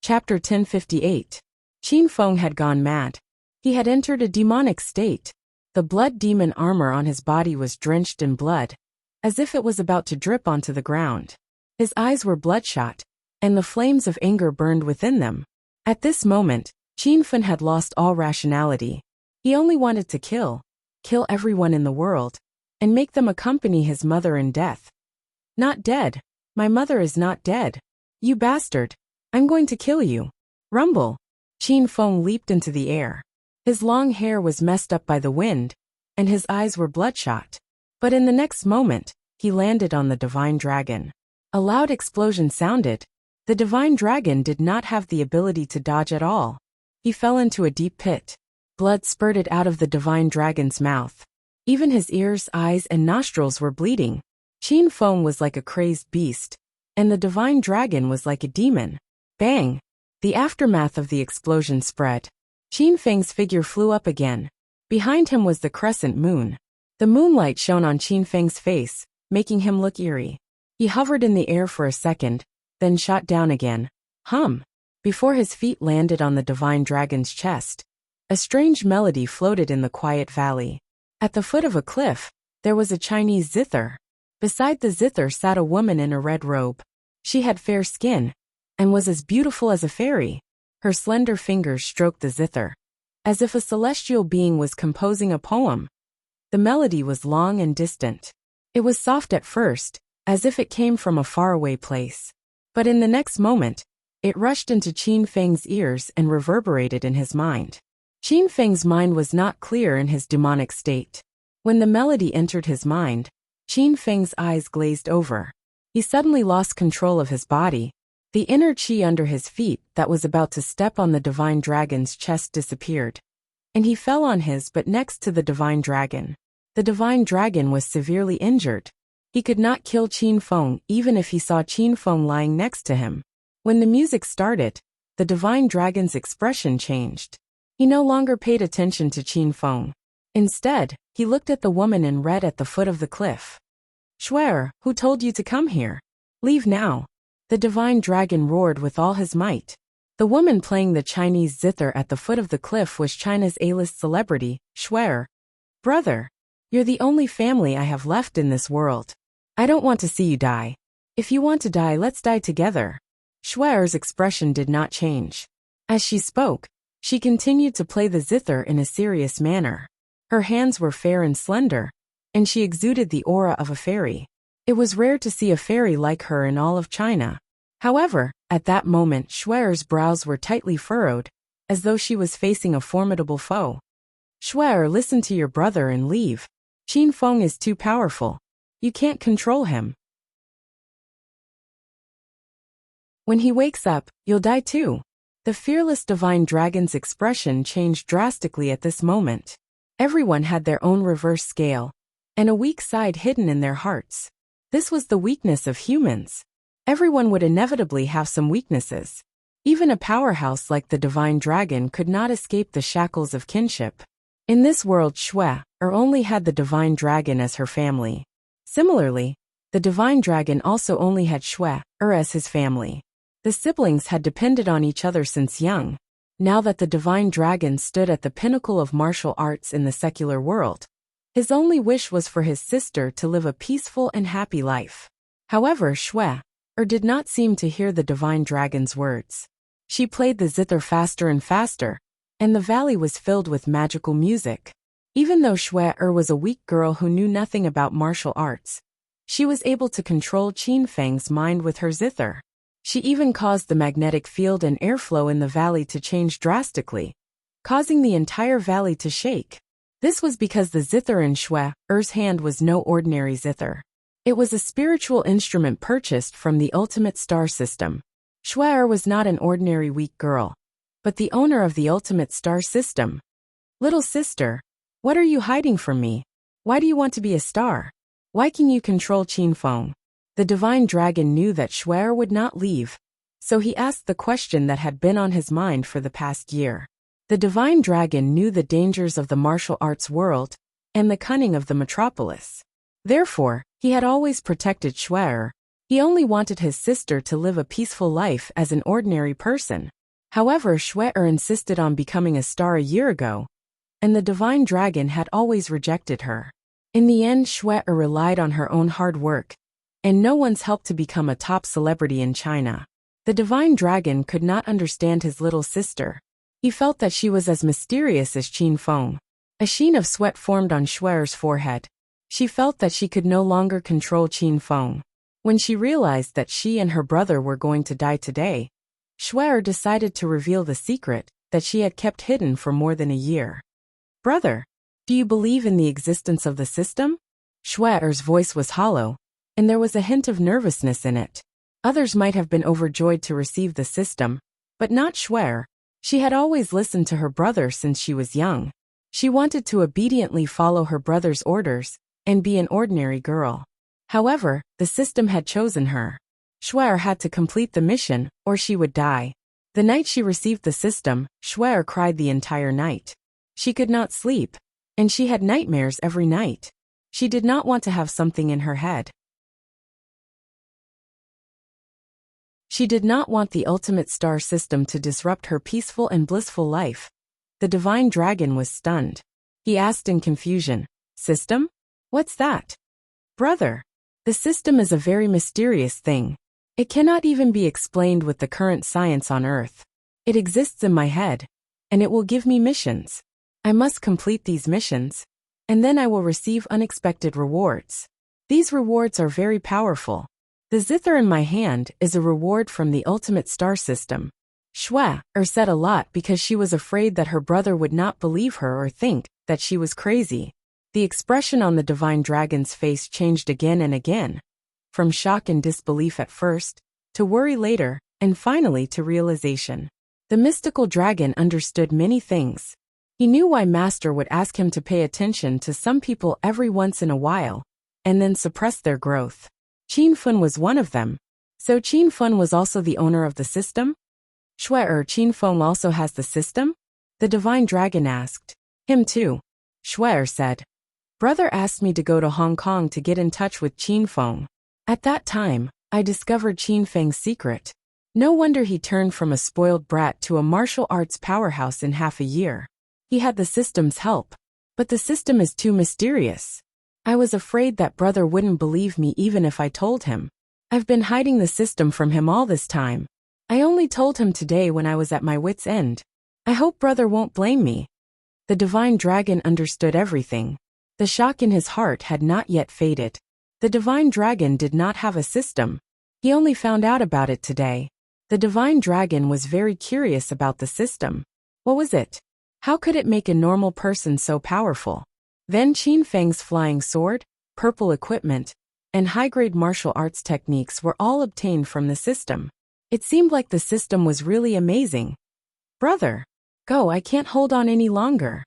Chapter 1058. Qin Feng had gone mad. He had entered a demonic state. The blood demon armor on his body was drenched in blood, as if it was about to drip onto the ground. His eyes were bloodshot, and the flames of anger burned within them. At this moment, Qin Feng had lost all rationality. He only wanted to kill everyone in the world, and make them accompany his mother in death. "Not dead. My mother is not dead. You bastard. I'm going to kill you." Rumble. Qin Feng leaped into the air. His long hair was messed up by the wind, and his eyes were bloodshot. But in the next moment, he landed on the divine dragon. A loud explosion sounded. The divine dragon did not have the ability to dodge at all. He fell into a deep pit. Blood spurted out of the divine dragon's mouth. Even his ears, eyes, and nostrils were bleeding. Qin Feng was like a crazed beast, and the divine dragon was like a demon. Bang! The aftermath of the explosion spread. Qin Feng's figure flew up again. Behind him was the crescent moon. The moonlight shone on Qin Feng's face, making him look eerie. He hovered in the air for a second, then shot down again. Before his feet landed on the divine dragon's chest, a strange melody floated in the quiet valley. At the foot of a cliff, there was a Chinese zither. Beside the zither sat a woman in a red robe. She had fair skin, and was as beautiful as a fairy. Her slender fingers stroked the zither, as if a celestial being was composing a poem. The melody was long and distant. It was soft at first, as if it came from a faraway place. But in the next moment, it rushed into Qin Feng's ears and reverberated in his mind. Qin Feng's mind was not clear in his demonic state. When the melody entered his mind, Qin Feng's eyes glazed over. He suddenly lost control of his body. The inner qi under his feet that was about to step on the divine dragon's chest disappeared, and he fell on his butt next to the divine dragon. The divine dragon was severely injured. He could not kill Qin Feng even if he saw Qin Feng lying next to him. When the music started, the divine dragon's expression changed. He no longer paid attention to Qin Feng. Instead, he looked at the woman in red at the foot of the cliff. "Shuer, who told you to come here? Leave now." The divine dragon roared with all his might. The woman playing the Chinese zither at the foot of the cliff was China's A-list celebrity, Shuer. "Brother, you're the only family I have left in this world. I don't want to see you die. If you want to die, let's die together." Shuer's expression did not change. As she spoke, she continued to play the zither in a serious manner. Her hands were fair and slender, and she exuded the aura of a fairy. It was rare to see a fairy like her in all of China. However, at that moment Shuer's brows were tightly furrowed, as though she was facing a formidable foe. "Shuer, listen to your brother and leave. Qin Feng is too powerful. You can't control him. When he wakes up, you'll die too." The fearless divine dragon's expression changed drastically at this moment. Everyone had their own reverse scale, and a weak side hidden in their hearts. This was the weakness of humans. Everyone would inevitably have some weaknesses. Even a powerhouse like the divine dragon could not escape the shackles of kinship. In this world, Shuer only had the divine dragon as her family. Similarly, the divine dragon also only had Shuer as his family. The siblings had depended on each other since young. Now that the divine dragon stood at the pinnacle of martial arts in the secular world, his only wish was for his sister to live a peaceful and happy life. However, Shuer did not seem to hear the divine dragon's words. She played the zither faster and faster, and the valley was filled with magical music. Even though Shuer was a weak girl who knew nothing about martial arts, she was able to control Qin Feng's mind with her zither. She even caused the magnetic field and airflow in the valley to change drastically, causing the entire valley to shake. This was because the zither in Shuer's hand was no ordinary zither. It was a spiritual instrument purchased from the ultimate star system. Shuer was not an ordinary weak girl, but the owner of the ultimate star system. "Little sister, what are you hiding from me? Why do you want to be a star? Why can you control Qin Feng?" The divine dragon knew that Shuer would not leave, so he asked the question that had been on his mind for the past year. The divine dragon knew the dangers of the martial arts world and the cunning of the metropolis. Therefore, he had always protected Shuer. He only wanted his sister to live a peaceful life as an ordinary person. However, Shuer insisted on becoming a star a year ago, and the divine dragon had always rejected her. In the end, Shuer relied on her own hard work, and no one's help to become a top celebrity in China. The divine dragon could not understand his little sister. He felt that she was as mysterious as Qin Feng. A sheen of sweat formed on Shuer's forehead. She felt that she could no longer control Qin Feng. When she realized that she and her brother were going to die today, Shuer decided to reveal the secret that she had kept hidden for more than a year. "Brother, do you believe in the existence of the system?" Shuer's voice was hollow, and there was a hint of nervousness in it. Others might have been overjoyed to receive the system, but not Shuer. She had always listened to her brother since she was young. She wanted to obediently follow her brother's orders and be an ordinary girl. However, the system had chosen her. Shuer had to complete the mission, or she would die. The night she received the system, Shuer cried the entire night. She could not sleep, and she had nightmares every night. She did not want to have something in her head. She did not want the ultimate star system to disrupt her peaceful and blissful life. The divine dragon was stunned. He asked in confusion, "System? What's that?" "Brother, the system is a very mysterious thing. It cannot even be explained with the current science on Earth. It exists in my head, and it will give me missions. I must complete these missions, and then I will receive unexpected rewards. These rewards are very powerful. The zither in my hand is a reward from the ultimate star system." Shuer said a lot because she was afraid that her brother would not believe her or think that she was crazy. The expression on the divine dragon's face changed again and again, from shock and disbelief at first, to worry later, and finally to realization. The mystical dragon understood many things. He knew why Master would ask him to pay attention to some people every once in a while, and then suppress their growth. Qin Feng was one of them. So Qin Feng was also the owner of the system? Shuer, Qin Feng also has the system? The divine dragon asked. Him too. Shuer said. Brother asked me to go to Hong Kong to get in touch with Qin Feng. At that time, I discovered Qin Feng's secret. No wonder he turned from a spoiled brat to a martial arts powerhouse in half a year. He had the system's help. But the system is too mysterious. I was afraid that brother wouldn't believe me even if I told him. I've been hiding the system from him all this time. I only told him today when I was at my wit's end. I hope brother won't blame me. The divine dragon understood everything. The shock in his heart had not yet faded. The divine dragon did not have a system. He only found out about it today. The divine dragon was very curious about the system. What was it? How could it make a normal person so powerful? Then Qin Feng's flying sword, purple equipment, and high-grade martial arts techniques were all obtained from the system. It seemed like the system was really amazing. Brother, go, I can't hold on any longer.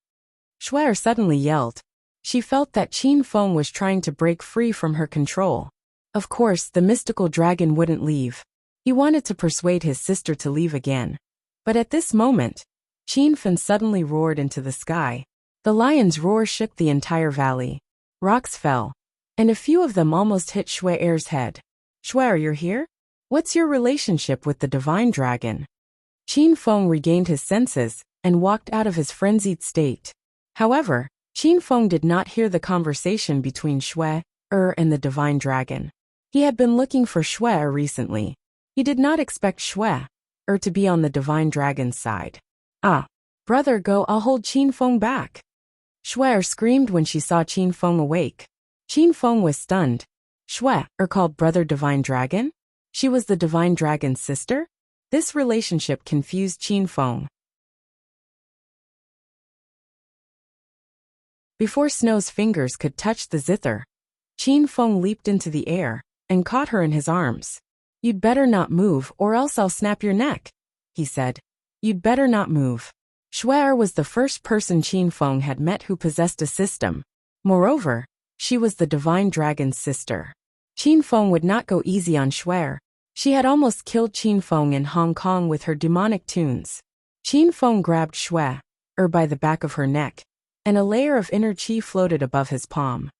Shuer suddenly yelled. She felt that Qin Feng was trying to break free from her control. Of course, the mystical dragon wouldn't leave. He wanted to persuade his sister to leave again. But at this moment, Qin Feng suddenly roared into the sky. The lion's roar shook the entire valley. Rocks fell, and a few of them almost hit Shuer's head. Shuer, you're here? What's your relationship with the divine dragon? Qin Feng regained his senses and walked out of his frenzied state. However, Qin Feng did not hear the conversation between Shuer and the divine dragon. He had been looking for Shuer recently. He did not expect Shuer to be on the divine dragon's side. Ah, brother, go, I'll hold Qin Feng back. Shuer screamed when she saw Qin Feng awake. Qin Feng was stunned. Shuer called brother divine dragon? She was the divine dragon's sister? This relationship confused Qin Feng. Before Snow's fingers could touch the zither, Qin Feng leaped into the air and caught her in his arms. You'd better not move or else I'll snap your neck, he said. You'd better not move. Shuer was the first person Qin Feng had met who possessed a system. Moreover, she was the divine dragon's sister. Qin Feng would not go easy on Shuer. She had almost killed Qin Feng in Hong Kong with her demonic tunes. Qin Feng grabbed Shuer by the back of her neck, and a layer of inner qi floated above his palm.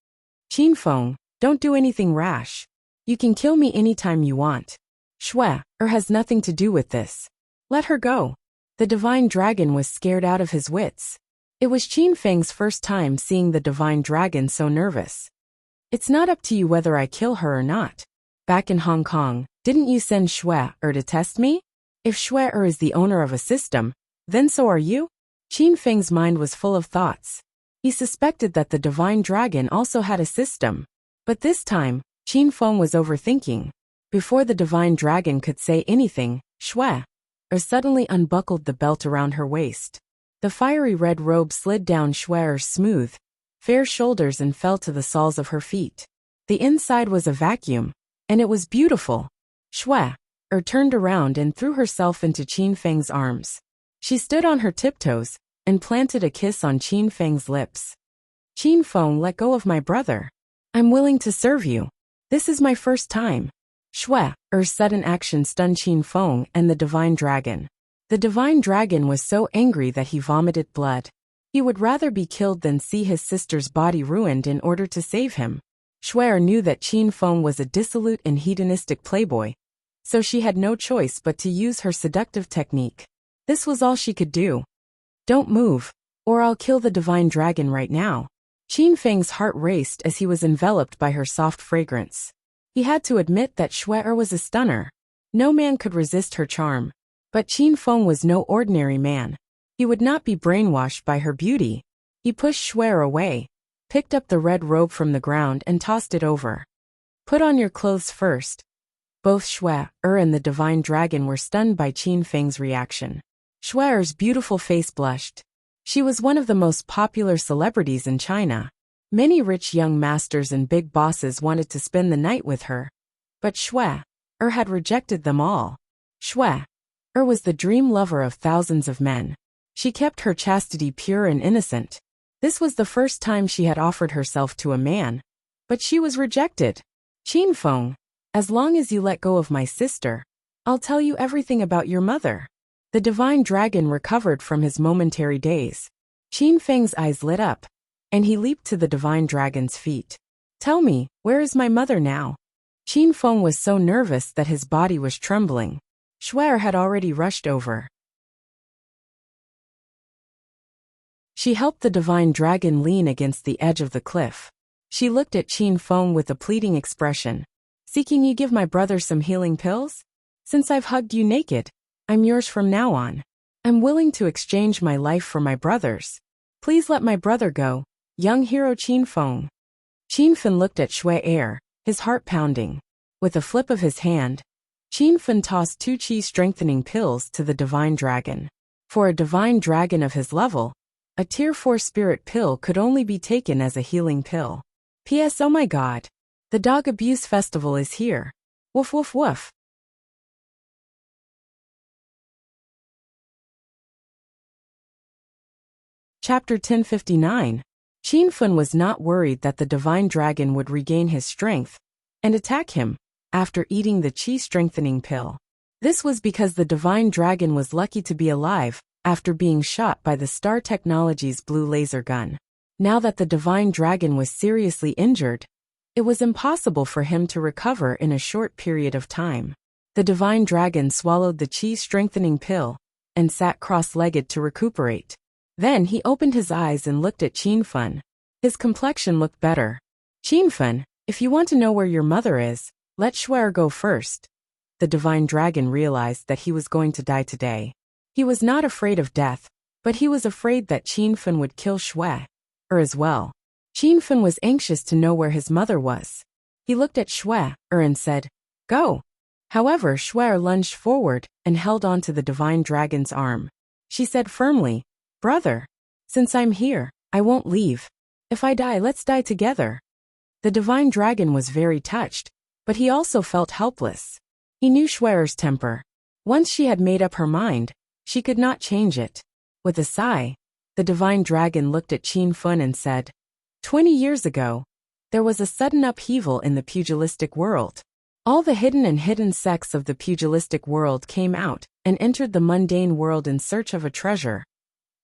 Qin Feng, don't do anything rash. You can kill me anytime you want. Shuer has nothing to do with this. Let her go. The divine dragon was scared out of his wits. It was Qin Feng's first time seeing the divine dragon so nervous. It's not up to you whether I kill her or not. Back in Hong Kong, didn't you send Shuer to test me? If Shuer is the owner of a system, then so are you? Qin Feng's mind was full of thoughts. He suspected that the divine dragon also had a system. But this time, Qin Feng was overthinking. Before the divine dragon could say anything, Shuer suddenly unbuckled the belt around her waist. The fiery red robe slid down Shuer's smooth, fair shoulders and fell to the soles of her feet. The inside was a vacuum, and it was beautiful. Shuer turned around and threw herself into Qin Feng's arms. She stood on her tiptoes and planted a kiss on Qin Feng's lips. Qin Feng, let go of my brother. I'm willing to serve you. This is my first time. Shui-er's sudden action stunned Qin Feng and the divine dragon. The divine dragon was so angry that he vomited blood. He would rather be killed than see his sister's body ruined in order to save him. Shui-er knew that Qin Feng was a dissolute and hedonistic playboy, so she had no choice but to use her seductive technique. This was all she could do. "Don't move, or I'll kill the divine dragon right now." Qin Feng's heart raced as he was enveloped by her soft fragrance. He had to admit that Shui-er was a stunner. No man could resist her charm. But Qin Feng was no ordinary man. He would not be brainwashed by her beauty. He pushed Shui-er away, picked up the red robe from the ground and tossed it over. "Put on your clothes first." Both Shui-er and the divine dragon were stunned by Qin Feng's reaction. Shui-er's beautiful face blushed. She was one of the most popular celebrities in China. Many rich young masters and big bosses wanted to spend the night with her. But Shui-er had rejected them all. Shui-er was the dream lover of thousands of men. She kept her chastity pure and innocent. This was the first time she had offered herself to a man. But she was rejected. "Qin Feng, as long as you let go of my sister, I'll tell you everything about your mother." The divine dragon recovered from his momentary daze. Qin Feng's eyes lit up, and he leaped to the divine dragon's feet. "Tell me, where is my mother now?" Qin Feng was so nervous that his body was trembling. Shui-er had already rushed over. She helped the divine dragon lean against the edge of the cliff. She looked at Qin Feng with a pleading expression. "Seeking you give my brother some healing pills? Since I've hugged you naked, I'm yours from now on. I'm willing to exchange my life for my brother's. Please let my brother go, young hero Qin Feng." Qin Feng looked at Shui-er, his heart pounding. With a flip of his hand, Qin Feng tossed 2 chi-strengthening pills to the divine dragon. For a divine dragon of his level, a Tier 4 spirit pill could only be taken as a healing pill. P.S. Oh my god. The dog abuse festival is here. Woof woof woof. Chapter 1059. Qin Feng was not worried that the divine dragon would regain his strength and attack him after eating the chi-strengthening pill. This was because the divine dragon was lucky to be alive after being shot by the Star Technologies blue laser gun. Now that the divine dragon was seriously injured, it was impossible for him to recover in a short period of time. The divine dragon swallowed the chi-strengthening pill and sat cross-legged to recuperate. Then he opened his eyes and looked at Qin Feng. His complexion looked better. "Qin Feng, if you want to know where your mother is, let Shui-er go first." The divine dragon realized that he was going to die today. He was not afraid of death, but he was afraid that Qin Feng would kill Shui-er as well. Qin Feng was anxious to know where his mother was. He looked at Shui-er and said, "Go." However, Shui-er lunged forward and held on to the divine dragon's arm. She said firmly, "Brother, since I'm here, I won't leave. If I die, let's die together." The divine dragon was very touched, but he also felt helpless. He knew Shui-er's temper. Once she had made up her mind, she could not change it. With a sigh, the divine dragon looked at Qin Feng and said, 20 years ago, there was a sudden upheaval in the pugilistic world. All the hidden sects of the pugilistic world came out and entered the mundane world in search of a treasure.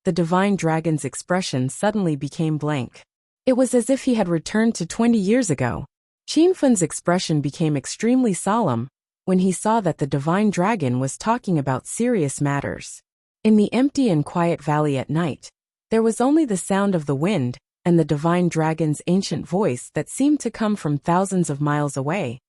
The divine dragon's expression suddenly became blank. It was as if he had returned to 20 years ago. Qin Feng's expression became extremely solemn when he saw that the divine dragon was talking about serious matters. In the empty and quiet valley at night, there was only the sound of the wind and the divine dragon's ancient voice that seemed to come from thousands of miles away.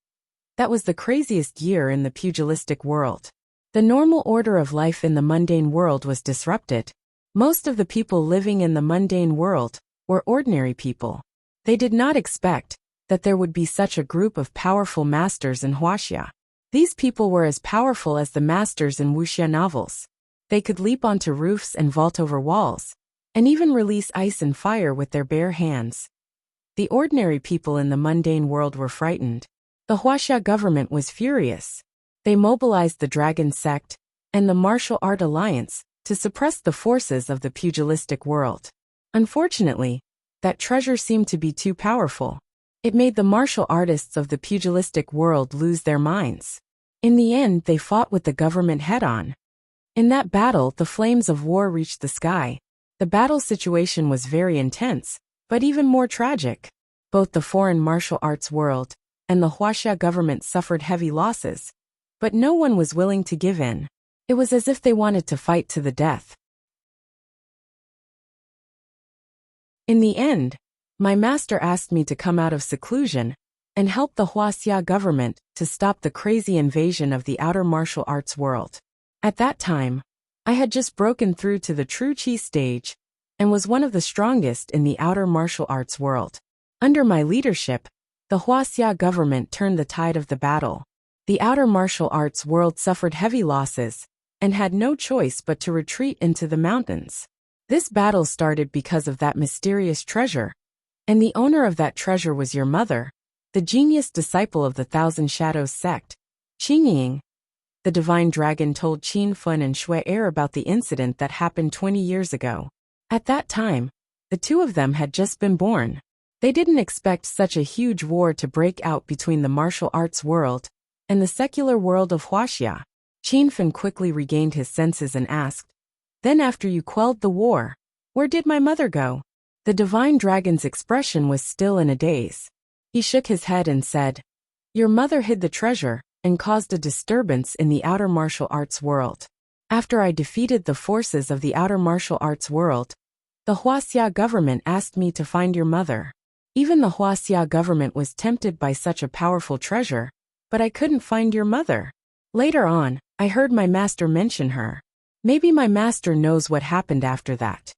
That was the craziest year in the pugilistic world. The normal order of life in the mundane world was disrupted. Most of the people living in the mundane world were ordinary people. They did not expect that there would be such a group of powerful masters in Wuxia. These people were as powerful as the masters in Wuxia novels. They could leap onto roofs and vault over walls, and even release ice and fire with their bare hands. The ordinary people in the mundane world were frightened. The Wuxia government was furious. They mobilized the Dragon Sect and the Martial Art Alliance to suppress the forces of the pugilistic world. Unfortunately, that treasure seemed to be too powerful. It made the martial artists of the pugilistic world lose their minds. In the end, they fought with the government head-on. In that battle, the flames of war reached the sky. The battle situation was very intense, but even more tragic. Both the foreign martial arts world and the Wuxia government suffered heavy losses, but no one was willing to give in. It was as if they wanted to fight to the death. In the end, my master asked me to come out of seclusion and help the Wuxia government to stop the crazy invasion of the outer martial arts world. At that time, I had just broken through to the true Qi stage and was one of the strongest in the outer martial arts world. Under my leadership, the Wuxia government turned the tide of the battle. The outer martial arts world suffered heavy losses and had no choice but to retreat into the mountains. This battle started because of that mysterious treasure, and the owner of that treasure was your mother, the genius disciple of the Thousand Shadows sect, Qingying. The divine dragon told Qin Fun and Shui Er about the incident that happened 20 years ago. At that time, the two of them had just been born. They didn't expect such a huge war to break out between the martial arts world and the secular world of Wuxia. Qin Fun quickly regained his senses and asked, "Then after you quelled the war, where did my mother go?" The divine dragon's expression was still in a daze. He shook his head and said, "Your mother hid the treasure and caused a disturbance in the outer martial arts world. After I defeated the forces of the outer martial arts world, the Wuxia government asked me to find your mother. Even the Wuxia government was tempted by such a powerful treasure, but I couldn't find your mother. Later on, I heard my master mention her. Maybe my master knows what happened after that."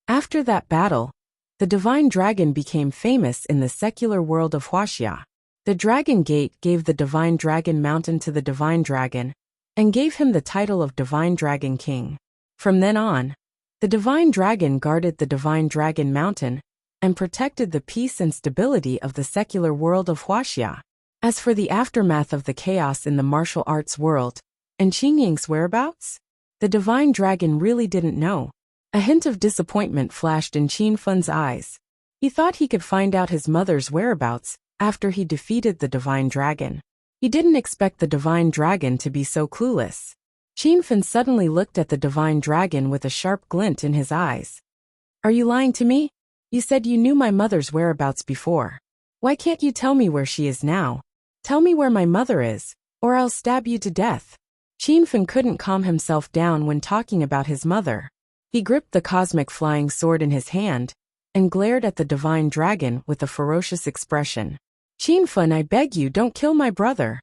After that battle, the divine dragon became famous in the secular world of Wuxia. The Dragon Gate gave the divine dragon mountain to the divine dragon and gave him the title of Divine Dragon King. From then on, the divine dragon guarded the divine dragon mountain and protected the peace and stability of the secular world of Wuxia. As for the aftermath of the chaos in the martial arts world and Qingying's whereabouts, the divine dragon really didn't know. A hint of disappointment flashed in Qin Fun's eyes. He thought he could find out his mother's whereabouts after he defeated the divine dragon. He didn't expect the divine dragon to be so clueless. Qin Fun suddenly looked at the divine dragon with a sharp glint in his eyes. "Are you lying to me? You said you knew my mother's whereabouts before. Why can't you tell me where she is now? Tell me where my mother is, or I'll stab you to death." Qin Fun couldn't calm himself down when talking about his mother. He gripped the cosmic flying sword in his hand and glared at the divine dragon with a ferocious expression. "Qin Fun, I beg you, don't kill my brother."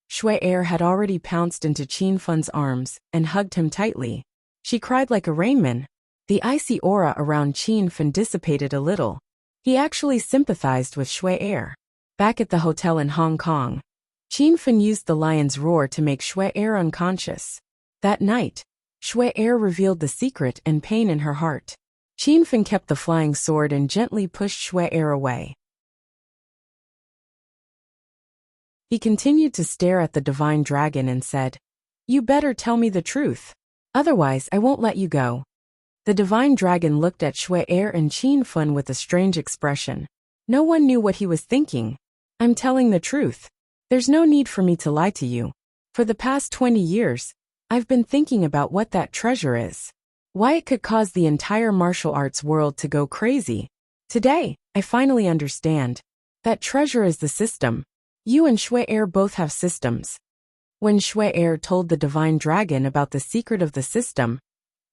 Shui Er had already pounced into Qin Fun's arms and hugged him tightly. She cried like a rainman. The icy aura around Qin Fun dissipated a little. He actually sympathized with Shui Er. Back at the hotel in Hong Kong, Qin Fun used the lion's roar to make Shui Er unconscious. That night, Shui Er revealed the secret and pain in her heart. Qin Fun kept the flying sword and gently pushed Shui Er away. He continued to stare at the divine dragon and said, "You better tell me the truth. Otherwise, I won't let you go." The divine dragon looked at Shui Er and Qin Fun with a strange expression. No one knew what he was thinking. "I'm telling the truth. There's no need for me to lie to you. For the past 20 years, I've been thinking about what that treasure is. Why it could cause the entire martial arts world to go crazy. Today, I finally understand. That treasure is the system. You and Shui Er both have systems." When Shui Er told the divine dragon about the secret of the system,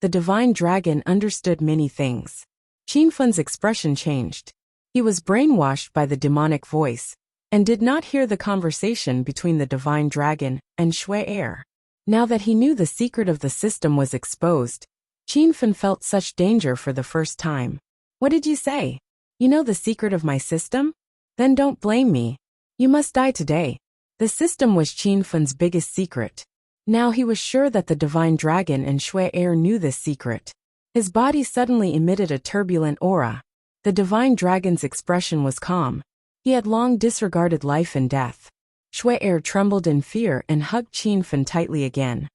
the divine dragon understood many things. Qin Fun's expression changed. He was brainwashed by the demonic voice and did not hear the conversation between the divine dragon and Shui Er. Now that he knew the secret of the system was exposed, Qin Fun felt such danger for the first time. "What did you say? You know the secret of my system? Then don't blame me. You must die today." The system was Qin Fun's biggest secret. Now he was sure that the divine dragon and Shui Er knew this secret. His body suddenly emitted a turbulent aura. The divine dragon's expression was calm. He had long disregarded life and death. Shui Er trembled in fear and hugged Qin Fun tightly again.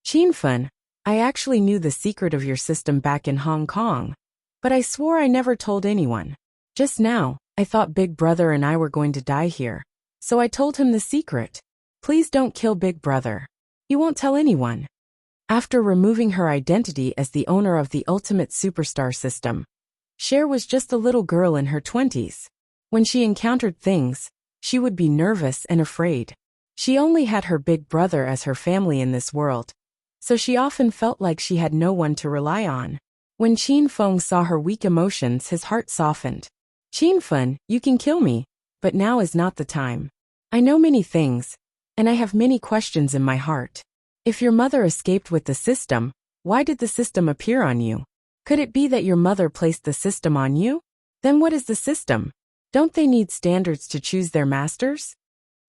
"Qin Fun, I actually knew the secret of your system back in Hong Kong, but I swore I never told anyone. Just now, I thought Big Brother and I were going to die here. So I told him the secret. Please don't kill Big Brother. He won't tell anyone. After removing her identity as the owner of the ultimate superstar system, Cher was just a little girl in her 20s. When she encountered things, she would be nervous and afraid. She only had her big brother as her family in this world, so she often felt like she had no one to rely on. When Qin Feng saw her weak emotions, his heart softened. Qin Feng, you can kill me, but now is not the time. I know many things, and I have many questions in my heart. If your mother escaped with the system, why did the system appear on you? Could it be that your mother placed the system on you? Then what is the system? Don't they need standards to choose their masters?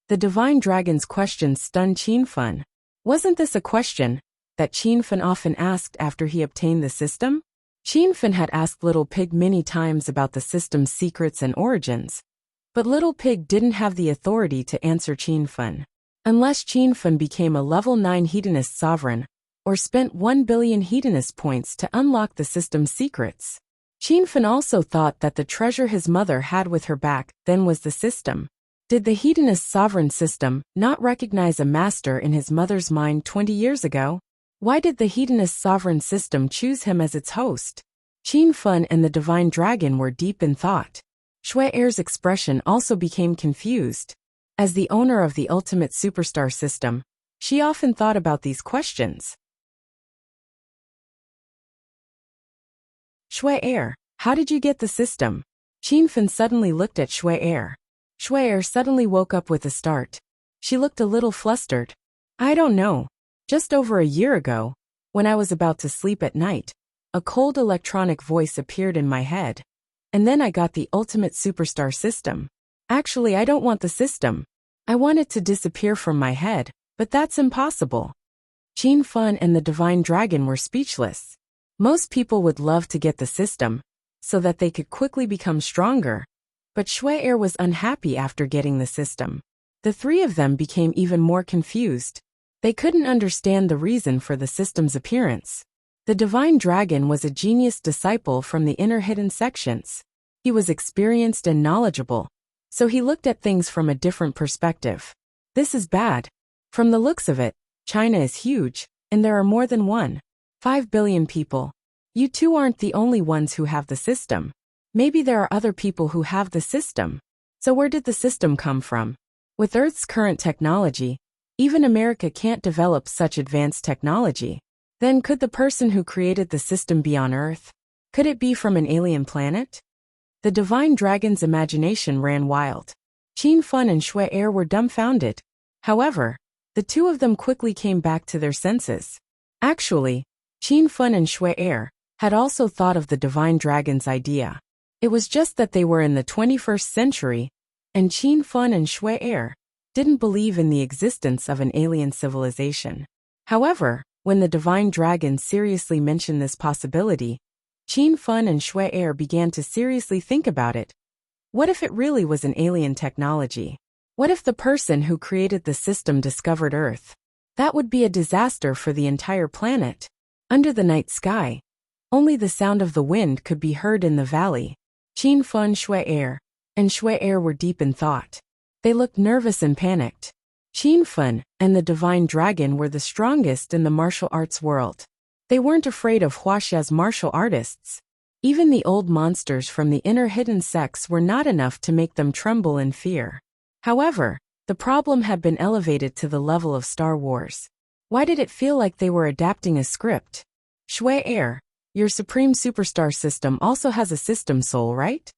The divine dragon's question stunned Qin Feng. Wasn't this a question that Qin Feng often asked after he obtained the system? Qin Feng had asked Little Pig many times about the system's secrets and origins, but Little Pig didn't have the authority to answer Qin Feng. Unless Qin Feng became a level 9 hedonist sovereign, or spent 1 billion hedonist points to unlock the system's secrets. Qin Feng also thought that the treasure his mother had with her back then was the system. Did the hedonist sovereign system not recognize a master in his mother's mind 20 years ago? Why did the hedonist sovereign system choose him as its host? Qin Feng and the divine dragon were deep in thought. Shui Er's expression also became confused. As the owner of the ultimate superstar system, she often thought about these questions. Shui Er, how did you get the system? Qin Feng suddenly looked at Shui Er. Shui Er suddenly woke up with a start. She looked a little flustered. I don't know. Just over a year ago, when I was about to sleep at night, a cold electronic voice appeared in my head. And then I got the ultimate superstar system. Actually, I don't want the system. I want it to disappear from my head, but that's impossible. Qin Feng and the divine dragon were speechless. Most people would love to get the system, so that they could quickly become stronger. But Shui Er was unhappy after getting the system. The three of them became even more confused. They couldn't understand the reason for the system's appearance. The divine dragon was a genius disciple from the inner hidden sections. He was experienced and knowledgeable, so he looked at things from a different perspective. This is bad. From the looks of it, China is huge, and there are more than 1.5 billion people. You two aren't the only ones who have the system. Maybe there are other people who have the system. So where did the system come from? With Earth's current technology, even America can't develop such advanced technology. Then could the person who created the system be on Earth? Could it be from an alien planet? The divine dragon's imagination ran wild. Qin Feng and Shui Er were dumbfounded. However, the two of them quickly came back to their senses. Actually, Qin Feng and Shui Er had also thought of the divine dragon's idea. It was just that they were in the 21st century, and Qin Feng and Shui Er didn't believe in the existence of an alien civilization. However, when the divine dragon seriously mentioned this possibility, Qin Feng and Shui Er began to seriously think about it. What if it really was an alien technology? What if the person who created the system discovered Earth? That would be a disaster for the entire planet. Under the night sky, only the sound of the wind could be heard in the valley. Qin Feng, Shui Er were deep in thought. They looked nervous and panicked. Qin Feng and the divine dragon were the strongest in the martial arts world. They weren't afraid of Wuxia's martial artists. Even the old monsters from the inner hidden sects were not enough to make them tremble in fear. However, the problem had been elevated to the level of Star Wars. Why did it feel like they were adapting a script? Shui Er, your supreme superstar system also has a system soul, right?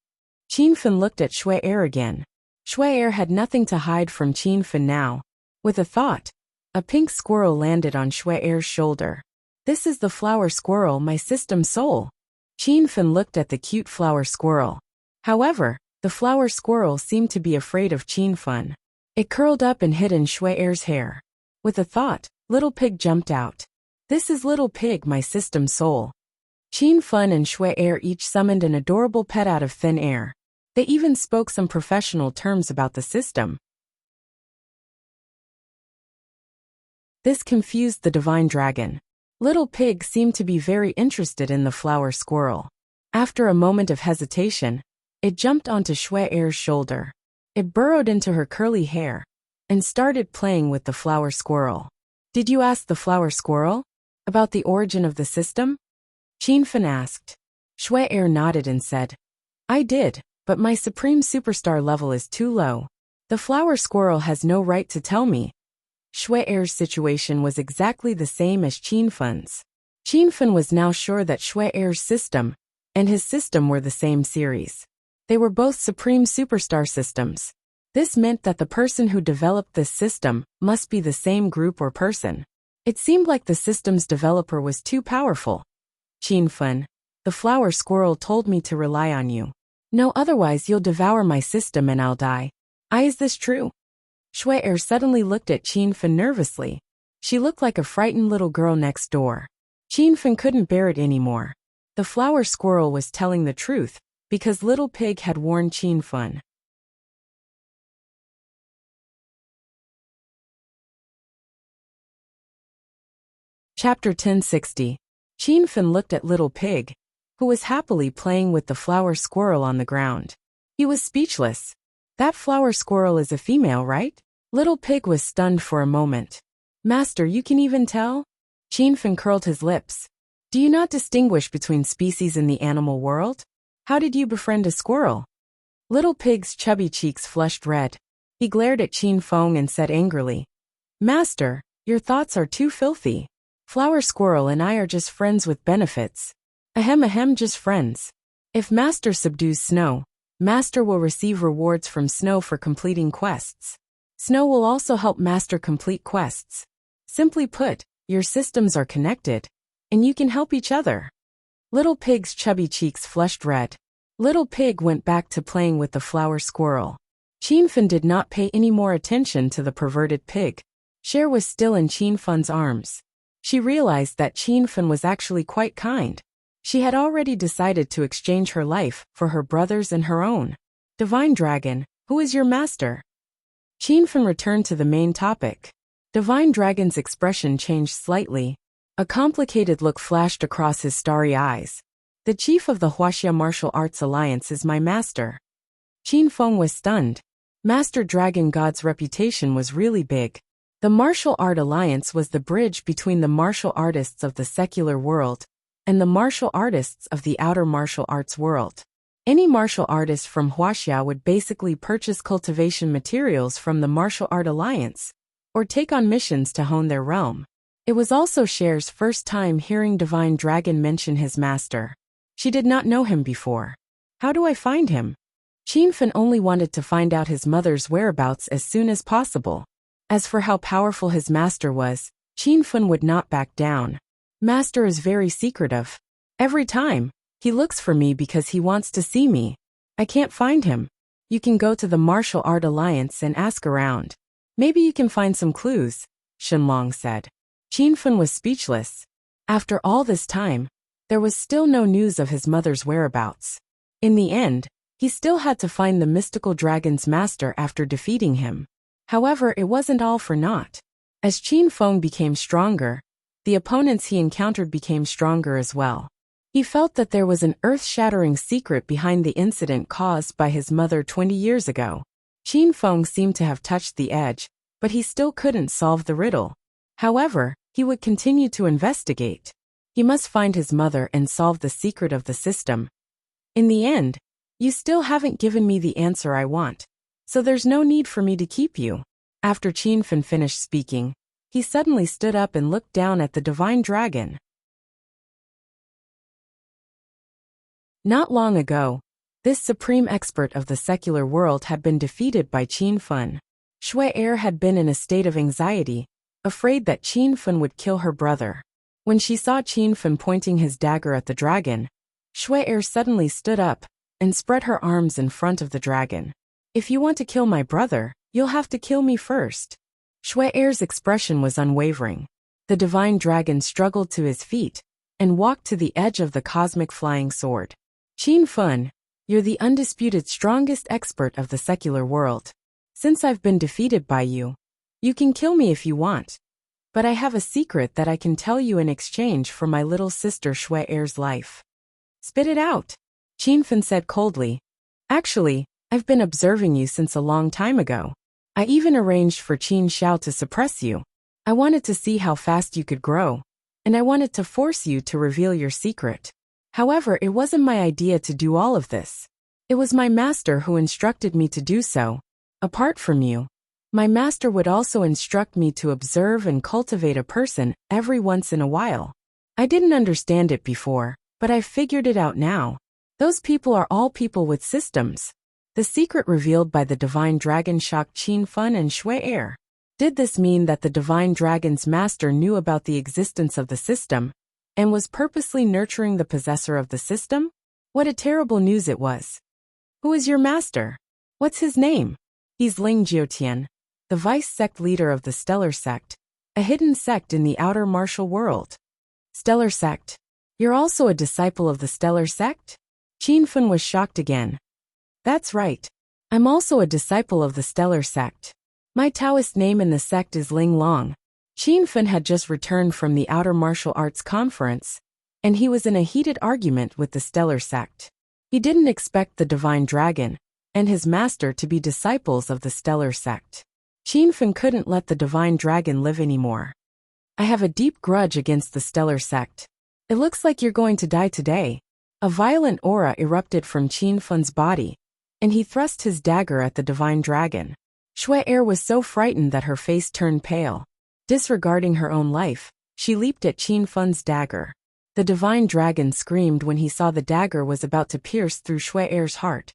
Qin Feng looked at Shui Er again. Shui Er had nothing to hide from Qin Feng now. With a thought, a pink squirrel landed on Shui Er's shoulder. This is the flower squirrel, my system soul. Qin Feng looked at the cute flower squirrel. However, the flower squirrel seemed to be afraid of Qin Feng. It curled up and hid in Shui Er's hair. With a thought, Little Pig jumped out. This is Little Pig, my system soul. Qin Feng and Shui Er each summoned an adorable pet out of thin air. They even spoke some professional terms about the system. This confused the divine dragon. Little Pig seemed to be very interested in the flower squirrel. After a moment of hesitation, It jumped onto Shui Er's shoulder. It burrowed into her curly hair and started playing with the flower squirrel. Did you ask the flower squirrel about the origin of the system? Qinfen asked. Shui Er nodded and said, I did, but my supreme superstar level is too low. The flower squirrel has no right to tell me. Shui Er's situation was exactly the same as Qinfen's. Qinfen was now sure that Shui Er's system and his system were the same series. They were both supreme superstar systems. This meant that the person who developed this system must be the same group or person. It seemed like the system's developer was too powerful. Qinfen, the flower squirrel told me to rely on you. No, otherwise you'll devour my system and I'll die. Is this true? Shui Er suddenly looked at Qinfen nervously. She looked like a frightened little girl next door. Qinfen couldn't bear it anymore. The flower squirrel was telling the truth, because Little Pig had warned Qinfen. Chapter 1060. Qinfen looked at Little Pig, who was happily playing with the flower squirrel on the ground. He was speechless. That flower squirrel is a female, right? Little Pig was stunned for a moment. Master, you can even tell? Qinfen curled his lips. Do you not distinguish between species in the animal world? How did you befriend a squirrel? Little Pig's chubby cheeks flushed red. He glared at Qinfen and said angrily, Master, your thoughts are too filthy. Flower Squirrel and I are just friends with benefits. Ahem, just friends. If Master subdues Snow, Master will receive rewards from Snow for completing quests. Snow will also help Master complete quests. Simply put, your systems are connected, and you can help each other. Little Pig's chubby cheeks flushed red. Little Pig went back to playing with the flower squirrel. Qinfen did not pay any more attention to the perverted pig. Cher was still in Qinfen's arms. She realized that Qinfen was actually quite kind. She had already decided to exchange her life for her brother's and her own. Divine Dragon, who is your master? Qinfen returned to the main topic. Divine Dragon's expression changed slightly. A complicated look flashed across his starry eyes. The chief of the Wuxia Martial Arts Alliance is my master. Qinfen was stunned. Master Dragon God's reputation was really big. The Martial Art Alliance was the bridge between the martial artists of the secular world and the martial artists of the outer martial arts world. Any martial artist from Wuxia would basically purchase cultivation materials from the Martial Art Alliance or take on missions to hone their realm. It was also Cher's first time hearing Divine Dragon mention his master. She did not know him before. How do I find him? Qinfen only wanted to find out his mother's whereabouts as soon as possible. As for how powerful his master was, Qinfen would not back down. Master is very secretive. Every time, he looks for me because he wants to see me. I can't find him. You can go to the Martial Art Alliance and ask around. Maybe you can find some clues, Shenlong said. Qinfen was speechless. After all this time, there was still no news of his mother's whereabouts. In the end, he still had to find the mystical dragon's master after defeating him. However, it wasn't all for naught. As Qinfen became stronger, the opponents he encountered became stronger as well. He felt that there was an earth-shattering secret behind the incident caused by his mother 20 years ago. Qinfen seemed to have touched the edge, but he still couldn't solve the riddle. However, he would continue to investigate. He must find his mother and solve the secret of the system. In the end, you still haven't given me the answer I want, so there's no need for me to keep you. After Qinfen finished speaking, he suddenly stood up and looked down at the Divine Dragon. Not long ago, this supreme expert of the secular world had been defeated by Qinfen. Shui Er had been in a state of anxiety, afraid that Qinfen would kill her brother. When she saw Qinfen pointing his dagger at the dragon, Shui Er suddenly stood up and spread her arms in front of the dragon. If you want to kill my brother, you'll have to kill me first. Shui Er's expression was unwavering. The Divine Dragon struggled to his feet and walked to the edge of the cosmic flying sword. Qinfen, you're the undisputed strongest expert of the secular world. Since I've been defeated by you, you can kill me if you want. But I have a secret that I can tell you in exchange for my little sister Shui Er's life. Spit it out, Qinfen said coldly. Actually, I've been observing you since a long time ago. I even arranged for Qin Xiao to suppress you. I wanted to see how fast you could grow, and I wanted to force you to reveal your secret. However, it wasn't my idea to do all of this. It was my master who instructed me to do so. Apart from you, my master would also instruct me to observe and cultivate a person every once in a while. I didn't understand it before, but I've figured it out now. Those people are all people with systems. The secret revealed by the divine dragon shocked Qin Fun and Shui Er. Did this mean that the divine dragon's master knew about the existence of the system and was purposely nurturing the possessor of the system? What a terrible news it was. Who is your master? What's his name? He's Ling Jiutian, the vice sect leader of the Stellar Sect, a hidden sect in the outer martial world. Stellar Sect? You're also a disciple of the Stellar Sect? Qin Fun was shocked again. That's right. I'm also a disciple of the Stellar Sect. My Taoist name in the sect is Ling Long. Qin Fun had just returned from the Outer Martial Arts Conference, and he was in a heated argument with the Stellar Sect. He didn't expect the Divine Dragon and his master to be disciples of the Stellar Sect. Qin Fun couldn't let the Divine Dragon live anymore. I have a deep grudge against the Stellar Sect. It looks like you're going to die today. A violent aura erupted from Qin Fun's body, and he thrust his dagger at the Divine Dragon. Shui Er was so frightened that her face turned pale. Disregarding her own life, she leaped at Qin Fun's dagger. The Divine Dragon screamed when he saw the dagger was about to pierce through Shui Er's heart.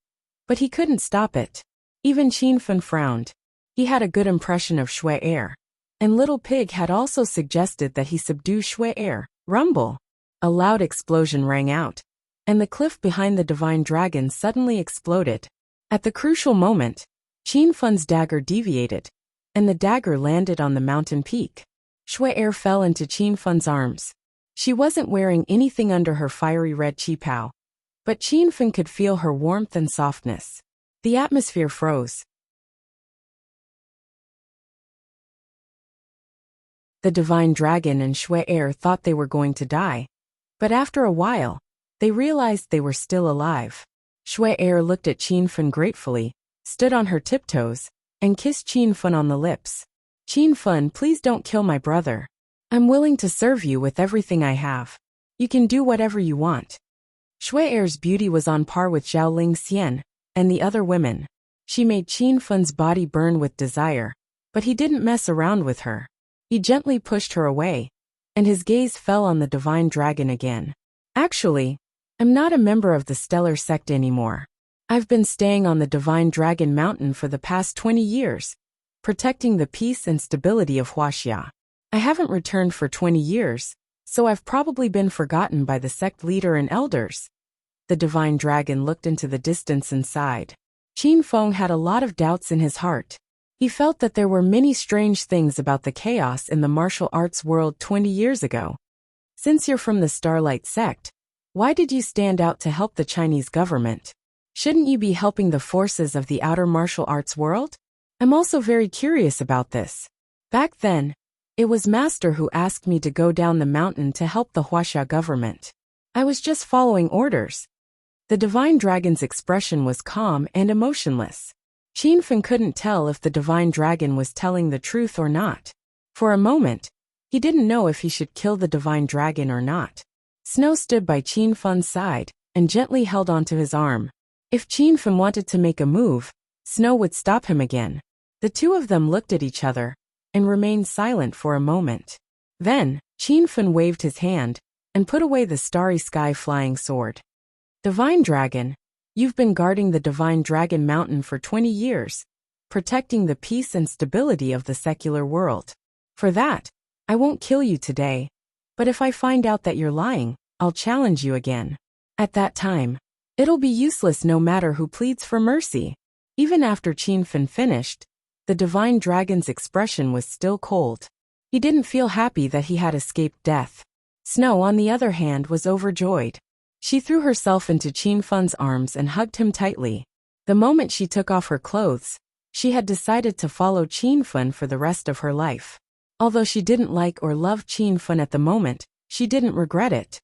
But he couldn't stop it. Even Qin Fun frowned. He had a good impression of Shui Er. And Little Pig had also suggested that he subdue Shui Er. Rumble! A loud explosion rang out, and the cliff behind the Divine Dragon suddenly exploded. At the crucial moment, Qin Fun's dagger deviated, and the dagger landed on the mountain peak. Shui Er fell into Qin Fun's arms. She wasn't wearing anything under her fiery red qipao, but Qin Fun could feel her warmth and softness. The atmosphere froze. The Divine Dragon and Shui Er thought they were going to die, but after a while, they realized they were still alive. Shui Er looked at Qin Fun gratefully, stood on her tiptoes, and kissed Qin Fun on the lips. Qin Fun, please don't kill my brother. I'm willing to serve you with everything I have. You can do whatever you want. Shui Er's beauty was on par with Zhao Ling Xian and the other women. She made Qin Fun's body burn with desire, but he didn't mess around with her. He gently pushed her away, and his gaze fell on the Divine Dragon again. Actually, I'm not a member of the Stellar Sect anymore. I've been staying on the Divine Dragon Mountain for the past 20 years, protecting the peace and stability of Wuxia. I haven't returned for 20 years, so I've probably been forgotten by the sect leader and elders. The Divine Dragon looked into the distance and sighed. Qin Feng had a lot of doubts in his heart. He felt that there were many strange things about the chaos in the martial arts world 20 years ago. Since you're from the Starlight Sect, why did you stand out to help the Chinese government? Shouldn't you be helping the forces of the outer martial arts world? I'm also very curious about this. Back then, it was Master who asked me to go down the mountain to help the Wuxia government. I was just following orders. The Divine Dragon's expression was calm and emotionless. Qin Fun couldn't tell if the Divine Dragon was telling the truth or not. For a moment, he didn't know if he should kill the Divine Dragon or not. Snow stood by Qin Fun's side and gently held onto his arm. If Qin Fun wanted to make a move, Snow would stop him again. The two of them looked at each other and remained silent for a moment. Then, Qin Fun waved his hand and put away the starry sky flying sword. Divine Dragon, you've been guarding the Divine Dragon Mountain for 20 years, protecting the peace and stability of the secular world. For that, I won't kill you today, but if I find out that you're lying, I'll challenge you again. At that time, it'll be useless no matter who pleads for mercy. Even after Qin Fun finished, the Divine Dragon's expression was still cold. He didn't feel happy that he had escaped death. Snow, on the other hand, was overjoyed. She threw herself into Qin Fun's arms and hugged him tightly. The moment she took off her clothes, she had decided to follow Qin Fun for the rest of her life. Although she didn't like or love Qin Fun at the moment, she didn't regret it.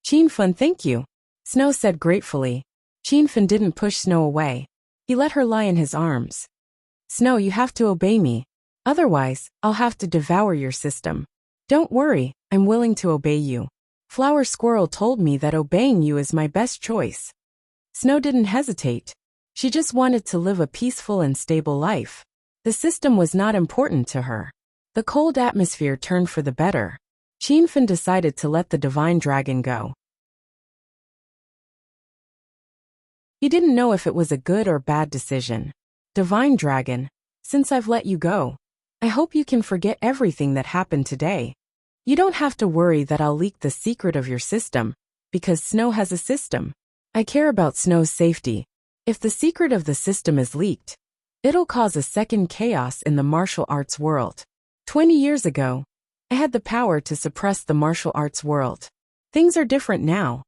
Qin Fun, thank you, Snow said gratefully. Qin Fen didn't push Snow away. He let her lie in his arms. Snow, you have to obey me. Otherwise, I'll have to devour your system. Don't worry, I'm willing to obey you. Flower Squirrel told me that obeying you is my best choice. Snow didn't hesitate. She just wanted to live a peaceful and stable life. The system was not important to her. The cold atmosphere turned for the better. Qin Fen decided to let the divine dragon go. He didn't know if it was a good or bad decision. Divine dragon, since I've let you go, I hope you can forget everything that happened today. You don't have to worry that I'll leak the secret of your system, because Snow has a system. I care about Snow's safety. If the secret of the system is leaked, it'll cause a second chaos in the martial arts world. 20 years ago, I had the power to suppress the martial arts world. Things are different now.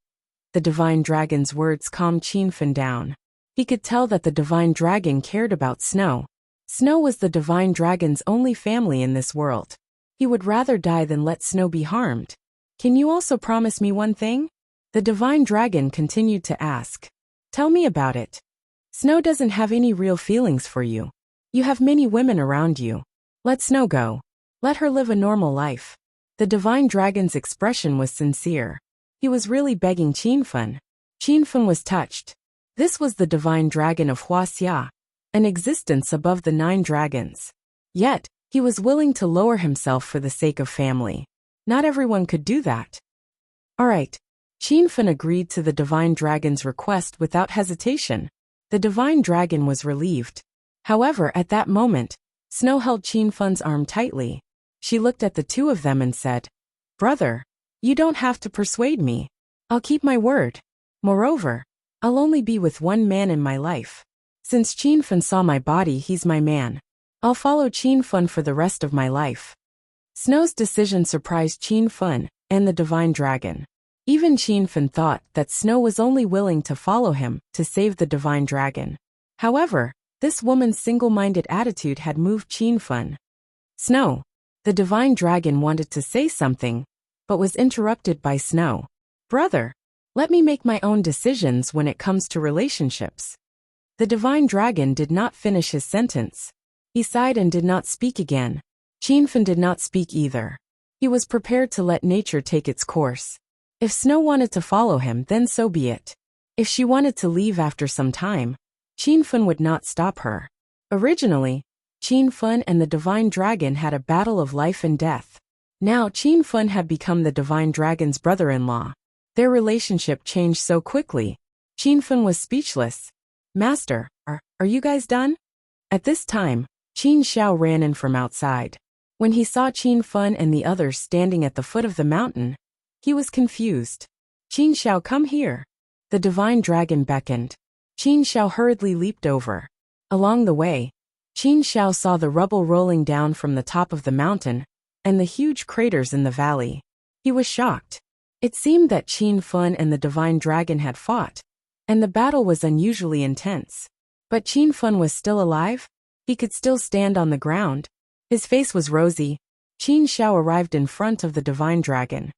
The divine dragon's words calmed Qin Fen down. He could tell that the divine dragon cared about Snow. Snow was the divine dragon's only family in this world. He would rather die than let Snow be harmed. Can you also promise me one thing? The divine dragon continued to ask. Tell me about it. Snow doesn't have any real feelings for you. You have many women around you. Let Snow go. Let her live a normal life. The divine dragon's expression was sincere. He was really begging Qin Fen. Qin Fen was touched. This was the divine dragon of Wuxia, an existence above the 9 dragons. Yet, he was willing to lower himself for the sake of family. Not everyone could do that. All right. Qin Fen agreed to the divine dragon's request without hesitation. The divine dragon was relieved. However, at that moment, Snow held Qin Fen's arm tightly. She looked at the two of them and said, Brother, you don't have to persuade me. I'll keep my word. Moreover, I'll only be with one man in my life. Since Qin Fen saw my body, he's my man. I'll follow Qin Fen for the rest of my life. Snow's decision surprised Qin Fen and the divine dragon. Even Qin Fen thought that Snow was only willing to follow him to save the divine dragon. However, this woman's single-minded attitude had moved Qin Fen. Snow, the divine dragon wanted to say something, but was interrupted by Snow. Brother, let me make my own decisions when it comes to relationships. The divine dragon did not finish his sentence. He sighed and did not speak again. Qin Fen did not speak either. He was prepared to let nature take its course. If Snow wanted to follow him, then so be it. If she wanted to leave after some time, Qin Fen would not stop her. Originally, Qin Fen and the divine dragon had a battle of life and death. Now Qin Fen had become the divine dragon's brother-in-law. Their relationship changed so quickly. Qin Fen was speechless. Master, are you guys done? At this time, Qin Xiao ran in from outside. When he saw Qin Fen and the others standing at the foot of the mountain, he was confused. Qin Xiao, come here. The divine dragon beckoned. Qin Xiao hurriedly leaped over. Along the way, Qin Xiao saw the rubble rolling down from the top of the mountain and the huge craters in the valley. He was shocked. It seemed that Qin Fen and the divine dragon had fought, and the battle was unusually intense. But Qin Fen was still alive. He could still stand on the ground. His face was rosy. Qin Xiao arrived in front of the divine dragon.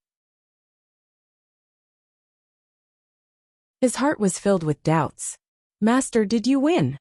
His heart was filled with doubts. Master, did you win?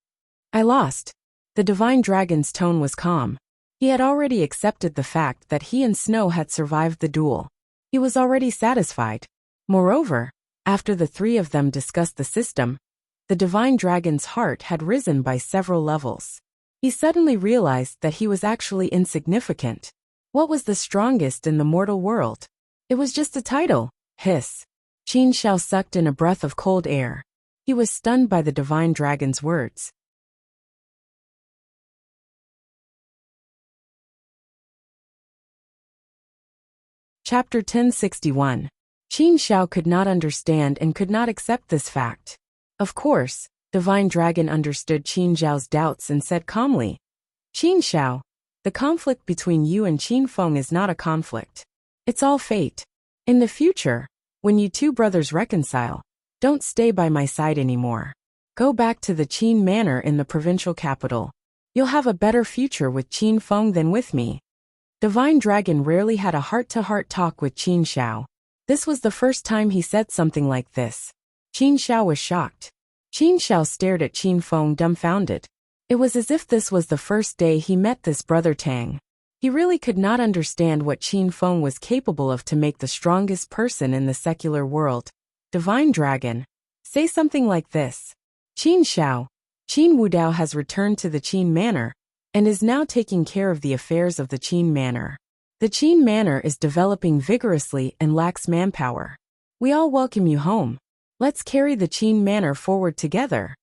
I lost. The divine dragon's tone was calm. He had already accepted the fact that he and Snow had survived the duel. He was already satisfied. Moreover, after the three of them discussed the system, the divine dragon's heart had risen by several levels. He suddenly realized that he was actually insignificant. What was the strongest in the mortal world? It was just a title. Hiss. Qin Xiao sucked in a breath of cold air. He was stunned by the divine dragon's words. Chapter 1061. Qin Xiao could not understand and could not accept this fact. Of course, Divine Dragon understood Qin Xiao's doubts and said calmly, Qin Xiao, the conflict between you and Qin Feng is not a conflict. It's all fate. In the future, when you two brothers reconcile, don't stay by my side anymore. Go back to the Qin Manor in the provincial capital. You'll have a better future with Qin Feng than with me. Divine Dragon rarely had a heart-to-heart talk with Qin Xiao. This was the first time he said something like this. Qin Xiao was shocked. Qin Xiao stared at Qin Feng dumbfounded. It was as if this was the first day he met this brother Tang. He really could not understand what Qin Feng was capable of to make the strongest person in the secular world. Divine Dragon. Say something like this. Qin Xiao. Qin Wudao has returned to the Qin Manor, and is now taking care of the affairs of the Qin Manor. The Qin Manor is developing vigorously and lacks manpower. We all welcome you home. Let's carry the Qin Manor forward together.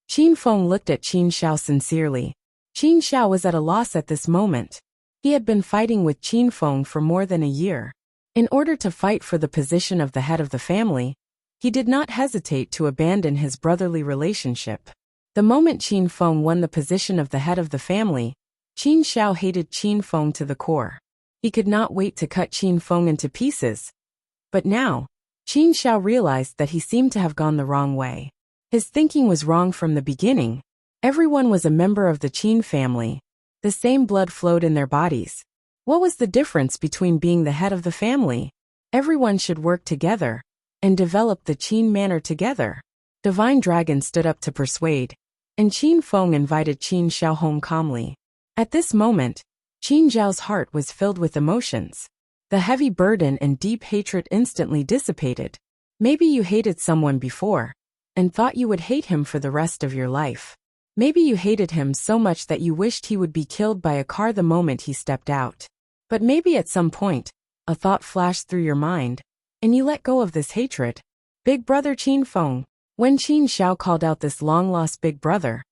Qin Feng looked at Qin Xiao sincerely. Qin Xiao was at a loss at this moment. He had been fighting with Qin Feng for more than a year. In order to fight for the position of the head of the family, he did not hesitate to abandon his brotherly relationship. The moment Qin Feng won the position of the head of the family, Qin Xiao hated Qin Feng to the core. He could not wait to cut Qin Feng into pieces. But now, Qin Xiao realized that he seemed to have gone the wrong way. His thinking was wrong from the beginning. Everyone was a member of the Qin family. The same blood flowed in their bodies. What was the difference between being the head of the family? Everyone should work together and develop the Qin Manor together. Divine Dragon stood up to persuade, and Qin Feng invited Qin Xiao home calmly. At this moment, Qin Zhao's heart was filled with emotions. The heavy burden and deep hatred instantly dissipated. Maybe you hated someone before, and thought you would hate him for the rest of your life. Maybe you hated him so much that you wished he would be killed by a car the moment he stepped out. But maybe at some point, a thought flashed through your mind, and you let go of this hatred. Big brother Qin Feng. When Qin Xiao called out this long-lost big brother,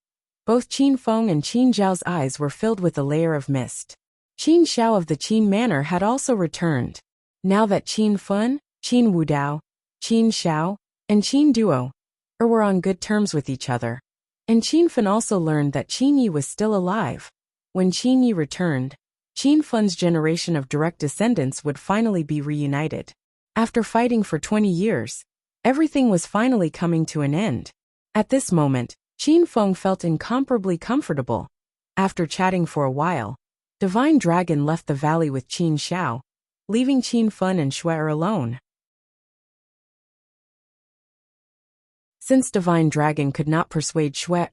both Qin Feng and Qin Zhao's eyes were filled with a layer of mist. Qin Xiao of the Qin Manor had also returned. Now that Qin Feng, Qin Wudao, Qin Xiao, and Qin Duo were on good terms with each other. And Qin Feng also learned that Qin Yi was still alive. When Qin Yi returned, Qin Feng's generation of direct descendants would finally be reunited. After fighting for 20 years, everything was finally coming to an end. At this moment, Qin Feng felt incomparably comfortable. After chatting for a while, Divine Dragon left the valley with Qin Xiao, leaving Qin Feng and Shui alone. Since Divine Dragon could not persuade Shui,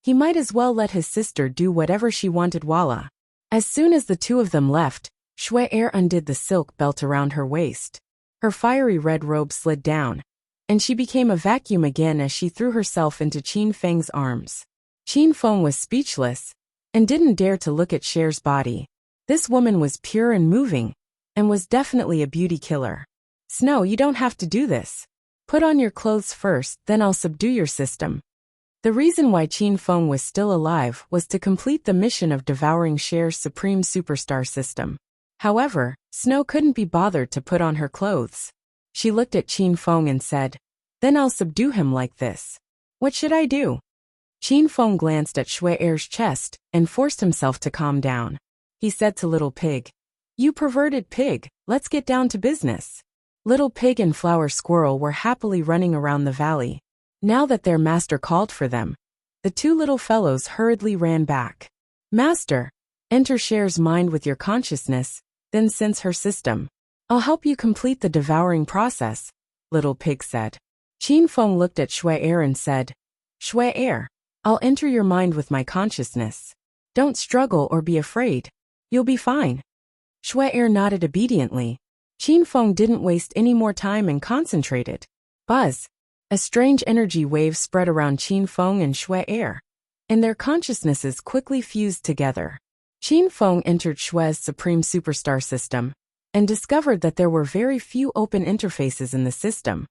he might as well let his sister do whatever she wanted. Voila. As soon as the two of them left, Shui undid the silk belt around her waist. Her fiery red robe slid down, and she became a vacuum again as she threw herself into Qin Feng's arms. Qin Feng was speechless, and didn't dare to look at Cher's body. This woman was pure and moving, and was definitely a beauty killer. Snow, you don't have to do this. Put on your clothes first, then I'll subdue your system. The reason why Qin Feng was still alive was to complete the mission of devouring Cher's supreme superstar system. However, Snow couldn't be bothered to put on her clothes. She looked at Qin Feng and said, "Then I'll subdue him like this. What should I do?" Qin Feng glanced at Shui chest and forced himself to calm down. He said to Little Pig, "You perverted pig, let's get down to business." Little Pig and Flower Squirrel were happily running around the valley. Now that their master called for them, the two little fellows hurriedly ran back. "Master, enter Cher's mind with your consciousness, then sense her system. I'll help you complete the devouring process," Little Pig said. Qin Feng looked at Shui and said, "Shui, I'll enter your mind with my consciousness. Don't struggle or be afraid. You'll be fine." Shui nodded obediently. Qin Feng didn't waste any more time and concentrated. Buzz! A strange energy wave spread around Qin Feng and Shui, and their consciousnesses quickly fused together. Qin Feng entered Shui's supreme superstar system, and discovered that there were very few open interfaces in the system,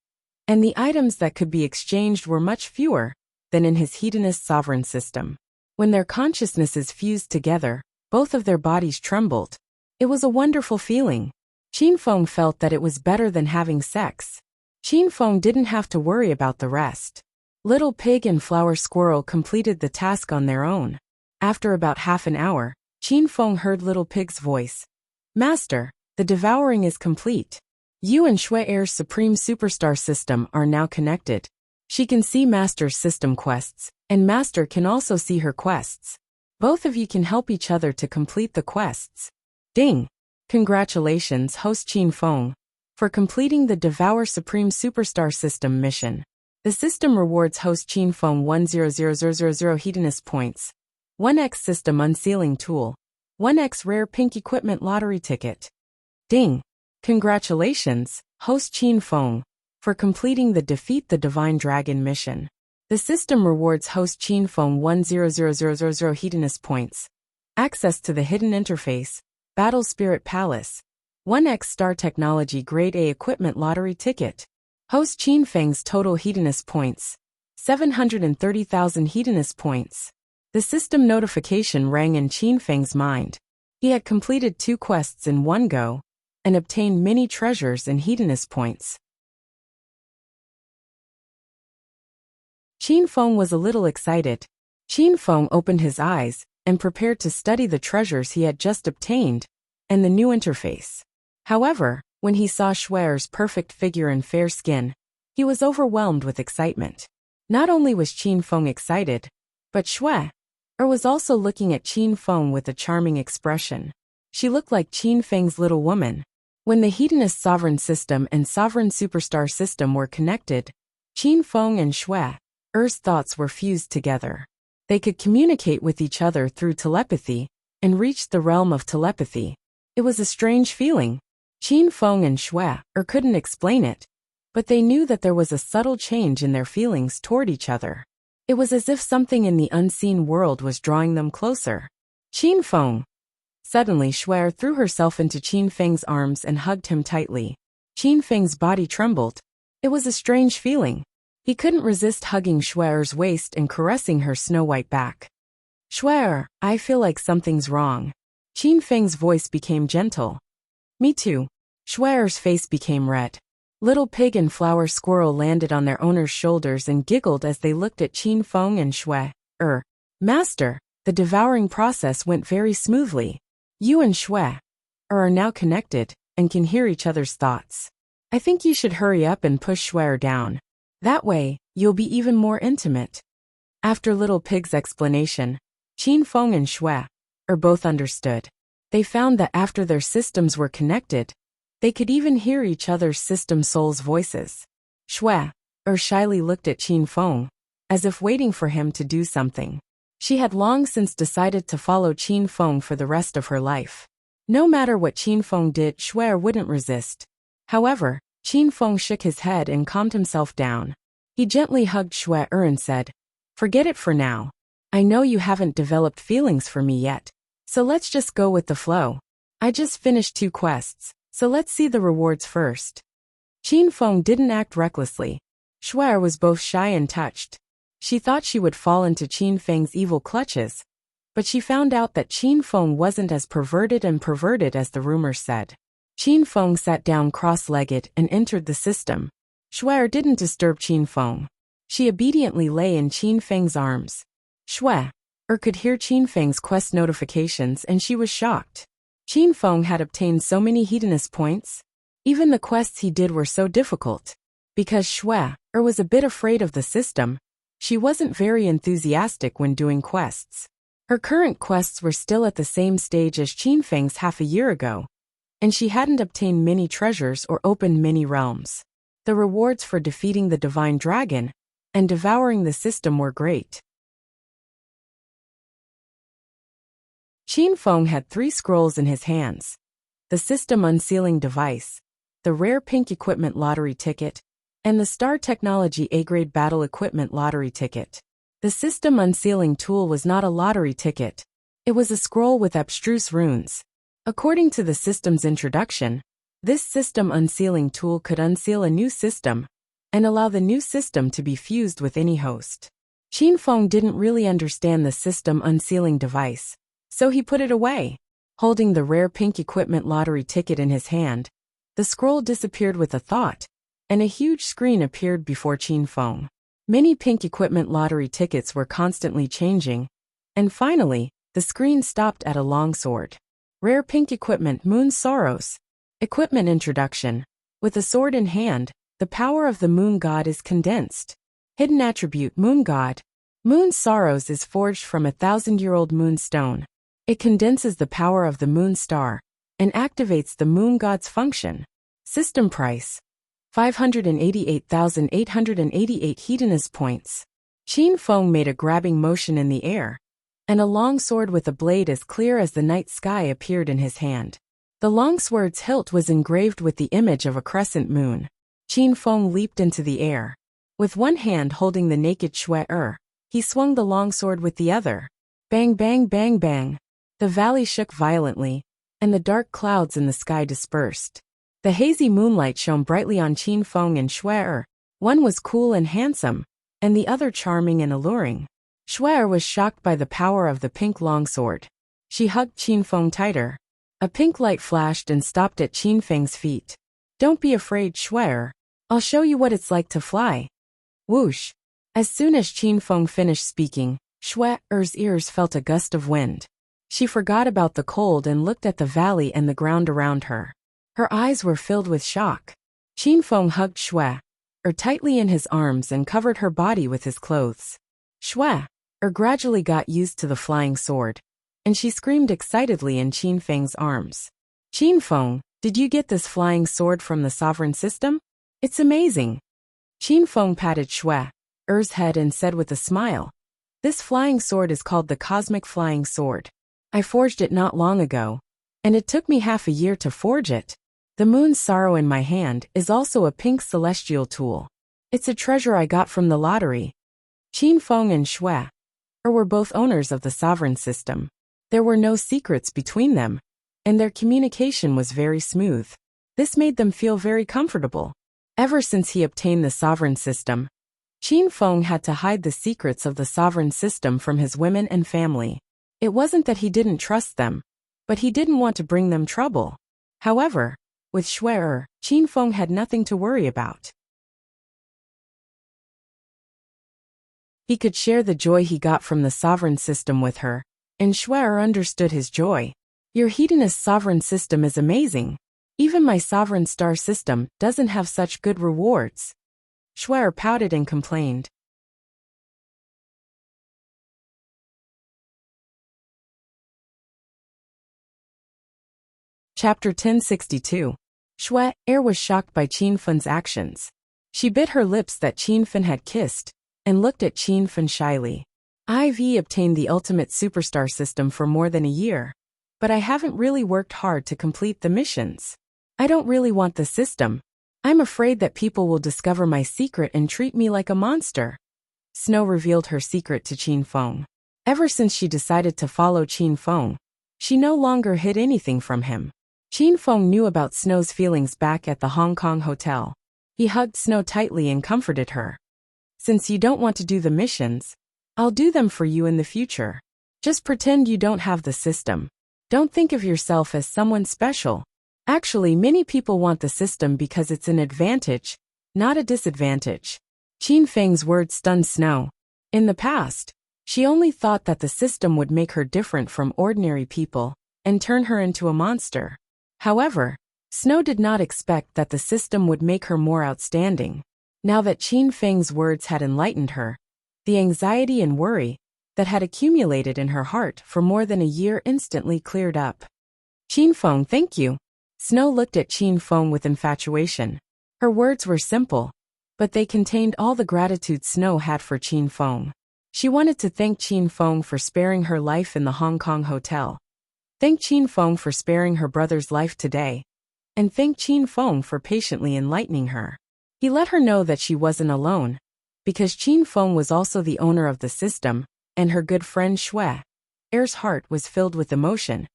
and the items that could be exchanged were much fewer than in his hedonist sovereign system. When their consciousnesses fused together, both of their bodies trembled. It was a wonderful feeling. Qin Feng felt that it was better than having sex. Qin Feng didn't have to worry about the rest. Little Pig and Flower Squirrel completed the task on their own. After about half an hour, Qin Feng heard Little Pig's voice. "Master, the devouring is complete. You and Shui's supreme superstar system are now connected. She can see Master's system quests, and Master can also see her quests. Both of you can help each other to complete the quests." Ding! Congratulations, host Qin Feng, for completing the Devour Supreme Superstar System mission. The system rewards host Qin Feng 100,000 Hedonist points. 1x System Unsealing Tool. 1x Rare Pink Equipment Lottery Ticket. Ding! Congratulations, host Qin Feng, for completing the Defeat the Divine Dragon mission. The system rewards host Qin Feng 100,000 Hedonist points. Access to the Hidden Interface, Battle Spirit Palace. 1x Star Technology Grade A Equipment Lottery Ticket. Host Qin Feng's total Hedonist points. 730,000 Hedonist points. The system notification rang in Qin Feng's mind. He had completed 2 quests in one go, and obtained many treasures and Hedonist points. Qin Feng was a little excited. Qin Feng opened his eyes, and prepared to study the treasures he had just obtained, and the new interface. However, when he saw Shue'er's perfect figure and fair skin, he was overwhelmed with excitement. Not only was Qin Feng excited, but Shue'er was also looking at Qin Feng with a charming expression. She looked like Qin Feng's little woman. When the Hedonist Sovereign System and Sovereign Superstar System were connected, Qin Feng and Shue'er's thoughts were fused together. They could communicate with each other through telepathy, and reached the realm of telepathy. It was a strange feeling. Qin Feng and Shue'er couldn't explain it, but they knew that there was a subtle change in their feelings toward each other. It was as if something in the unseen world was drawing them closer. Qin Feng. Suddenly Shue'er threw herself into Qin Feng's arms and hugged him tightly. Qin Feng's body trembled. It was a strange feeling. He couldn't resist hugging Shue'er's waist and caressing her snow-white back. Shue'er, I feel like something's wrong. Qin Feng's voice became gentle. Me too. Shue'er's face became red. Little Pig and Flower Squirrel landed on their owner's shoulders and giggled as they looked at Qin Feng and Shue'er. Master, the devouring process went very smoothly. You and Shue'er are now connected, and can hear each other's thoughts. I think you should hurry up and push Shue'er down. That way, you'll be even more intimate. After Little Pig's explanation, Qin Feng and Shue'er both understood. They found that after their systems were connected, they could even hear each other's system souls' voices. Shue'er shyly looked at Qin Feng, as if waiting for him to do something. She had long since decided to follow Qin Feng for the rest of her life. No matter what Qin Feng did, Shue'er wouldn't resist. However, Qin Feng shook his head and calmed himself down. He gently hugged Shue'er and said, "Forget it for now. I know you haven't developed feelings for me yet, so let's just go with the flow. I just finished 2 quests, so let's see the rewards first." Qin Feng didn't act recklessly. Shue'er was both shy and touched. She thought she would fall into Qin Feng's evil clutches, but she found out that Qin Feng wasn't as perverted as the rumors said. Qin Feng sat down cross-legged and entered the system. Shue'er didn't disturb Qin Feng. She obediently lay in Qin Feng's arms. Shue'er could hear Qin Feng's quest notifications and she was shocked. Qin Feng had obtained so many Hedonist points. Even the quests he did were so difficult. Because Shue'er was a bit afraid of the system, she wasn't very enthusiastic when doing quests. Her current quests were still at the same stage as Qin Feng's half a year ago, and she hadn't obtained many treasures or opened many realms. The rewards for defeating the Divine Dragon and devouring the system were great. Qin Feng had 3 scrolls in his hands: the System Unsealing Device, the Rare Pink Equipment Lottery Ticket, and the Star Technology A-Grade Battle Equipment Lottery Ticket. The System Unsealing Tool was not a lottery ticket. It was a scroll with abstruse runes. According to the system's introduction, this System Unsealing Tool could unseal a new system and allow the new system to be fused with any host. Qin Feng didn't really understand the System Unsealing Device, so he put it away. Holding the Rare Pink Equipment Lottery Ticket in his hand, the scroll disappeared with a thought, and a huge screen appeared before Qin Feng. Many pink equipment lottery tickets were constantly changing, and finally, the screen stopped at a long sword. Rare Pink Equipment Moon Sorrows. Equipment Introduction. With a sword in hand, the power of the Moon God is condensed. Hidden Attribute Moon God. Moon Sorrows is forged from a 1,000-year-old moonstone. It condenses the power of the moon star and activates the Moon God's function. System Price. 588,888 Hedonist points. Qin Feng made a grabbing motion in the air, and a long sword with a blade as clear as the night sky appeared in his hand. The long sword's hilt was engraved with the image of a crescent moon. Qin Feng leaped into the air. With one hand holding the naked Shui, he swung the long sword with the other. Bang, bang, bang, bang. The valley shook violently, and the dark clouds in the sky dispersed. The hazy moonlight shone brightly on Qin Feng and Shui. One was cool and handsome, and the other charming and alluring. Shui was shocked by the power of the pink longsword. She hugged Qin Feng tighter. A pink light flashed and stopped at Qin Feng's feet. Don't be afraid, Shui. I'll show you what it's like to fly. Whoosh. As soon as Qin Feng finished speaking, Shui's ears felt a gust of wind. She forgot about the cold and looked at the valley and the ground around her. Her eyes were filled with shock. Qin Feng hugged Shui tightly in his arms and covered her body with his clothes. Shui gradually got used to the flying sword, and she screamed excitedly in Qin Feng's arms. Qin Feng, did you get this flying sword from the sovereign system? It's amazing. Qin Feng patted Shui's head and said with a smile, this flying sword is called the Cosmic Flying Sword. I forged it not long ago, and it took me half a year to forge it. The moon's sorrow in my hand is also a pink celestial tool. It's a treasure I got from the lottery. Qin Feng and Shui were both owners of the sovereign system. There were no secrets between them, and their communication was very smooth. This made them feel very comfortable. Ever since he obtained the sovereign system, Qin Feng had to hide the secrets of the sovereign system from his women and family. It wasn't that he didn't trust them, but he didn't want to bring them trouble. However, with Shui, Qin Feng had nothing to worry about. He could share the joy he got from the sovereign system with her, and Shui understood his joy. Your hedonist sovereign system is amazing. Even my sovereign star system doesn't have such good rewards. Shui pouted and complained. Chapter 1062. Shui was shocked by Qin Feng's actions. She bit her lips that Qin Feng had kissed, and looked at Qin Feng shyly. I've obtained the ultimate superstar system for more than a year, but I haven't really worked hard to complete the missions. I don't really want the system. I'm afraid that people will discover my secret and treat me like a monster. Snow revealed her secret to Qin Feng. Ever since she decided to follow Qin Feng, she no longer hid anything from him. Qin Feng knew about Snow's feelings back at the Hong Kong hotel. He hugged Snow tightly and comforted her. Since you don't want to do the missions, I'll do them for you in the future. Just pretend you don't have the system. Don't think of yourself as someone special. Actually, many people want the system because it's an advantage, not a disadvantage. Qin Feng's words stunned Snow. In the past, she only thought that the system would make her different from ordinary people and turn her into a monster. However, Snow did not expect that the system would make her more outstanding. Now that Qin Feng's words had enlightened her, the anxiety and worry that had accumulated in her heart for more than a year instantly cleared up. Qin Feng, thank you. Snow looked at Qin Feng with infatuation. Her words were simple, but they contained all the gratitude Snow had for Qin Feng. She wanted to thank Qin Feng for sparing her life in the Hong Kong hotel. Thank Qin Feng for sparing her brother's life today, and thank Qin Feng for patiently enlightening her. He let her know that she wasn't alone, because Qin Feng was also the owner of the system, and her good friend Shui's heart was filled with emotion,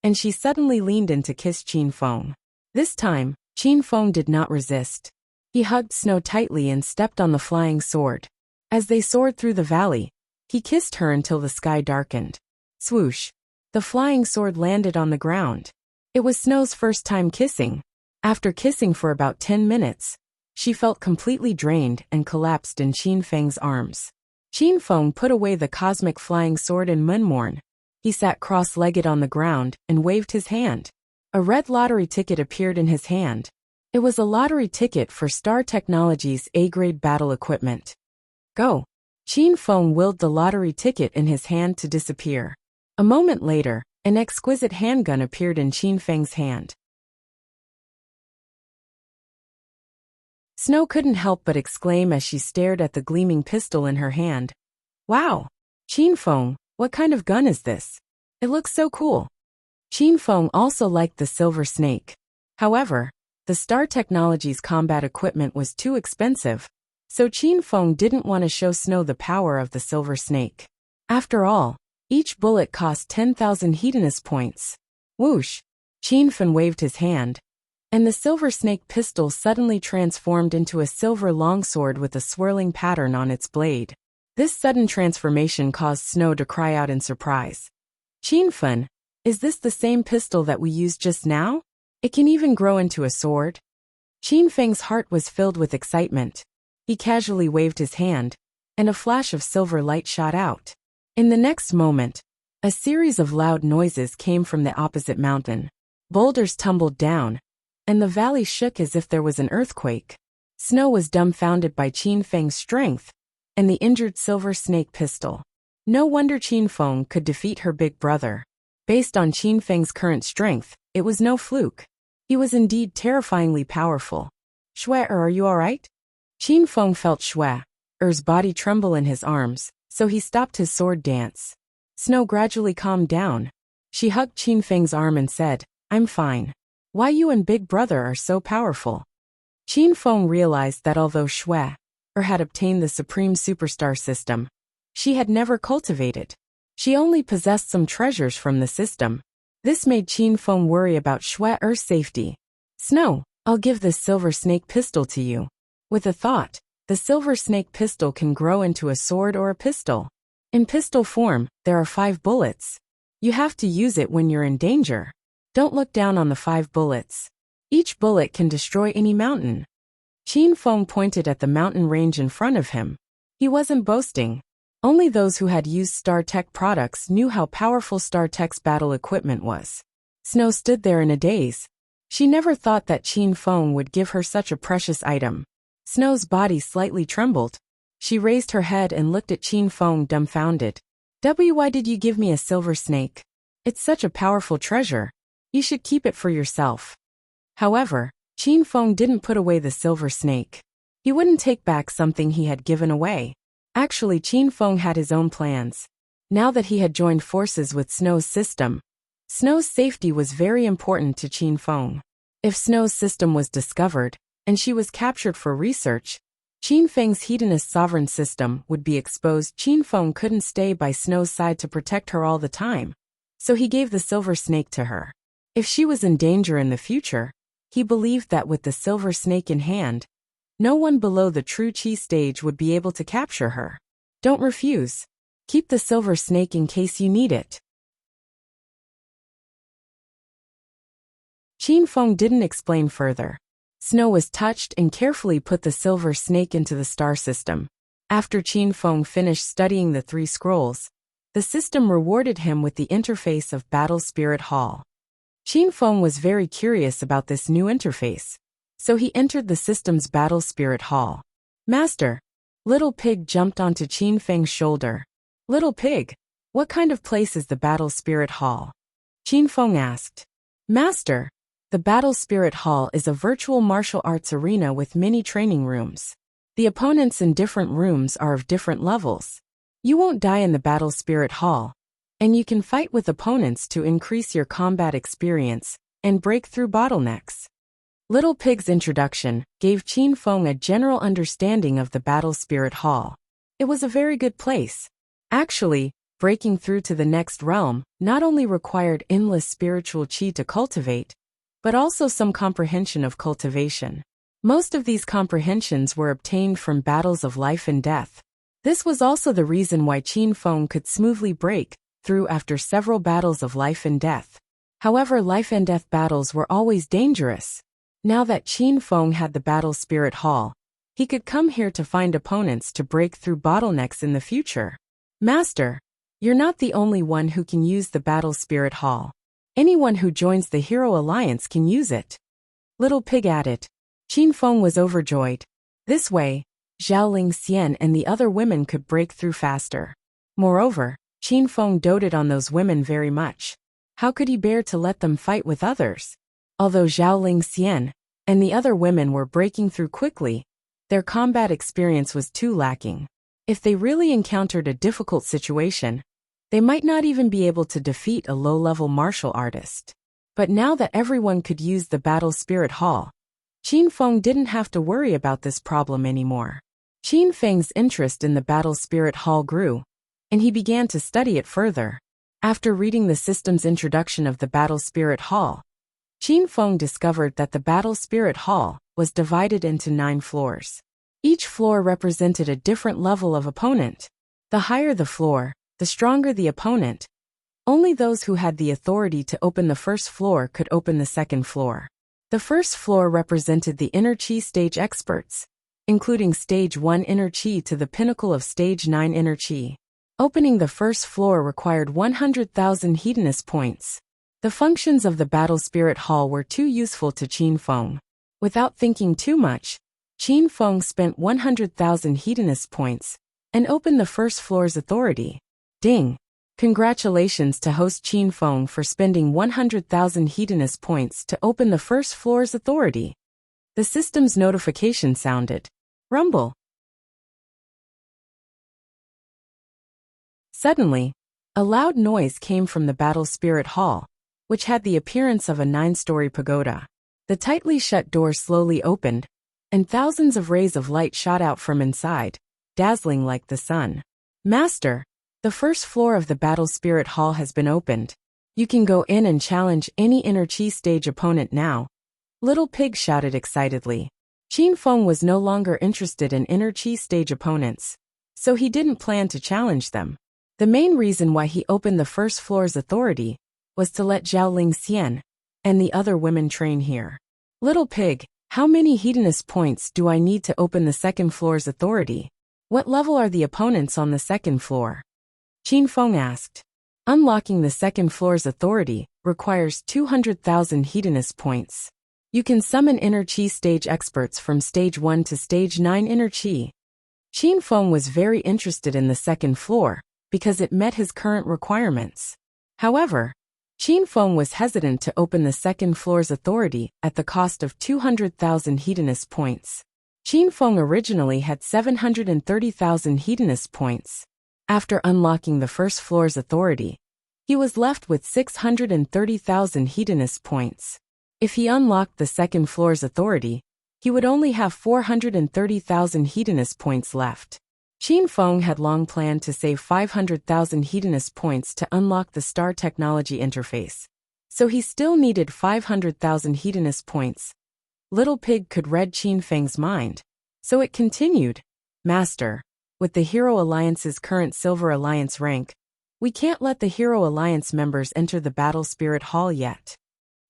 and she suddenly leaned in to kiss Qin Feng. This time, Qin Feng did not resist. He hugged Snow tightly and stepped on the flying sword. As they soared through the valley, he kissed her until the sky darkened. Swoosh! The flying sword landed on the ground. It was Snow's first time kissing. After kissing for about 10 minutes, she felt completely drained and collapsed in Qin Feng's arms. Qin Feng put away the cosmic flying sword and moonmorn. He sat cross-legged on the ground and waved his hand. A red lottery ticket appeared in his hand. It was a lottery ticket for Star Technologies' A-grade battle equipment. Go! Qin Feng willed the lottery ticket in his hand to disappear. A moment later, an exquisite handgun appeared in Qin Feng's hand. Snow couldn't help but exclaim as she stared at the gleaming pistol in her hand. Wow! Qin Feng, what kind of gun is this? It looks so cool. Qin Feng also liked the silver snake. However, the Star Technologies combat equipment was too expensive, so Qin Feng didn't want to show Snow the power of the silver snake. After all, each bullet cost 10,000 Hedonist points. Whoosh! Qin Feng waved his hand, and the silver snake pistol suddenly transformed into a silver longsword with a swirling pattern on its blade. This sudden transformation caused Snow to cry out in surprise. Qin Feng, is this the same pistol that we used just now? It can even grow into a sword? Qin Feng's heart was filled with excitement. He casually waved his hand, and a flash of silver light shot out. In the next moment, a series of loud noises came from the opposite mountain. Boulders tumbled down, and the valley shook as if there was an earthquake. Snow was dumbfounded by Qin Feng's strength and the injured silver snake pistol. No wonder Qin Feng could defeat her big brother. Based on Qin Feng's current strength, it was no fluke. He was indeed terrifyingly powerful. Shui, are you alright? Qin Feng felt Shui's body tremble in his arms, so he stopped his sword dance. Snow gradually calmed down. She hugged Qin Feng's arm and said, I'm fine. Why you and big brother are so powerful? Qin Feng realized that although Shui had obtained the Supreme Superstar system, she had never cultivated. She only possessed some treasures from the system. This made Qin Feng worry about Shui's safety. Snow, I'll give this silver snake pistol to you. With a thought, the silver snake pistol can grow into a sword or a pistol. In pistol form, there are 5 bullets. You have to use it when you're in danger. Don't look down on the 5 bullets. Each bullet can destroy any mountain. Qin Feng pointed at the mountain range in front of him. He wasn't boasting. Only those who had used Star Tech products knew how powerful Star Tech's battle equipment was. Snow stood there in a daze. She never thought that Qin Feng would give her such a precious item. Snow's body slightly trembled. She raised her head and looked at Qin Feng dumbfounded. Why did you give me a silver snake? It's such a powerful treasure. You should keep it for yourself. However, Qin Feng didn't put away the silver snake. He wouldn't take back something he had given away. Actually, Qin Feng had his own plans. Now that he had joined forces with Snow's system, Snow's safety was very important to Qin Feng. If Snow's system was discovered, and she was captured for research, Qin Feng's hedonist sovereign system would be exposed. Qin Feng couldn't stay by Snow's side to protect her all the time, so he gave the silver snake to her. If she was in danger in the future, he believed that with the silver snake in hand, no one below the true Qi stage would be able to capture her. Don't refuse. Keep the silver snake in case you need it. Qin Feng didn't explain further. Snow was touched and carefully put the silver snake into the star system. After Qin Feng finished studying the 3 scrolls, the system rewarded him with the interface of Battle Spirit Hall. Qin Feng was very curious about this new interface, so he entered the system's Battle Spirit Hall. Master! Little Pig jumped onto Qin Feng's shoulder. Little Pig, what kind of place is the Battle Spirit Hall? Qin Feng asked. Master! The Battle Spirit Hall is a virtual martial arts arena with many training rooms. The opponents in different rooms are of different levels. You won't die in the Battle Spirit Hall, and you can fight with opponents to increase your combat experience and break through bottlenecks. Little Pig's introduction gave Qin Feng a general understanding of the Battle Spirit Hall. It was a very good place. Actually, breaking through to the next realm not only required endless spiritual qi to cultivate, but also some comprehension of cultivation. Most of these comprehensions were obtained from battles of life and death. This was also the reason why Qin Feng could smoothly break through after several battles of life and death. However, life and death battles were always dangerous. Now that Qin Feng had the Battle Spirit Hall, he could come here to find opponents to break through bottlenecks in the future. Master, you're not the only one who can use the Battle Spirit Hall. Anyone who joins the Hero Alliance can use it. Little Pig added. Qin Feng was overjoyed. This way, Xiaoling Xian and the other women could break through faster. Moreover, Qin Feng doted on those women very much. How could he bear to let them fight with others? Although Xiaoling Xian and the other women were breaking through quickly, Their combat experience was too lacking. If they really encountered a difficult situation, they might not even be able to defeat a low-level martial artist. But now that everyone could use the Battle Spirit Hall, Qin Feng didn't have to worry about this problem anymore. Qin Feng's interest in the Battle Spirit Hall grew, and he began to study it further. After reading the system's introduction of the Battle Spirit Hall, Qin Feng discovered that the Battle Spirit Hall was divided into 9 floors. Each floor represented a different level of opponent. The higher the floor, the stronger the opponent. Only those who had the authority to open the first floor could open the second floor. The first floor represented the inner chi stage experts, including stage 1 inner chi to the pinnacle of stage 9 inner chi. Opening the first floor required 100,000 hedonist points. The functions of the Battle Spirit Hall were too useful to Qin Feng. Without thinking too much, Qin Feng spent 100,000 hedonist points and opened the first floor's authority. Ding! Congratulations to host Qin Feng for spending 100,000 hedonist points to open the first floor's authority. The system's notification sounded. Rumble. Suddenly, a loud noise came from the Battle Spirit Hall, which had the appearance of a 9-story pagoda. The tightly shut door slowly opened, and thousands of rays of light shot out from inside, dazzling like the sun. Master, the first floor of the Battle Spirit Hall has been opened. You can go in and challenge any inner chi stage opponent now. Little Pig shouted excitedly. Qin Feng was no longer interested in inner chi stage opponents, so he didn't plan to challenge them. The main reason why he opened the first floor's authority was to let Zhao Lingxian and the other women train here. Little Pig, how many hedonist points do I need to open the second floor's authority? What level are the opponents on the second floor? Qin Feng asked. Unlocking the second floor's authority requires 200,000 hedonist points. You can summon inner chi stage experts from stage 1 to stage 9 inner chi. Qin Feng was very interested in the second floor because it met his current requirements. However, Qin Feng was hesitant to open the second floor's authority at the cost of 200,000 hedonist points. Qin Feng originally had 730,000 hedonist points. After unlocking the first floor's authority, he was left with 630,000 hedonist points. If he unlocked the second floor's authority, he would only have 430,000 hedonist points left. Qin Feng had long planned to save 500,000 hedonist points to unlock the Star Technology interface, so he still needed 500,000 hedonist points. Little Pig could read Qin Feng's mind, so it continued. Master, with the Hero Alliance's current Silver Alliance rank, we can't let the Hero Alliance members enter the Battle Spirit Hall yet.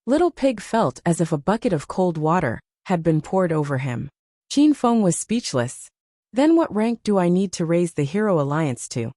Little Pig felt as if a bucket of cold water had been poured over him. Qin Feng was speechless. Then what rank do I need to raise the Hero Alliance to?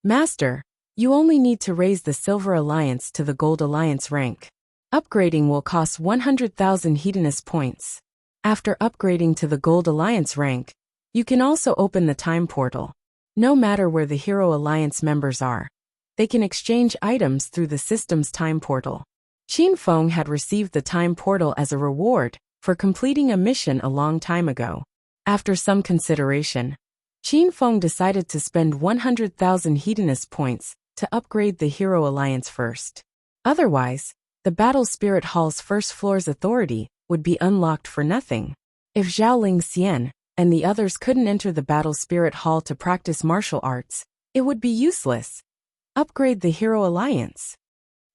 Master, you only need to raise the Silver Alliance to the Gold Alliance rank. Upgrading will cost 100,000 hedonist points. After upgrading to the Gold Alliance rank, you can also open the Time Portal. No matter where the Hero Alliance members are, they can exchange items through the system's Time Portal. Qin Feng had received the Time Portal as a reward for completing a mission a long time ago. After some consideration, Qin Feng decided to spend 100,000 hedonist points to upgrade the Hero Alliance first. Otherwise, the Battle Spirit Hall's first floor's authority would be unlocked for nothing. If Zhao Lingxian and the others couldn't enter the Battle Spirit Hall to practice martial arts, it would be useless. Upgrade the Hero Alliance.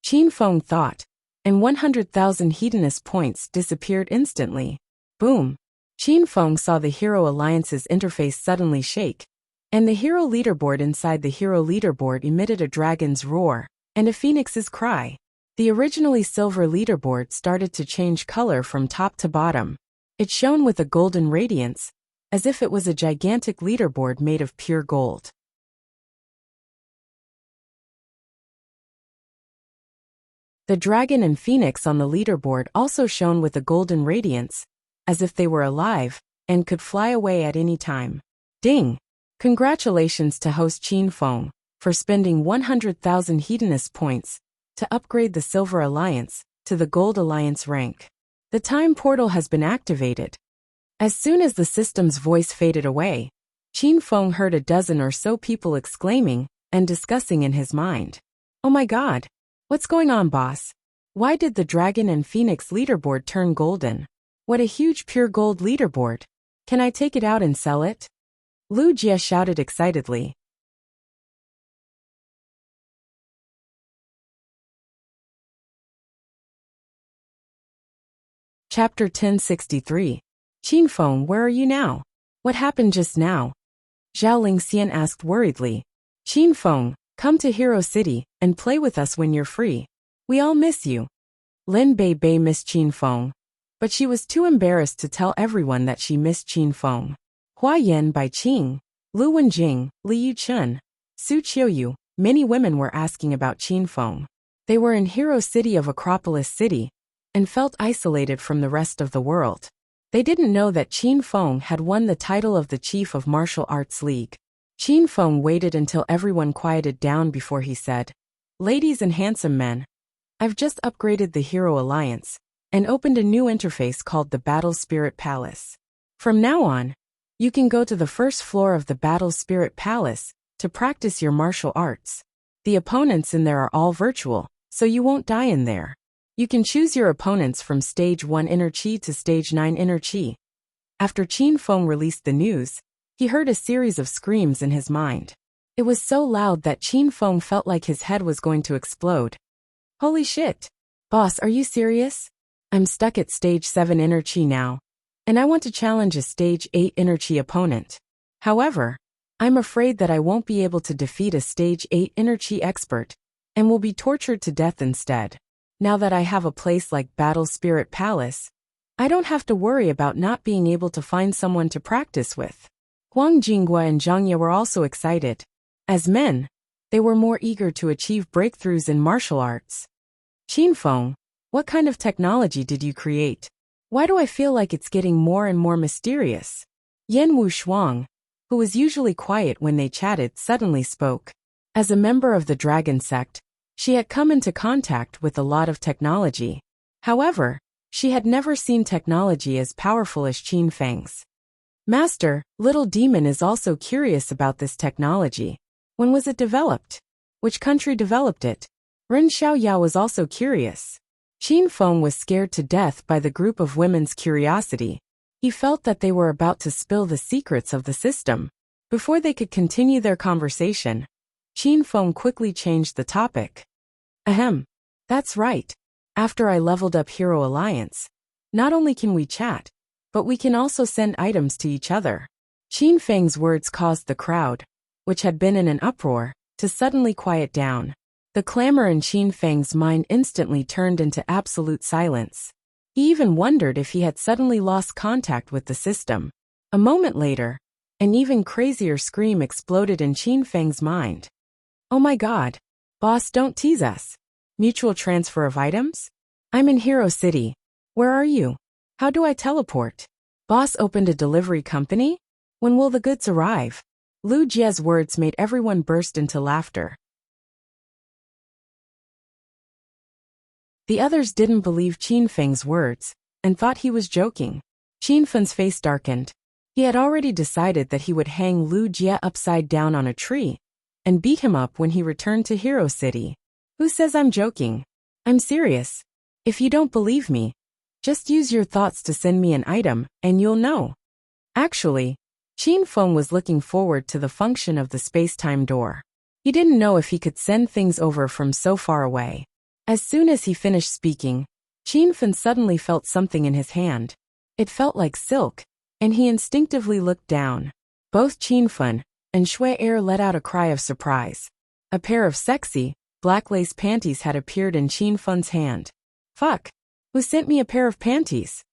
Qin Feng thought, and 100,000 hedonist points disappeared instantly. Boom! Qin Feng saw the Hero Alliance's interface suddenly shake, and the hero leaderboard inside the hero leaderboard emitted a dragon's roar and a phoenix's cry. The originally silver leaderboard started to change color from top to bottom. It shone with a golden radiance, as if it was a gigantic leaderboard made of pure gold. The dragon and phoenix on the leaderboard also shone with a golden radiance, as if they were alive and could fly away at any time. Ding! Congratulations to host Qin Feng for spending 100,000 hedonist points to upgrade the Silver Alliance to the Gold Alliance rank. The Time Portal has been activated. As soon as the system's voice faded away, Qin Feng heard a dozen or so people exclaiming and discussing in his mind. Oh my god! What's going on, boss? Why did the Dragon and Phoenix leaderboard turn golden? What a huge pure gold leaderboard! Can I take it out and sell it? Lu Jie shouted excitedly. Chapter 1063. Qin Feng, where are you now? What happened just now? Zhao Lingxian asked worriedly. Qin Feng, come to Hero City and play with us when you're free. We all miss you. Lin Bei Bei missed Qin Feng, but she was too embarrassed to tell everyone that she missed Qin Feng. Hua Yan Bai Qing, Lu Wenjing, Li Yuchun, Su Qiuyu, many women were asking about Qin Feng. They were in Hero City of Acropolis City and felt isolated from the rest of the world. They didn't know that Qin Feng had won the title of the Chief of Martial Arts League. Qin Feng waited until everyone quieted down before he said, Ladies and handsome men, I've just upgraded the Hero Alliance and opened a new interface called the Battle Spirit Palace. From now on, you can go to the first floor of the Battle Spirit Palace to practice your martial arts. The opponents in there are all virtual, so you won't die in there. You can choose your opponents from Stage 1 Inner Qi to Stage 9 Inner Qi. After Qin Feng released the news, he heard a series of screams in his mind. It was so loud that Qin Feng felt like his head was going to explode. Holy shit! Boss, are you serious? I'm stuck at Stage 7 Inner Qi now, and I want to challenge a Stage 8 Inner Qi opponent. However, I'm afraid that I won't be able to defeat a Stage 8 Inner Qi expert, and will be tortured to death instead. Now that I have a place like Battle Spirit Palace, I don't have to worry about not being able to find someone to practice with. Huang Jinghua and Zhang Ye were also excited. As men, they were more eager to achieve breakthroughs in martial arts. Qin Feng, what kind of technology did you create? Why do I feel like it's getting more and more mysterious? Yan Wu Shuang, who was usually quiet when they chatted, suddenly spoke. As a member of the Dragon Sect, she had come into contact with a lot of technology. However, she had never seen technology as powerful as Qin Feng's. Master, Little Demon is also curious about this technology. When was it developed? Which country developed it? Ren Xiaoyao was also curious. Qin Feng was scared to death by the group of women's curiosity. He felt that they were about to spill the secrets of the system. Before they could continue their conversation, Qin Feng quickly changed the topic. Ahem. That's right. After I leveled up Hero Alliance, not only can we chat, but we can also send items to each other. Qin Feng's words caused the crowd, which had been in an uproar, to suddenly quiet down. The clamor in Qin Feng's mind instantly turned into absolute silence. He even wondered if he had suddenly lost contact with the system. A moment later, an even crazier scream exploded in Qin Feng's mind. Oh my god! Boss, don't tease us. Mutual transfer of items? I'm in Hero City. Where are you? How do I teleport? Boss opened a delivery company? When will the goods arrive? Lu Jie's words made everyone burst into laughter. The others didn't believe Qin Feng's words, and thought he was joking. Qin Feng's face darkened. He had already decided that he would hang Lu Jie upside down on a tree, and beat him up when he returned to Hero City. Who says I'm joking? I'm serious. If you don't believe me, just use your thoughts to send me an item, and you'll know. Actually, Qin Feng was looking forward to the function of the space-time door. He didn't know if he could send things over from so far away. As soon as he finished speaking, Qin Feng suddenly felt something in his hand. It felt like silk, and he instinctively looked down. Both Qin Feng and Shui Er let out a cry of surprise. A pair of sexy, black lace panties had appeared in Qin Feng's hand. Fuck! Who sent me a pair of panties?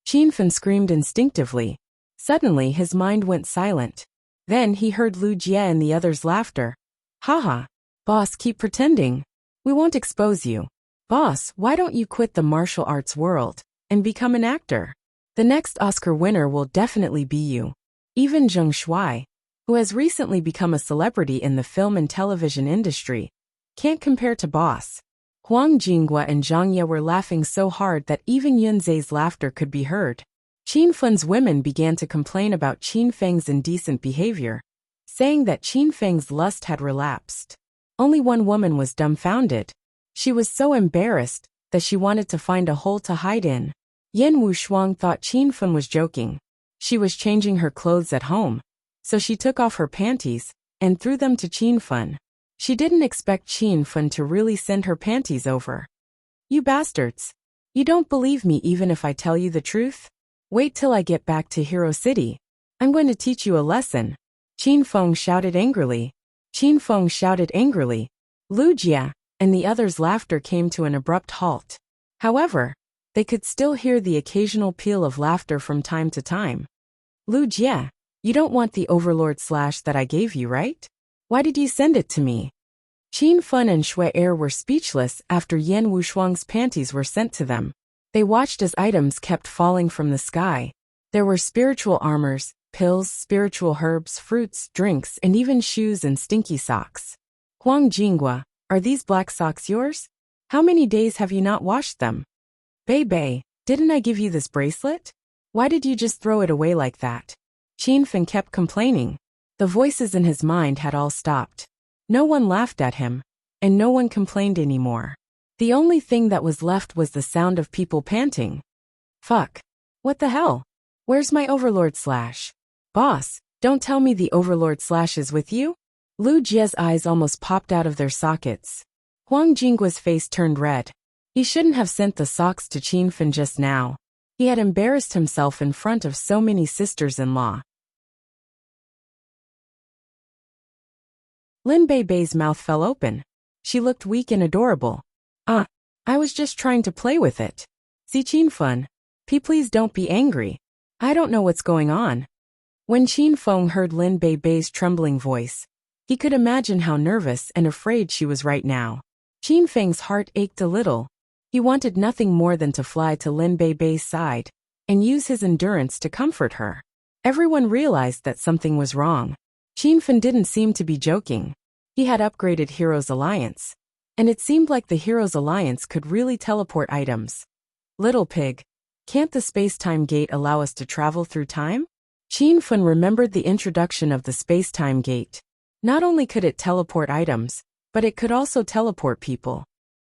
Qin Feng screamed instinctively. Suddenly his mind went silent. Then he heard Lu Jie and the others' laughter. Haha! Boss, keep pretending. We won't expose you. Boss, why don't you quit the martial arts world and become an actor? The next Oscar winner will definitely be you. Even Zheng Shuai, who has recently become a celebrity in the film and television industry, can't compare to Boss. Huang Jinghua and Zhang Ye were laughing so hard that even Yunzai's laughter could be heard. Qin Fen's women began to complain about Qin Feng's indecent behavior, saying that Qin Feng's lust had relapsed. Only one woman was dumbfounded. She was so embarrassed that she wanted to find a hole to hide in. Yan Wushuang thought Qin Fen was joking. She was changing her clothes at home, so she took off her panties and threw them to Qin Fen. She didn't expect Qin Fen to really send her panties over. "You bastards! You don't believe me even if I tell you the truth? Wait till I get back to Hero City. I'm going to teach you a lesson." Qin Feng shouted angrily. Lu Jia and the others' laughter came to an abrupt halt. However, they could still hear the occasional peal of laughter from time to time. "Lu Jia, you don't want the Overlord slash that I gave you, right? Why did you send it to me?" Qin Fen and Shui Er were speechless after Yan Wushuang's panties were sent to them. They watched as items kept falling from the sky. There were spiritual armors, pills, spiritual herbs, fruits, drinks, and even shoes and stinky socks. "Huang Jingua, are these black socks yours? How many days have you not washed them? Bei, didn't I give you this bracelet? Why did you just throw it away like that?" Qin Fen kept complaining. The voices in his mind had all stopped. No one laughed at him, and no one complained anymore. The only thing that was left was the sound of people panting. "Fuck. What the hell? Where's my Overlord slash? Boss, don't tell me the Overlord slash is with you?" Lu Jia's eyes almost popped out of their sockets. Huang Jinggua's face turned red. He shouldn't have sent the socks to Qin Fen just now. He had embarrassed himself in front of so many sisters-in-law. Lin Bei's mouth fell open. She looked weak and adorable. I was just trying to play with it." "See Qin Fen, please don't be angry. I don't know what's going on." When Qin Feng heard Lin Bei's trembling voice, he could imagine how nervous and afraid she was right now. Qin Feng's heart ached a little. He wanted nothing more than to fly to Lin Bei's side and use his endurance to comfort her. Everyone realized that something was wrong. Qin Fen didn't seem to be joking. He had upgraded Heroes Alliance, and it seemed like the Heroes Alliance could really teleport items. "Little pig, can't the space-time gate allow us to travel through time?" Qin Fen remembered the introduction of the space-time gate. Not only could it teleport items, but it could also teleport people.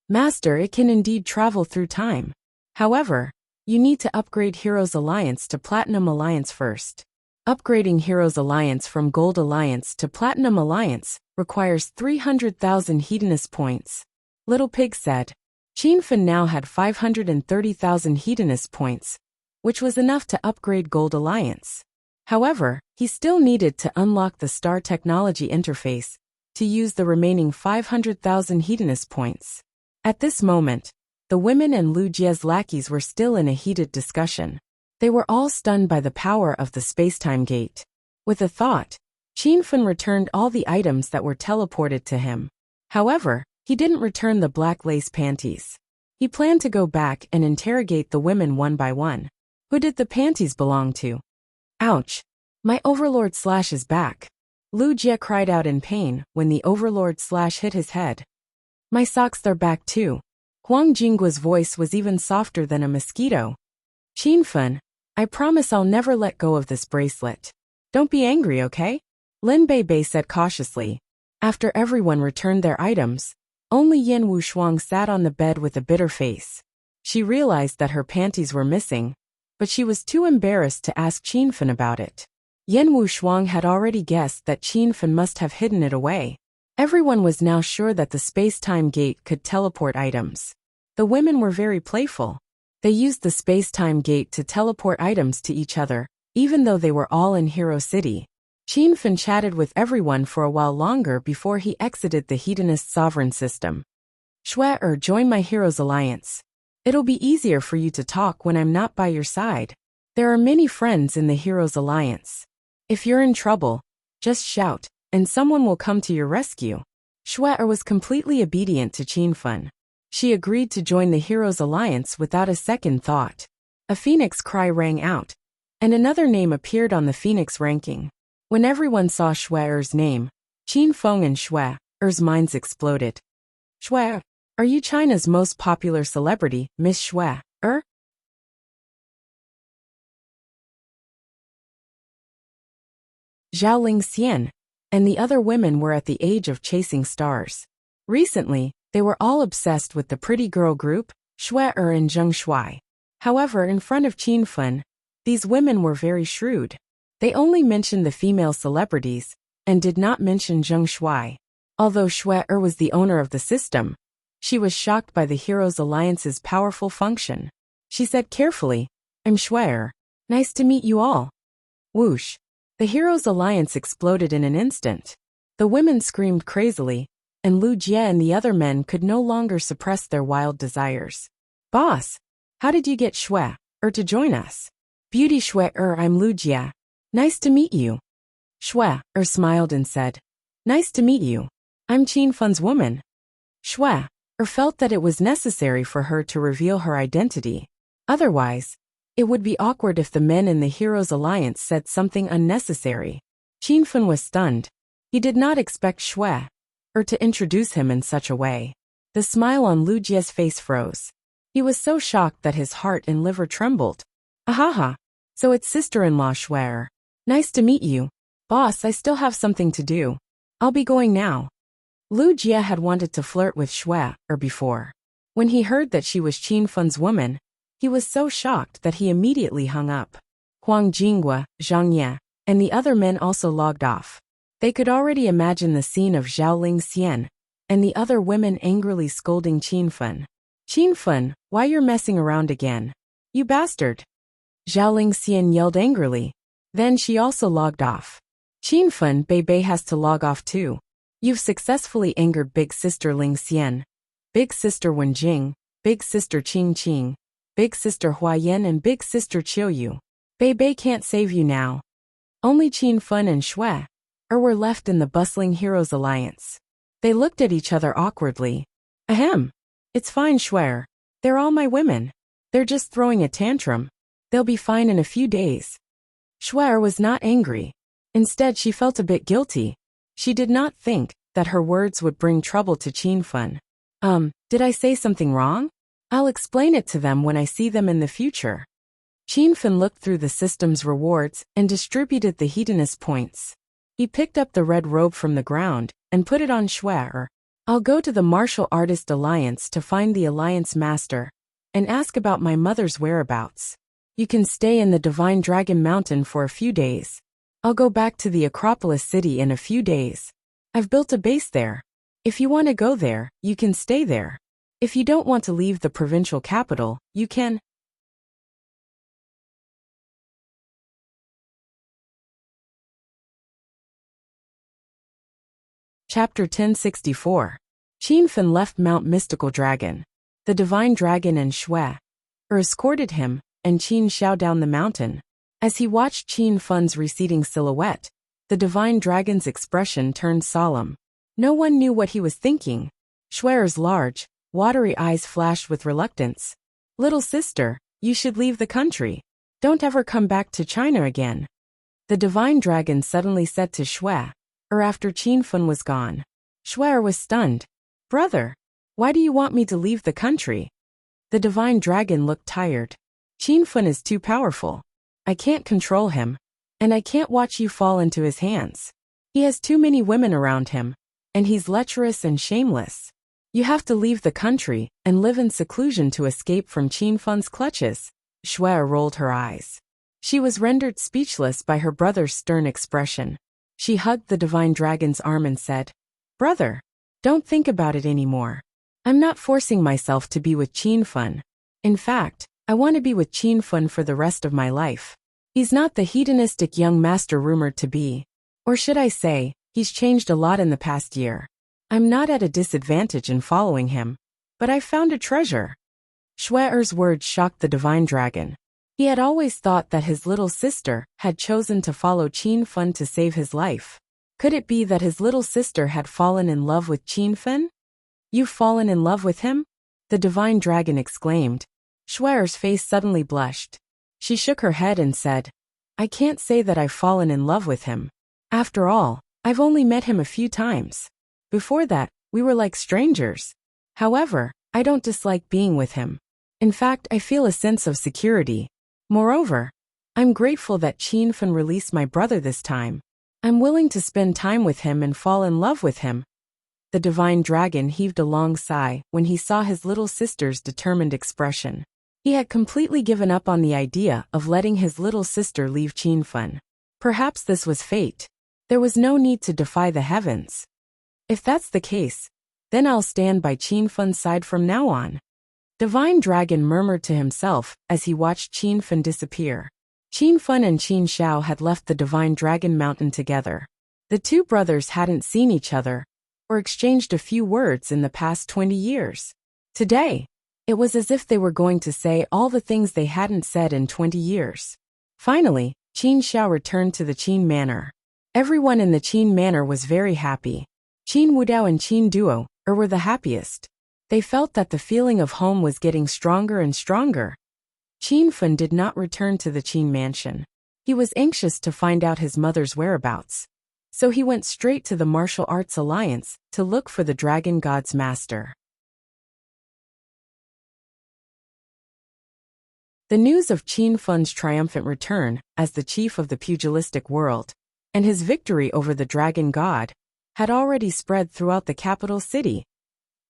"Master, it can indeed travel through time. However, you need to upgrade Heroes Alliance to Platinum Alliance first. Upgrading Heroes Alliance from Gold Alliance to Platinum Alliance requires 300,000 Hedonist points," Little Pig said. Qin Fen now had 530,000 Hedonist points, which was enough to upgrade Gold Alliance. However, he still needed to unlock the Star Technology interface to use the remaining 500,000 Hedonist points. At this moment, the women and Lu Jia's lackeys were still in a heated discussion. They were all stunned by the power of the space-time gate. With a thought, Qin Fen returned all the items that were teleported to him. However, he didn't return the black lace panties. He planned to go back and interrogate the women one by one. Who did the panties belong to? "Ouch! My Overlord slash is back." Lu Jia cried out in pain when the Overlord slash hit his head. "My socks, they're back too." Huang Jinggua's voice was even softer than a mosquito. "Qin Fen, I promise I'll never let go of this bracelet. Don't be angry, okay?" Lin Bei said cautiously. After everyone returned their items, only Yan Wushuang sat on the bed with a bitter face. She realized that her panties were missing, but she was too embarrassed to ask Qin Fen about it. Yan Wushuang had already guessed that Qin Fen must have hidden it away. Everyone was now sure that the space-time gate could teleport items. The women were very playful. They used the space-time gate to teleport items to each other, even though they were all in Hero City. Qin Fen chatted with everyone for a while longer before he exited the Hedonist sovereign system. "Shui Er, join my Heroes Alliance. It'll be easier for you to talk when I'm not by your side. There are many friends in the Heroes Alliance. If you're in trouble, just shout, and someone will come to your rescue." Shui Er was completely obedient to Qin Fen. She agreed to join the Heroes Alliance without a second thought. A phoenix cry rang out, and another name appeared on the phoenix ranking. When everyone saw Shui Er's name, Qin Feng and Shui Er's minds exploded. "Shui, are you China's most popular celebrity, Miss Shui Er?" Zhao Lingxian, and the other women were at the age of chasing stars. Recently, they were all obsessed with the pretty girl group, Xue and Zheng Shuai. However, in front of Qin Fen, these women were very shrewd. They only mentioned the female celebrities, and did not mention Zheng Shuai. Although Xue was the owner of the system, she was shocked by the Heroes Alliance's powerful function. She said carefully, "I'm Xue. Nice to meet you all." Whoosh! The Heroes Alliance exploded in an instant. The women screamed crazily, and Lu Jie and the other men could no longer suppress their wild desires. "Boss, how did you get Xue to join us?" "Beauty Xue, I'm Lu Jie. Nice to meet you." Xue smiled and said, "Nice to meet you. I'm Qin Fen's woman." Xue felt that it was necessary for her to reveal her identity. Otherwise, it would be awkward if the men in the Heroes Alliance said something unnecessary. Qin Fen was stunned. He did not expect Xue to introduce him in such a way. The smile on Lu Jie's face froze. He was so shocked that his heart and liver trembled. "Ahaha, so it's sister-in-law Xue. Nice to meet you. Boss, I still have something to do. I'll be going now." Lu Jie had wanted to flirt with Xue before. When he heard that she was Qin Fen's woman, he was so shocked that he immediately hung up. Huang Jingwa, Zhang Ye, and the other men also logged off. They could already imagine the scene of Zhao Lingxian and the other women angrily scolding Qin Fen. "Qin Fen, why you're messing around again? You bastard!" Zhao Lingxian yelled angrily. Then she also logged off. "Qin Fen, Bei has to log off too. You've successfully angered Big Sister Lingxian, Big Sister Wenjing, Big Sister Qing, Big Sister Huayan and Big Sister Qiuyu. Bei can't save you now." Only Qin Fen and Xue were left in the bustling Heroes Alliance. They looked at each other awkwardly. "Ahem. It's fine, Xue. They're all my women. They're just throwing a tantrum. They'll be fine in a few days." Xue was not angry. Instead, she felt a bit guilty. She did not think that her words would bring trouble to Qin Fen. Did I say something wrong? I'll explain it to them when I see them in the future." Qin Fen looked through the system's rewards and distributed the hedonist points. He picked up the red robe from the ground and put it on Xue. "I'll go to the Martial Artist Alliance to find the Alliance Master and ask about my mother's whereabouts. You can stay in the Divine Dragon Mountain for a few days. I'll go back to the Acropolis City in a few days. I've built a base there. If you want to go there, you can stay there. If you don't want to leave the provincial capital, you can." Chapter 1064. Qin Fen left Mount Mystical Dragon. The Divine Dragon and Xue escorted him and Qin Xiao down the mountain. As he watched Qin Fen's receding silhouette, the Divine Dragon's expression turned solemn. No one knew what he was thinking. Xue's large, watery eyes flashed with reluctance. "Little sister, you should leave the country. Don't ever come back to China again." The Divine Dragon suddenly said to Xue, after Qin Fen was gone. Xue was stunned. "Brother, why do you want me to leave the country?" The Divine Dragon looked tired. "Qin Fen is too powerful. I can't control him, and I can't watch you fall into his hands. He has too many women around him, and he's lecherous and shameless. You have to leave the country and live in seclusion to escape from Qin Fen's clutches." Xue rolled her eyes. She was rendered speechless by her brother's stern expression. She hugged the Divine Dragon's arm and said, "Brother, don't think about it anymore. I'm not forcing myself to be with Qin Fen. In fact, I want to be with Qin Fen for the rest of my life. He's not the hedonistic young master rumored to be. Or should I say, he's changed a lot in the past year. I'm not at a disadvantage in following him. But I found a treasure." Xue's words shocked the Divine Dragon. He had always thought that his little sister had chosen to follow Qin Fen to save his life. Could it be that his little sister had fallen in love with Qin Fen? "You've fallen in love with him?" the Divine Dragon exclaimed. Xue's face suddenly blushed. She shook her head and said, "I can't say that I've fallen in love with him. After all, I've only met him a few times. Before that, we were like strangers. However, I don't dislike being with him. In fact, I feel a sense of security. Moreover, I'm grateful that Qin Fen released my brother this time. I'm willing to spend time with him and fall in love with him. The divine dragon heaved a long sigh when he saw his little sister's determined expression. He had completely given up on the idea of letting his little sister leave Qinfen. Perhaps this was fate. There was no need to defy the heavens. If that's the case, then I'll stand by Qinfen's side from now on. Divine Dragon murmured to himself as he watched Qinfen disappear. Qinfen and Qin Shao had left the Divine Dragon Mountain together. The two brothers hadn't seen each other or exchanged a few words in the past 20 years. Today, it was as if they were going to say all the things they hadn't said in 20 years. Finally, Qin Shao returned to the Qin Manor. Everyone in the Qin Manor was very happy. Qin Wudao and Qin Duo were the happiest. They felt that the feeling of home was getting stronger and stronger. Qinfen did not return to the Qin mansion. He was anxious to find out his mother's whereabouts. So he went straight to the Martial Arts Alliance to look for the Dragon God's master. The news of Qinfen's triumphant return as the chief of the pugilistic world, and his victory over the Dragon God, had already spread throughout the capital city.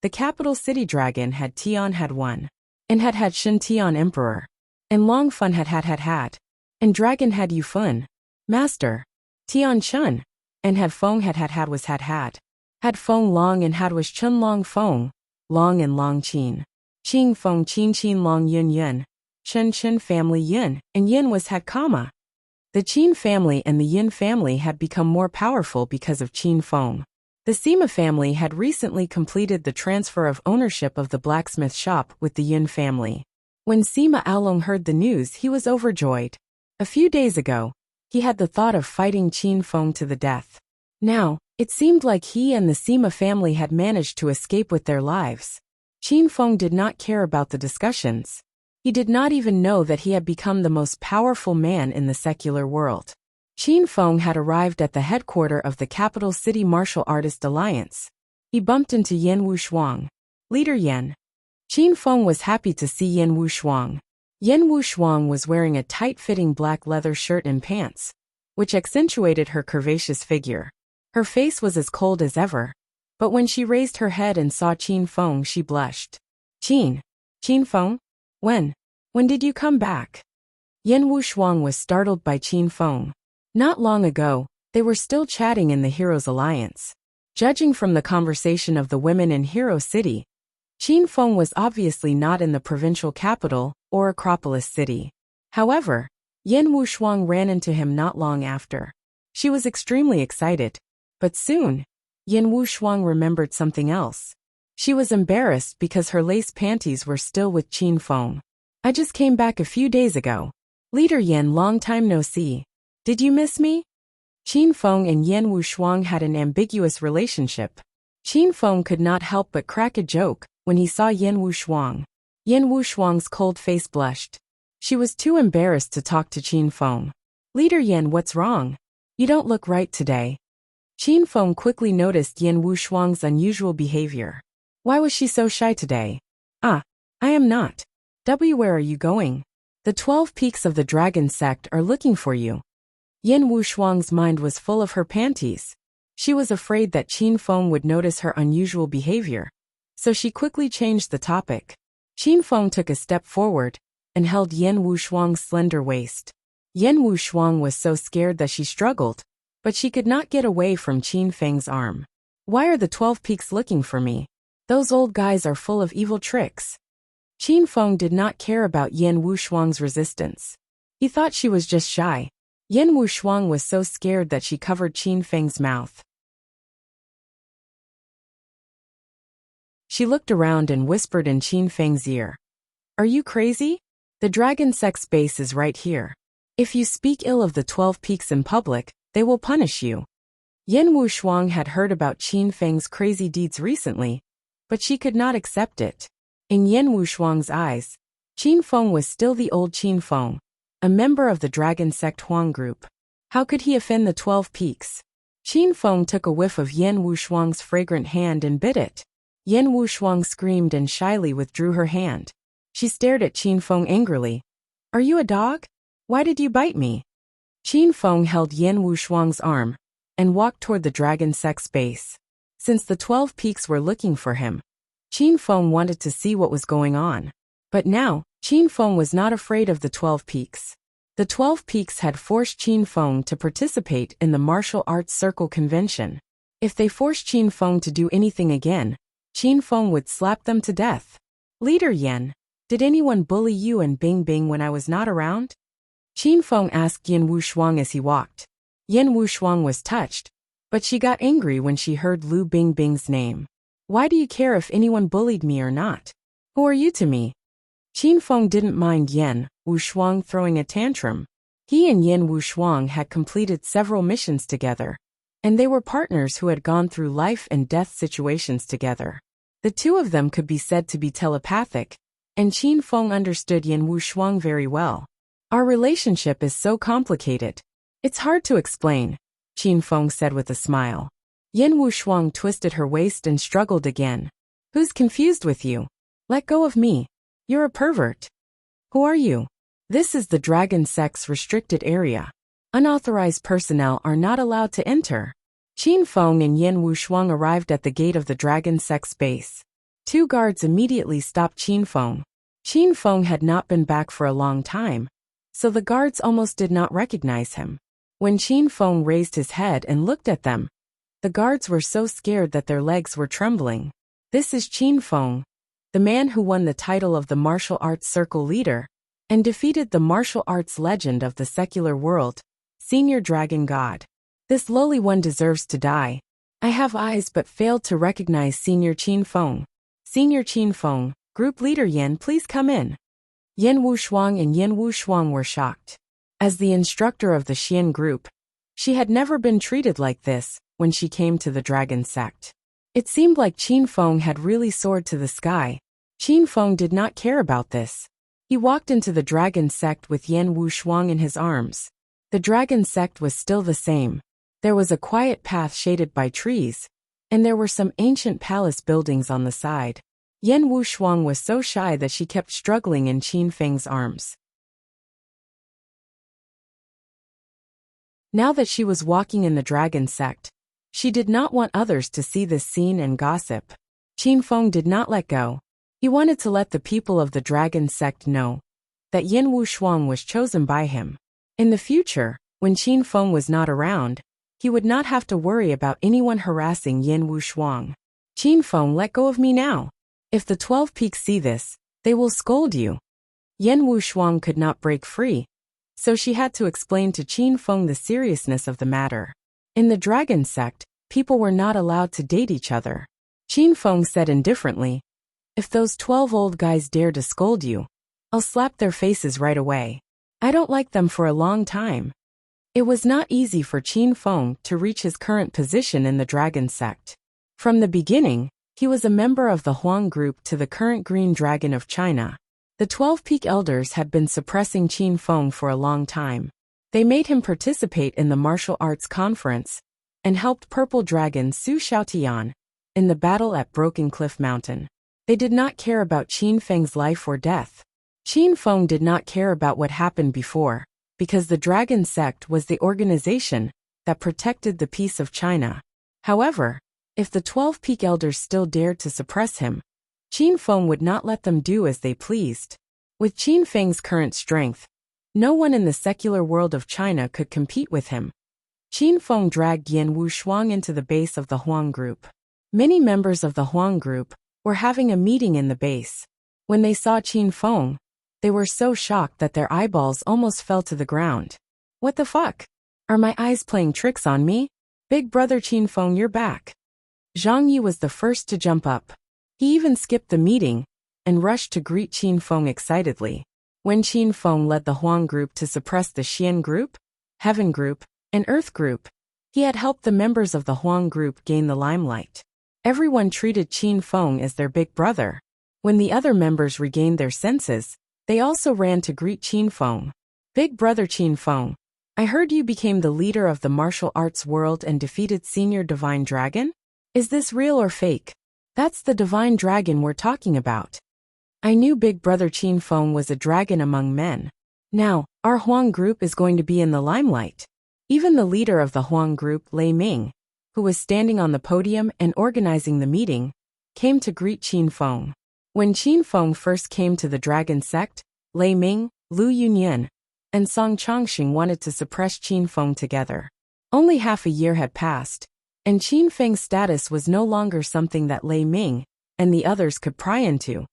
The capital city dragon had Tian had won, and had Shen Tian emperor, and Long Fun had, and Dragon had Yufun, master, Tian Chun, and had Feng had was had Feng Long and had was Chun Long Feng, Long and Long Qin, Qing Feng Qin Long Yun, Chen family Yin, and Yin was had Kama. The Qin family and the Yin family had become more powerful because of Qin Feng. The Sima family had recently completed the transfer of ownership of the blacksmith shop with the Yin family. When Sima Aolong heard the news, he was overjoyed. A few days ago, he had the thought of fighting Qin Feng to the death. Now, it seemed like he and the Sima family had managed to escape with their lives. Qin Feng did not care about the discussions. He did not even know that he had become the most powerful man in the secular world. Qin Feng had arrived at the headquarters of the capital city martial artist alliance. He bumped into Yan Wushuang. Leader Yan. Qin Feng was happy to see Yan Wushuang. Yan Wushuang was wearing a tight-fitting black leather shirt and pants, which accentuated her curvaceous figure. Her face was as cold as ever, but when she raised her head and saw Qin Feng, she blushed. Qin Feng? When did you come back? Yan Wushuang was startled by Qin Feng. Not long ago, they were still chatting in the Heroes Alliance. Judging from the conversation of the women in Hero City, Qin Feng was obviously not in the provincial capital or Acropolis City. However, Yan Wushuang ran into him not long after. She was extremely excited, but soon, Yan Wushuang remembered something else. She was embarrassed because her lace panties were still with Qin Feng. I just came back a few days ago. Leader Yan, long time no see. Did you miss me? Qin Feng and Yan Wushuang had an ambiguous relationship. Qin Feng could not help but crack a joke when he saw Yan Wushuang. Yan Wushuang's cold face blushed. She was too embarrassed to talk to Qin Feng. Leader Yan, what's wrong? You don't look right today. Qin Feng quickly noticed Yan Wushuang's unusual behavior. Why was she so shy today? I am not. Where are you going? The 12 peaks of the dragon sect are looking for you. Yan Wushuang's mind was full of her panties. She was afraid that Qin Feng would notice her unusual behavior, so she quickly changed the topic. Qin Feng took a step forward and held Yan Wushuang's slender waist. Yan Wushuang was so scared that she struggled, but she could not get away from Qin Feng's arm. Why are the 12 peaks looking for me? Those old guys are full of evil tricks. Qin Feng did not care about Yan Wushuang's resistance. He thought she was just shy. Yan Wushuang was so scared that she covered Qin Feng's mouth. She looked around and whispered in Qin Feng's ear. Are you crazy? The dragon sect's base is right here. If you speak ill of the 12 peaks in public, they will punish you. Yan Wushuang had heard about Qin Feng's crazy deeds recently, but she could not accept it. In Yan Wushuang's eyes, Qin Feng was still the old Qin Feng, a member of the Dragon Sect Huang group. How could he offend the 12 peaks? Qin Feng took a whiff of Yan Wushuang's fragrant hand and bit it. Yan Wushuang screamed and shyly withdrew her hand. She stared at Qin Feng angrily. Are you a dog? Why did you bite me? Qin Feng held Yan Wushuang's arm, and walked toward the dragon sex base. Since the 12 peaks were looking for him, Qin Feng wanted to see what was going on. But now, Qin Feng was not afraid of the 12 peaks. The 12 peaks had forced Qin Feng to participate in the martial arts circle convention. If they forced Qin Feng to do anything again, Qin Feng would slap them to death. Leader Yan, did anyone bully you and Bing Bing when I was not around? Qin Feng asked Yan Wushuang as he walked. Yan Wushuang was touched, but she got angry when she heard Lu Bingbing's name. Why do you care if anyone bullied me or not? Who are you to me? Qin Feng didn't mind Yan Wushuang throwing a tantrum. He and Yan Wushuang had completed several missions together, and they were partners who had gone through life and death situations together. The two of them could be said to be telepathic, and Qin Feng understood Yan Wushuang very well. Our relationship is so complicated. It's hard to explain, Qin Feng said with a smile. Yan Wushuang twisted her waist and struggled again. Who's confused with you? Let go of me. You're a pervert. Who are you? This is the dragon sex restricted area. Unauthorized personnel are not allowed to enter. Qin Feng and Yan Wushuang arrived at the gate of the dragon sex base. Two guards immediately stopped Qin Feng. Qin Feng had not been back for a long time, so the guards almost did not recognize him. When Qin Feng raised his head and looked at them, the guards were so scared that their legs were trembling. This is Qin Feng, the man who won the title of the martial arts circle leader, and defeated the martial arts legend of the secular world, Senior Dragon God. This lowly one deserves to die. I have eyes but failed to recognize Senior Qin Feng. Senior Qin Feng, Group Leader Yan, please come in. Yan Wushuang and Yan Wushuang were shocked. As the instructor of the Xian group, she had never been treated like this when she came to the dragon sect. It seemed like Qin Feng had really soared to the sky. Qin Feng did not care about this. He walked into the dragon sect with Yan Wushuang in his arms. The dragon sect was still the same. There was a quiet path shaded by trees, and there were some ancient palace buildings on the side. Yan Wushuang was so shy that she kept struggling in Qin Feng's arms. Now that she was walking in the dragon sect, she did not want others to see this scene and gossip. Qin Feng did not let go. He wanted to let the people of the dragon sect know that Yan Wushuang was chosen by him. In the future, when Qin Feng was not around, he would not have to worry about anyone harassing Yan Wushuang. Qin Feng, let go of me now. If the 12 peaks see this, they will scold you. Yan Wushuang could not break free, so she had to explain to Qin Feng the seriousness of the matter. In the dragon sect, people were not allowed to date each other. Qin Feng said indifferently, if those 12 old guys dare to scold you, I'll slap their faces right away. I don't like them for a long time. It was not easy for Qin Feng to reach his current position in the dragon sect. From the beginning, he was a member of the Huang group to the current Green Dragon of China. The 12 Peak Elders had been suppressing Qin Feng for a long time. They made him participate in the martial arts conference and helped Purple Dragon Su Xiaotian in the battle at Broken Cliff Mountain. They did not care about Qin Feng's life or death. Qin Feng did not care about what happened before, because the Dragon Sect was the organization that protected the peace of China. However, if the 12 Peak Elders still dared to suppress him, Qin Feng would not let them do as they pleased. With Qin Feng's current strength, no one in the secular world of China could compete with him. Qin Feng dragged Yan Wushuang into the base of the Huang group. Many members of the Huang group were having a meeting in the base. When they saw Qin Feng, they were so shocked that their eyeballs almost fell to the ground. What the fuck? Are my eyes playing tricks on me? Big brother Qin Feng, you're back. Zhang Yi was the first to jump up. He even skipped the meeting and rushed to greet Qin Feng excitedly. When Qin Feng led the Huang group to suppress the Xian group, Heaven group, and Earth group, he had helped the members of the Huang group gain the limelight. Everyone treated Qin Feng as their big brother. When the other members regained their senses, they also ran to greet Qin Feng. Big brother Qin Feng, I heard you became the leader of the martial arts world and defeated Senior Divine Dragon? Is this real or fake? That's the Divine Dragon we're talking about. I knew big brother Qin Feng was a dragon among men. Now, our Huang group is going to be in the limelight. Even the leader of the Huang group, Lei Ming, who was standing on the podium and organizing the meeting, came to greet Qin Feng. When Qin Feng first came to the dragon sect, Lei Ming, Lu Yunyan, and Song Chongqing wanted to suppress Qin Feng together. Only half a year had passed, and Qin Feng's status was no longer something that Lei Ming and the others could pry into.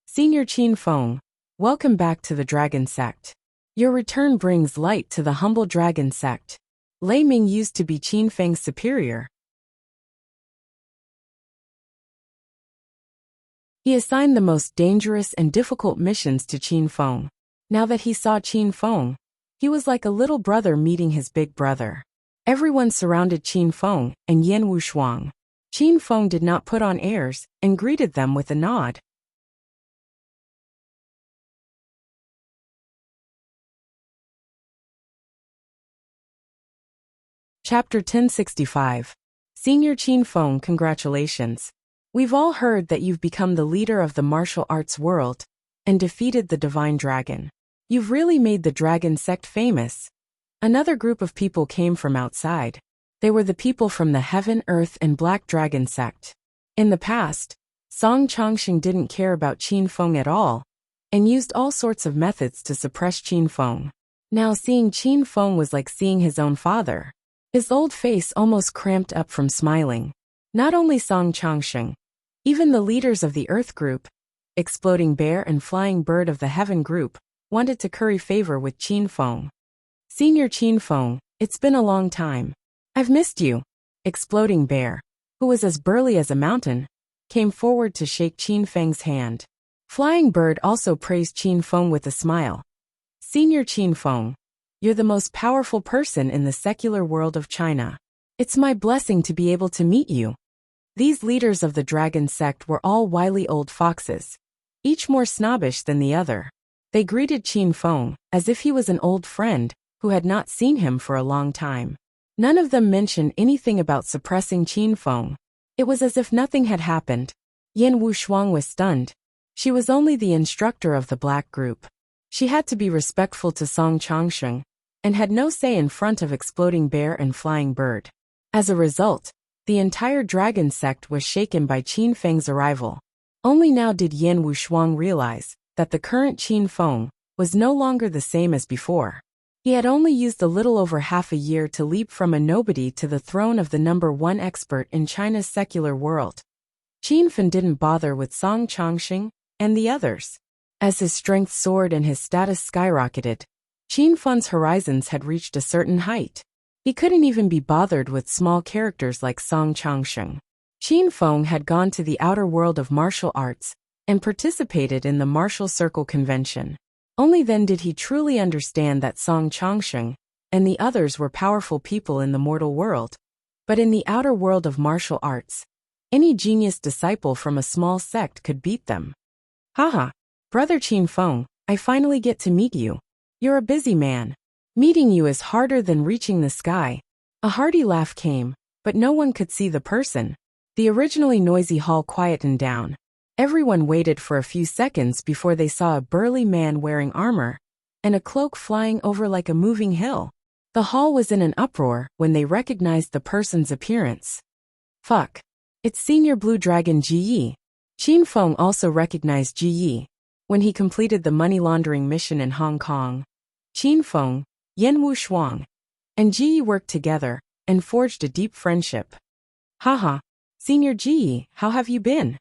Senior Qin Feng, welcome back to the dragon sect. Your return brings light to the humble dragon sect. Lei Ming used to be Qin Feng's superior. He assigned the most dangerous and difficult missions to Qin Feng. Now that he saw Qin Feng, he was like a little brother meeting his big brother. Everyone surrounded Qin Feng and Yan Wushuang. Qin Feng did not put on airs and greeted them with a nod. Chapter 1065. Senior Qin Feng, congratulations. We've all heard that you've become the leader of the martial arts world and defeated the divine dragon. You've really made the dragon sect famous. Another group of people came from outside. They were the people from the Heaven, Earth, and Black Dragon sect. In the past, Song Chongqing didn't care about Qin Feng at all and used all sorts of methods to suppress Qin Feng. Now seeing Qin Feng was like seeing his own father. His old face almost cramped up from smiling. Not only Song Chongqing, even the leaders of the Earth group, Exploding Bear and Flying Bird of the Heaven group, wanted to curry favor with Qin Feng. Senior Qin Feng, it's been a long time. I've missed you. Exploding Bear, who was as burly as a mountain, came forward to shake Qin Feng's hand. Flying Bird also praised Qin Feng with a smile. Senior Qin Feng, you're the most powerful person in the secular world of China. It's my blessing to be able to meet you. These leaders of the dragon sect were all wily old foxes, each more snobbish than the other. They greeted Qin Feng as if he was an old friend who had not seen him for a long time. None of them mentioned anything about suppressing Qin Feng. It was as if nothing had happened. Yan Wushuang was stunned. She was only the instructor of the black group. She had to be respectful to Song Chongqing and had no say in front of Exploding Bear and Flying Bird. As a result, the entire dragon sect was shaken by Qin Feng's arrival. Only now did Yan Wushuang realize that the current Qin Feng was no longer the same as before. He had only used a little over half a year to leap from a nobody to the throne of the #1 expert in China's secular world. Qin Feng didn't bother with Song Chongqing and the others. As his strength soared and his status skyrocketed, Qin Feng's horizons had reached a certain height. He couldn't even be bothered with small characters like Song Chongqing. Qin Feng had gone to the outer world of martial arts and participated in the Martial Circle Convention. Only then did he truly understand that Song Chongqing and the others were powerful people in the mortal world. But in the outer world of martial arts, any genius disciple from a small sect could beat them. Haha, brother Qin Feng, I finally get to meet you. You're a busy man. Meeting you is harder than reaching the sky. A hearty laugh came, but no one could see the person. The originally noisy hall quietened down. Everyone waited for a few seconds before they saw a burly man wearing armor and a cloak flying over like a moving hill. The hall was in an uproar when they recognized the person's appearance. Fuck. It's Senior Blue Dragon Ji Yi. Qin Feng also recognized Ji Yi when he completed the money laundering mission in Hong Kong. Qin Feng, Yan Wushuang, and Ji Yi worked together and forged a deep friendship. Haha. Senior Ji Yi, how have you been?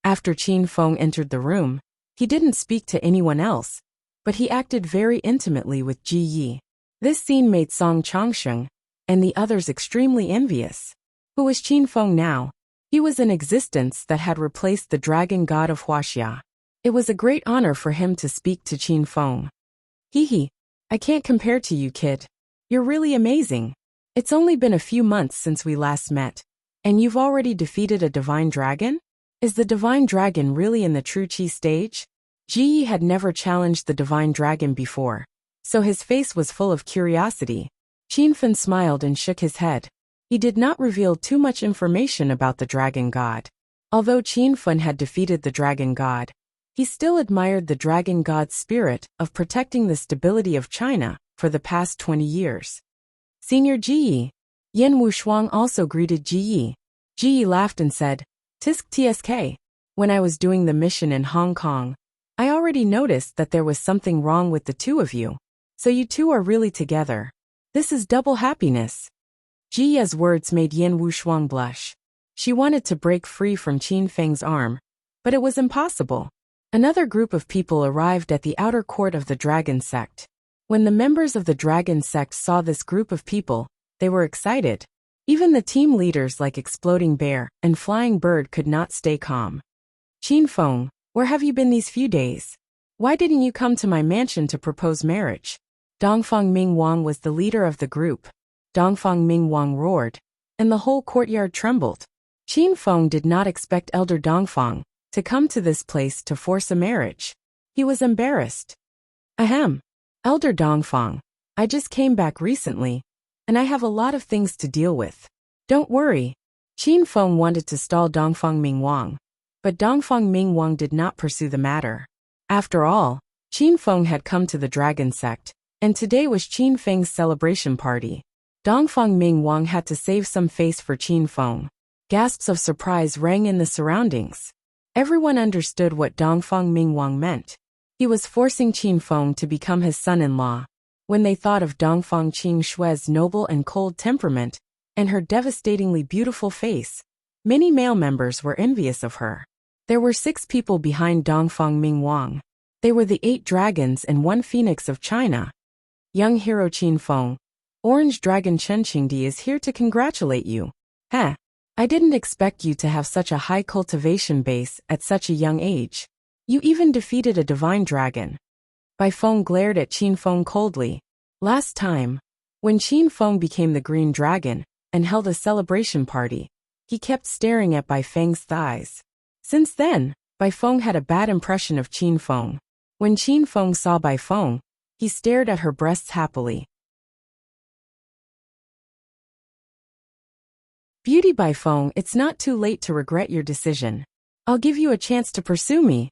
After Qin Feng entered the room, he didn't speak to anyone else, but he acted very intimately with Ji Yi. This scene made Song Chongqing and the others extremely envious. Who was Qin Feng now? He was an existence that had replaced the dragon god of Wuxia. It was a great honor for him to speak to Qin Feng. Hee, I can't compare to you, kid. You're really amazing. It's only been a few months since we last met, and you've already defeated a divine dragon? Is the divine dragon really in the true Qi stage? Ji Yi had never challenged the divine dragon before, so his face was full of curiosity. Qin Feng smiled and shook his head. He did not reveal too much information about the dragon god. Although Qin Feng had defeated the dragon god, He still admired the dragon god's spirit of protecting the stability of China for the past 20 years. Senior Ji Yen Wushuang also greeted Ji. Ji laughed and said, "Tisk tsk. When I was doing the mission in Hong Kong, I already noticed that there was something wrong with the two of you. So you two are really together. This is double happiness." Ji's words made Yen Wushuang blush. She wanted to break free from Qin Feng's arm, but it was impossible. Another group of people arrived at the outer court of the dragon sect. When the members of the dragon sect saw this group of people, they were excited. Even the team leaders like Exploding Bear and Flying Bird could not stay calm. "Qin Feng, where have you been these few days? Why didn't you come to my mansion to propose marriage?" Dongfang Mingwang was the leader of the group. Dongfang Mingwang roared, and the whole courtyard trembled. Qin Feng did not expect Elder Dongfang to come to this place to force a marriage. He was embarrassed. "Ahem. Elder Dongfang, I just came back recently, and I have a lot of things to deal with. Don't worry." Qin Feng wanted to stall Dongfang Mingwang, but Dongfang Mingwang did not pursue the matter. After all, Qin Feng had come to the dragon sect, and today was Qin Feng's celebration party. Dongfang Mingwang had to save some face for Qin Feng. Gasps of surprise rang in the surroundings. Everyone understood what Dongfang Mingwang meant. He was forcing Qin Feng to become his son-in-law. When they thought of Dongfang Qing Shui's noble and cold temperament, and her devastatingly beautiful face, many male members were envious of her. There were 6 people behind Dongfang Mingwang. They were the 8 dragons and 1 phoenix of China. "Young hero Qin Feng, Orange Dragon Chen Qingdi is here to congratulate you. Heh. I didn't expect you to have such a high cultivation base at such a young age. You even defeated a divine dragon." Bai Feng glared at Qin Feng coldly. Last time, when Qin Feng became the green dragon and held a celebration party, he kept staring at Bai Feng's thighs. Since then, Bai Feng had a bad impression of Qin Feng. When Qin Feng saw Bai Feng, he stared at her breasts happily. "Beauty Bai Feng, it's not too late to regret your decision. I'll give you a chance to pursue me."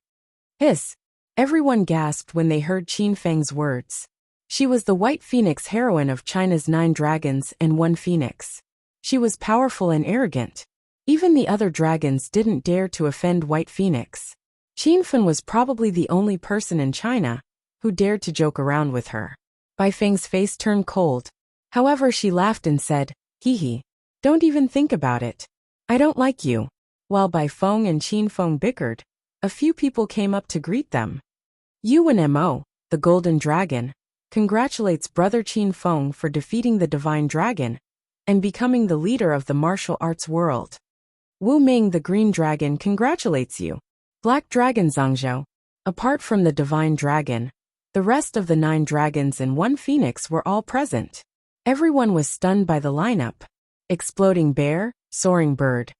Hiss! Everyone gasped when they heard Qin Feng's words. She was the White Phoenix heroine of China's 9 dragons and 1 phoenix. She was powerful and arrogant. Even the other dragons didn't dare to offend White Phoenix. Qin Feng was probably the only person in China who dared to joke around with her. Bai Feng's face turned cold. However, she laughed and said, "Hee hee. Don't even think about it. I don't like you." While Bai Feng and Qin Feng bickered, a few people came up to greet them. Yuan Mo, the Golden Dragon, congratulates brother Qin Feng for defeating the Divine Dragon and becoming the leader of the martial arts world. Wu Ming, the Green Dragon, congratulates you. Black Dragon Zhangzhou. Apart from the Divine Dragon, the rest of the 9 dragons and 1 phoenix were all present. Everyone was stunned by the lineup. Exploding Bear, Soaring Bird,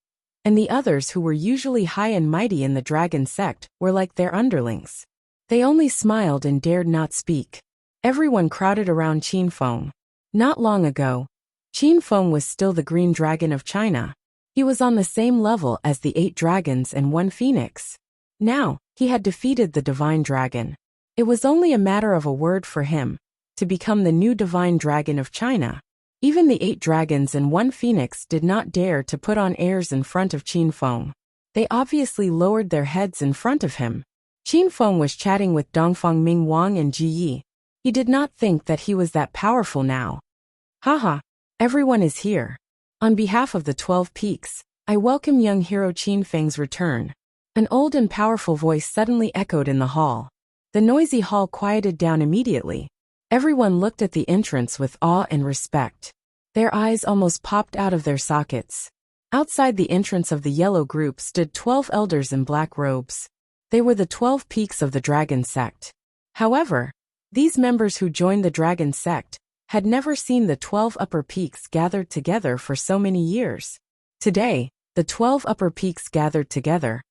and the others who were usually high and mighty in the dragon sect were like their underlings. They only smiled and dared not speak. Everyone crowded around Qin Feng. Not long ago, Qin Feng was still the Green Dragon of China. He was on the same level as the 8 dragons and 1 phoenix. Now, he had defeated the Divine Dragon. It was only a matter of a word for him to become the new Divine Dragon of China. Even the 8 dragons and 1 phoenix did not dare to put on airs in front of Qin Feng. They obviously lowered their heads in front of him. Qin Feng was chatting with Dongfang Mingwang and Ji Yi. He did not think that he was that powerful now. "Haha, everyone is here. On behalf of the 12 Peaks, I welcome young hero Qin Feng's return." An old and powerful voice suddenly echoed in the hall. The noisy hall quieted down immediately. Everyone looked at the entrance with awe and respect. Their eyes almost popped out of their sockets. Outside the entrance of the yellow group stood 12 elders in black robes. They were the 12 Peaks of the dragon sect. However, these members who joined the dragon sect had never seen the 12 upper peaks gathered together for so many years. Today, the 12 upper peaks gathered together,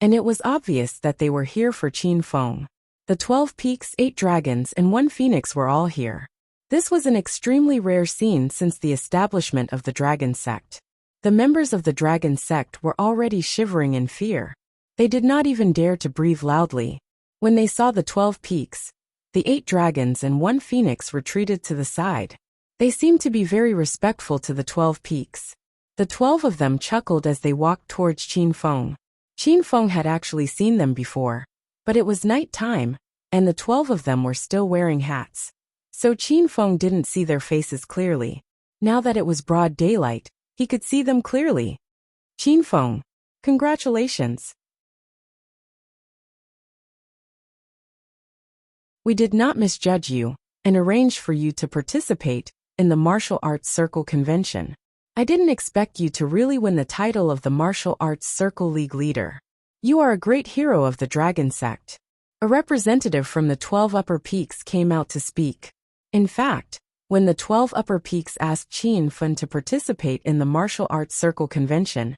and it was obvious that they were here for Qin Feng. The 12 peaks, 8 dragons, and 1 phoenix were all here. This was an extremely rare scene since the establishment of the dragon sect. The members of the dragon sect were already shivering in fear. They did not even dare to breathe loudly. When they saw the 12 peaks, the 8 dragons and 1 phoenix retreated to the side. They seemed to be very respectful to the 12 peaks. The 12 of them chuckled as they walked towards Qin Feng. Qin Feng had actually seen them before, but it was night time, and the 12 of them were still wearing hats. So Qin Feng didn't see their faces clearly. Now that it was broad daylight, he could see them clearly. Qin Feng, congratulations. We did not misjudge you, and arranged for you to participate in the martial arts circle convention. I didn't expect you to really win the title of the martial arts circle league leader. You are a great hero of the dragon sect. A representative from the 12 upper peaks came out to speak. In fact, when the 12 upper peaks asked Qin Feng to participate in the martial arts circle convention,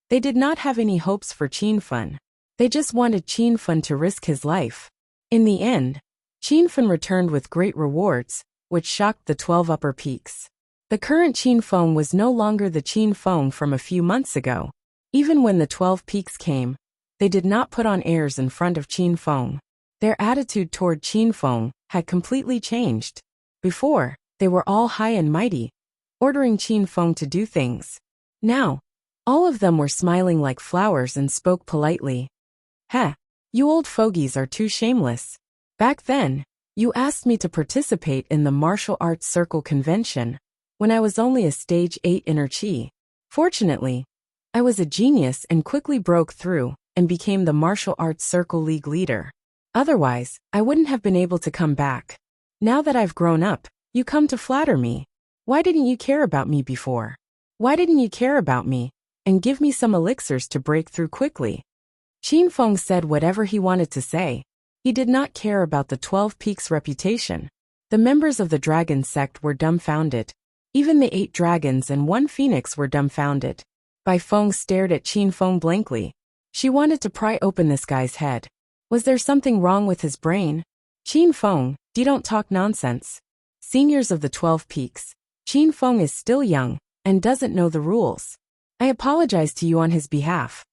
they did not have any hopes for Qin Feng. They just wanted Qin Feng to risk his life. In the end, Qin Feng returned with great rewards, which shocked the 12 upper peaks. The current Qin Feng was no longer the Qin Feng from a few months ago. Even when the 12 peaks came, they did not put on airs in front of Qin Feng. Their attitude toward Qin Feng had completely changed. Before, they were all high and mighty, ordering Qin Feng to do things. Now, all of them were smiling like flowers and spoke politely. Heh, you old fogies are too shameless. Back then, you asked me to participate in the martial arts circle convention when I was only a stage 8 inner chi. Fortunately, I was a genius and quickly broke through and became the martial arts circle league leader. Otherwise, I wouldn't have been able to come back. Now that I've grown up, you come to flatter me. Why didn't you care about me before? Why didn't you care about me and give me some elixirs to break through quickly? Qin Feng said whatever he wanted to say. He did not care about the 12 peaks' reputation. The members of the dragon sect were dumbfounded. Even the 8 dragons and 1 phoenix were dumbfounded. Bai Feng stared at Qin Feng blankly. She wanted to pry open this guy's head. Was there something wrong with his brain? Qin Feng, you don't talk nonsense. Seniors of the 12 peaks, Qin Feng is still young and doesn't know the rules. I apologize to you on his behalf.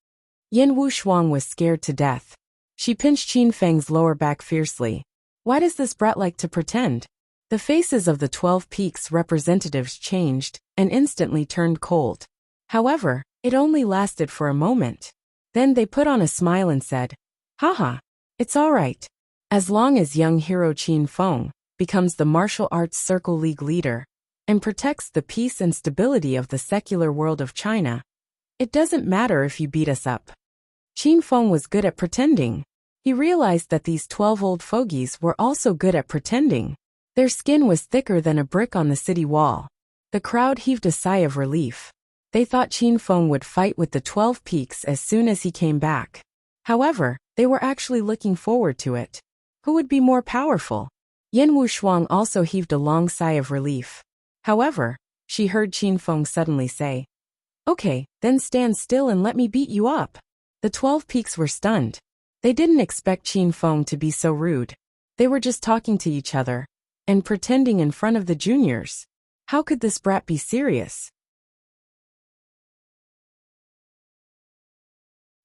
Yin Wushuang was scared to death. She pinched Qin Feng's lower back fiercely. Why does this brat like to pretend? The faces of the 12 peaks representatives changed and instantly turned cold. However, it only lasted for a moment. Then they put on a smile and said, haha, it's all right. As long as young hero Qin Feng becomes the martial arts circle league leader and protects the peace and stability of the secular world of China, it doesn't matter if you beat us up. Qin Feng was good at pretending. He realized that these 12 old fogies were also good at pretending. Their skin was thicker than a brick on the city wall. The crowd heaved a sigh of relief. They thought Qin Feng would fight with the 12 peaks as soon as he came back. However, they were actually looking forward to it. Who would be more powerful? Yin Wushuang also heaved a long sigh of relief. However, she heard Qin Feng suddenly say, okay, then stand still and let me beat you up. The 12 peaks were stunned. They didn't expect Qin Feng to be so rude. They were just talking to each other and pretending in front of the juniors. How could this brat be serious?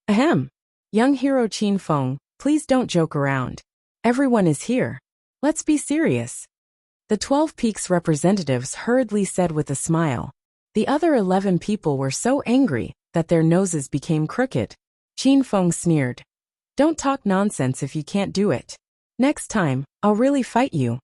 Ahem. Young hero Qin Feng, please don't joke around. Everyone is here. Let's be serious. The 12 peaks representatives hurriedly said with a smile. The other 11 people were so angry that their noses became crooked. Qin Feng sneered. Don't talk nonsense if you can't do it. Next time, I'll really fight you.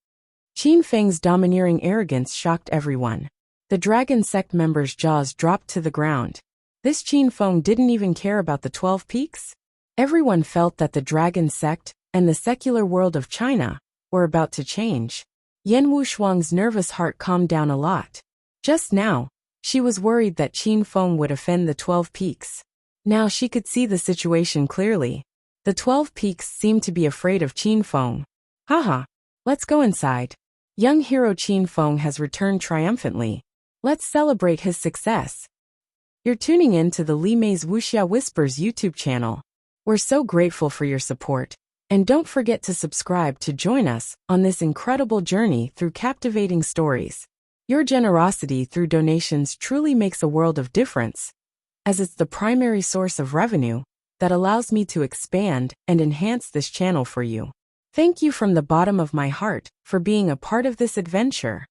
Qin Feng's domineering arrogance shocked everyone. The dragon sect members' jaws dropped to the ground. This Qin Feng didn't even care about the 12 peaks? Everyone felt that the dragon sect and the secular world of China were about to change. Yin Wushuang's nervous heart calmed down a lot. Just now, she was worried that Qin Feng would offend the 12 peaks. Now she could see the situation clearly. The 12 peaks seemed to be afraid of Qin Feng. Haha, let's go inside. Young hero Qin Feng has returned triumphantly. Let's celebrate his success. You're tuning in to the Li Mei's Wuxia Whispers YouTube channel. We're so grateful for your support. And don't forget to subscribe to join us on this incredible journey through captivating stories. Your generosity through donations truly makes a world of difference, as it's the primary source of revenue that allows me to expand and enhance this channel for you. Thank you from the bottom of my heart for being a part of this adventure.